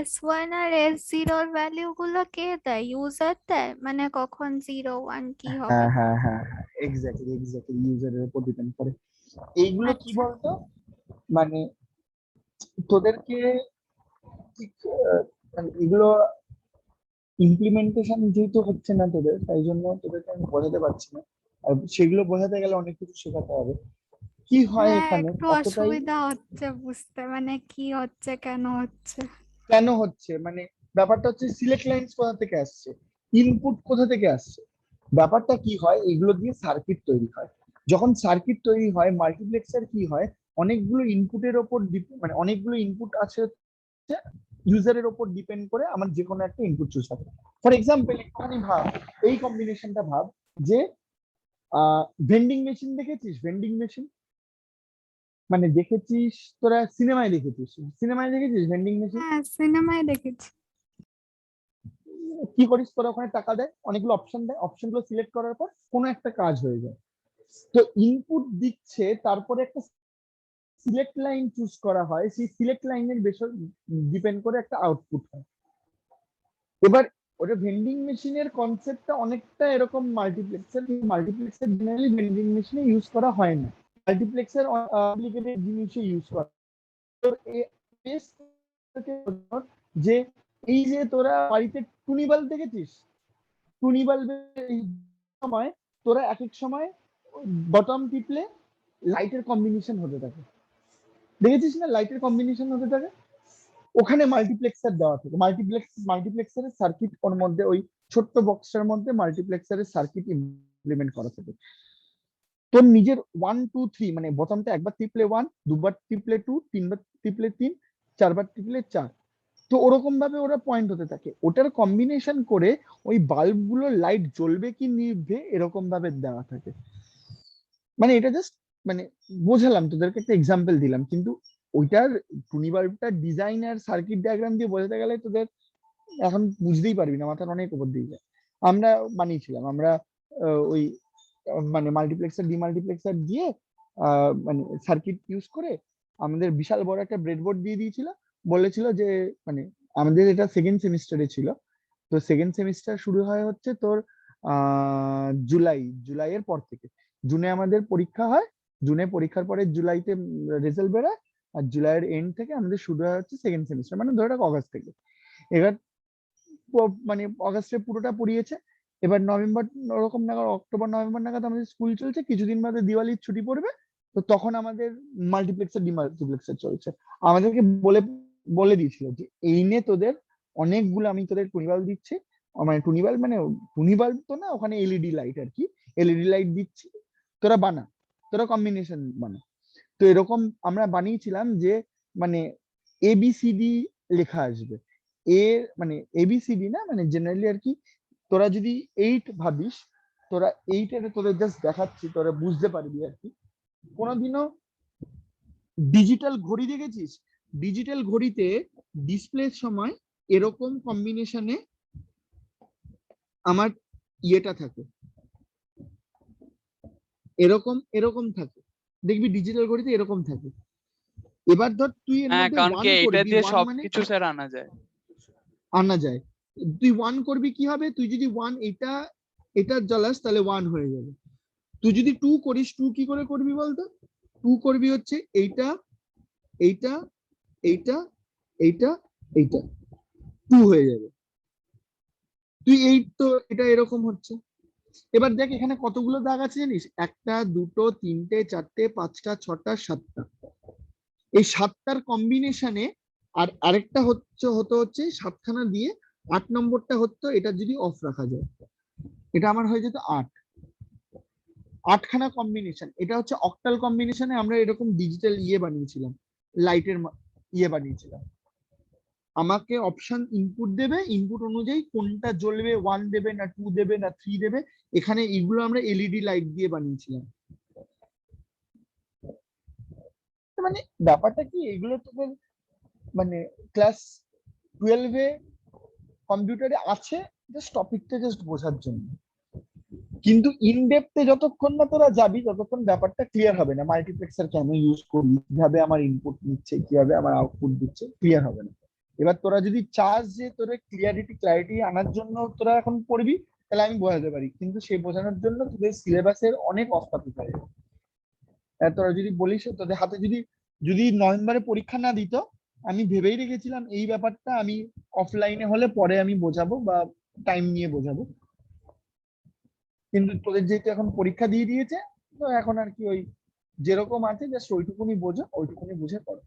[SPEAKER 6] S1 আর S0 এর ভ্যালু গুলো কে দেয়, ইউজার দেয়, মানে কখন 0 1 কি হবে?
[SPEAKER 1] হ্যাঁ হ্যাঁ হ্যাঁ হ্যাঁ এক্স্যাক্টলি এক্স্যাক্টলি ইউজারের উপর ডিপেন্ড করে। এইগুলো কি
[SPEAKER 6] আচ্ছা।
[SPEAKER 1] বলতো, মানে তোদেরকে ঠিক মানে এগুলো ইমপ্লিমেন্টেশন যেহেতু হচ্ছে না তোদের, তাই জন্য তোদেরকে আমি বোঝাতে পারছি না। আর সেগুলো বোঝাতে গেলে অনেক কিছু শেখাতে হবে। কি হয়
[SPEAKER 6] হ্যাঁ
[SPEAKER 1] এখানে
[SPEAKER 6] একটু
[SPEAKER 1] এতটাই
[SPEAKER 6] অসুবিধা হচ্ছে বুঝতে, মানে কি হচ্ছে কেন হচ্ছে।
[SPEAKER 1] কেন হচ্ছে, মানে ব্যাপারটা হচ্ছে সিলেক্ট লাইন্স কোথা থেকে আসছে, ইনপুট কোথা থেকে আসছে। ব্যাপারটা কি হয়, এগুলো দিয়ে সার্কিট তৈরি হয়। যখন সার্কিট তৈরি হয় মাল্টিপ্লেক্সার কি হয়, অনেকগুলো ইনপুটের ওপর মানে অনেকগুলো ইনপুট আছে ইউজারের ওপর ডিপেন্ড করে আমার যে কোনো একটা ইনপুট চুজ হবে। ফর এক্সাম্পল একটুখানি ভাব, এই কম্বিনেশনটা ভাব যে ভেন্ডিং মেশিন দেখেছিস, ভেন্ডিং মেশিন মানে দেখেছিস তোরা সিনেমায় দেখেছিস, সিনেমায় দেখেছিস ভেন্ডিং মেশিন।
[SPEAKER 6] হ্যাঁ সিনেমায় দেখেছি।
[SPEAKER 1] কি করিস তোরা, ওখানে টাকা দেয়, অনেকগুলো অপশন দেয়, অপশনগুলো সিলেক্ট করার পর কোনো একটা কাজ হয়ে যায়। তো ইনপুট দিচ্ছে, তারপরে একটা সিলেক্ট লাইন চুজ করা হয়, সেই সিলেক্ট লাইনের বেশি ডিপেন্ড করে একটা আউটপুট হয়। এবার ওটা ভেন্ডিং মেশিনের কনসেপ্টটা অনেকটা এরকম মাল্টিপ্লেক্সার, মাল্টিপ্লেক্সার জেনারেলি ভেন্ডিং মেশিনে ইউজ করা হয় না, মাল্টিপ্লেক্সার অ্যাপ্লিকেটেড জিনিসে ইউজ করা। যে এই যে তোরা বাড়িতে টুনি বাল্ব দেখেছিস, টুনি বাল্বের সময় তোরা এক এক সময় বটম টিপলে লাইটের কম্বিনেশন হতে থাকে, দেখেছিস না লাইটের কম্বিনেশন হতে থাকে, ওখানে মাল্টিপ্লেক্সার দেওয়া থাকে। মাল্টিপ্লেক্সারের সার্কিট ওর মধ্যে ওই ছোট্ট বক্সের মধ্যে মাল্টিপ্লেক্সারের সার্কিট ইমপ্লিমেন্ট করা থাকে। তোর নিজের 1 2 3 মানে বোতামটা একবার টিপলে 1, দুবার টিপলে 2, তিনবার টিপলে 3, চারবার টিপলে 4। তো ওরকম ভাবে ওরা পয়েন্ট হতে থাকে, ওটার কম্বিনেশন করে ওই বাল্ব গুলো লাইট জ্বলবে কি নিভবে এরকম ভাবে দেওয়া থাকে। মানে এটা জাস্ট মানে বোঝালাম তোদেরকে, একটা এক্সাম্পল দিলাম, কিন্তু ওইটার টুনি বাল্বটার ডিজাইন আর সার্কিট ডায়াগ্রাম দিয়ে বোঝাতে গেলে তোদের এখন বুঝতেই পারবি না, মাথার অনেক উপর দিয়ে যায়। আমরা বানিয়েছিলাম, আমরা ওই মানে মাল্টিপ্লেক্সার ডিমাল্টিপ্লেক্সার দিয়ে মানে সার্কিট ইউজ করে আমাদের বিশাল বড় একটা ব্রেডবোর্ড দিয়ে দিয়েছিল, বলেছিল যে মানে আমাদের এটা সেকেন্ড সেমিস্টারে ছিল। তো সেকেন্ড সেমিস্টার শুরু হয় হচ্ছে তোর জুলাইয়ের পর থেকে। জুনে আমাদের পরীক্ষা হয়, জুনে পরীক্ষার পরে জুলাইতে রেজাল্ট বেরোয়, আর জুলাইয়ের এন্ড থেকে আমাদের শুরু হয় হচ্ছে সেকেন্ড সেমিস্টার, মানে ধরে রাখ অগাস্ট থেকে। এবার মানে অগাস্টে পুরোটা পড়িয়েছে, এবার নভেম্বর ওরকম নাগাদ, অক্টোবর নভেম্বর নাগাদ আমাদের স্কুল চলছে, কিছুদিন বাদে দিওয়ালির ছুটি পড়বে, তো তখন আমাদের মাল্টিপ্লেক্সার ডিমাল্টিপ্লেক্সার চলছে। আমাদেরকে বলে বলে দিয়েছিল যে এই নে তোদের অনেকগুলো, আমি তোদের টুনিবাল্ব দিচ্ছি, মানে টুনিবাল্ব তো না, ওখানে এলইডি লাইট আর কি, এলইডি লাইট দিচ্ছি, তোরা বানা, তোরা কম্বিনেশন বানা। তো এরকম আমরা বানিয়েছিলাম যে মানে এবিসিডি লেখা আসবে, এ মানে এবিসিডি না, মানে জেনারেলি আর কি, তোরা যদি 8 ভাবিস, তোরা 8 এর তোদের জাস্ট দেখাচ্ছি, তোরা বুঝতে পারবি আর কি। কোনোদিনও ডিজিটাল ঘড়ি দেখেছিস? ডিজিটাল ঘড়িতে ডিসপ্লের সময় এরকম কম্বিনেশনে আমার ইয়েটা থাকে, এরকম এরকম থাকে, দেখবি ডিজিটাল ঘড়িতে এরকম থাকে। এবার ধর তুই এর
[SPEAKER 3] হ্যাঁ,
[SPEAKER 1] মধ্যে
[SPEAKER 3] কারণ
[SPEAKER 1] 1
[SPEAKER 3] কি এটা
[SPEAKER 1] করবি,
[SPEAKER 3] দিয়ে
[SPEAKER 1] 1 মানে
[SPEAKER 3] সবকিছু স্যার আনা যায়।
[SPEAKER 1] আনা যায়, তুই 1 করবি, কি হবে, তুই যদি 1 এটা জ্বালাস তাহলে 1 হয়ে যাবে। তুই যদি 2 করিস, 2 কি করে করবি বলতো? 2 করবি হচ্ছে এইটা এইটা এইটা এইটা এইটা, 2 হয়ে যাবে। তুই এই তো এটা এরকম হচ্ছে। এবার দেখ এখানে কতগুলো দাগ আছে জানিস? 1 2 3 4 5 6 7টা। এই 7টার কম্বিনেশনে আর আরেকটা হচ্ছে 7খানা দিয়ে 8 নম্বরটা হতো, এটা যদি অফ রাখা যায়, এটা আমার হয়ে যেত 8খানা কম্বিনেশন। এটা হচ্ছে অক্টাল কম্বিনেশনে আমরা এরকম ডিজিটাল ইয়ে বানিয়েছিলাম, লাইটের ইয়ে বানিয়েছিলাম। আমাকে অপশন ইনপুট দেবে, ইনপুট অনুযায়ী কোনটা জ্বলবে, 1 দেবে না 2 দেবে না 3 দেবে, এখানে এগুলো আমরা এলইডি লাইট দিয়ে বানিয়েছিলাম। মানে ব্যাপারটা কি, এগুলো তোদের মানে ক্লাস 12-এ কম্পিউটারে আছে, জাস্ট টপিকটা জাস্ট বোঝার জন্য। কিন্তু ইন ডেপথে যতক্ষণ না তোরা যাবি, ততক্ষণ ব্যাপারটা ক্লিয়ার হবে না। মাল্টিপ্লেক্সার কেন ইউজ করি, কিভাবে আমার ইনপুট নিচ্ছে, কিভাবে আমার আউটপুট দিচ্ছে, ক্লিয়ার হবে না। এবার তোরা যদি চাস যে তোরা ক্ল্যারিটি আনার জন্য তোরা এখন পড়বি, তাহলে আমি বোঝাতে পারি, কিন্তু সেই বোঝানোর জন্য তোদের সিলেবাসের অনেক অফ টপিক হয়ে যাবে। তোরা যদি বলিস, তোদের হাতে যদি নভেম্বরে পরীক্ষা না দিত, আমি ভেবেই রেখেছিলাম এই ব্যাপারটা আমি অফলাইনে হলে পরে আমি বোঝাবো বা টাইম নিয়ে বোঝাবো, কিন্তু তোদের যেহেতু এখন পরীক্ষা দিয়ে দিয়েছে, তো এখন আর কি ওই যেরকম আছে জাস্ট ওইটুকুনি বোঝো, ওইটুকুনি বুঝে করো,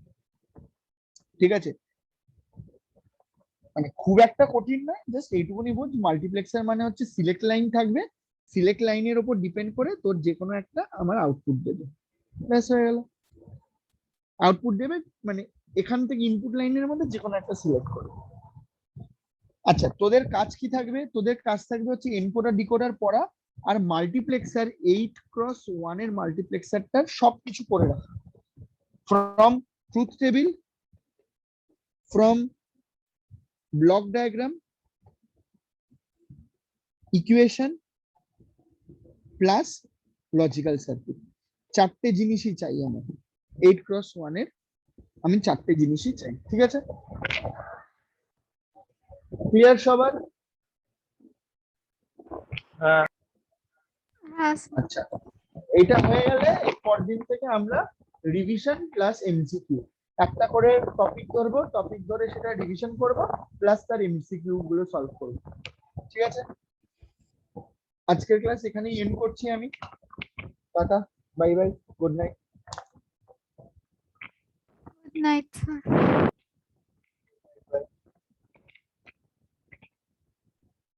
[SPEAKER 1] ঠিক আছে? মানে খুব একটা কঠিন নয়, জাস্ট এইটুকুনি বোঝ। মাল্টিপ্লেক্সার মানে হচ্ছে সিলেক্ট লাইন থাকবে, সিলেক্ট লাইনের উপর ডিপেন্ড করে তোর যে কোনো একটা আমার আউটপুট দেবে, ব্যাস হয়ে গেল। আউটপুট দেবে মানে এখান থেকে ইনপুট লাইনের মধ্যে যে কোনো একটা সিলেক্ট করবে। আচ্ছা, তোদের কাজ কি থাকবে? তোদের কাজ থাকবে হচ্ছে এনকোডার ডিকোডার পড়া, আর মাল্টিপ্লেক্সার 8x1 এর মাল্টিপ্লেক্সারটার সবকিছু করে রাখা, from truth table, from block diagram, equation plus logical circuit. 4টে জিনিসই চাই আমার 8x1 এর, আমি 4টে জিনিসই চাই, ঠিক আছে? ক্লিয়ার সবার?
[SPEAKER 7] হ্যাঁ
[SPEAKER 6] হ্যাঁ স্যার।
[SPEAKER 1] আচ্ছা, এটা হয়ে গেলে পরদিন থেকে আমরা রিভিশন প্লাস এমসিকিউ একটা করে টপিক ধরবো, টপিক ধরে সেটা রিভিশন করব, প্লাস তার এমসিকিউ গুলো সলভ করব, ঠিক আছে? আজকের ক্লাস এখানেই এন্ড করছি আমি। Tata, bye bye, good night.
[SPEAKER 6] Good night sir.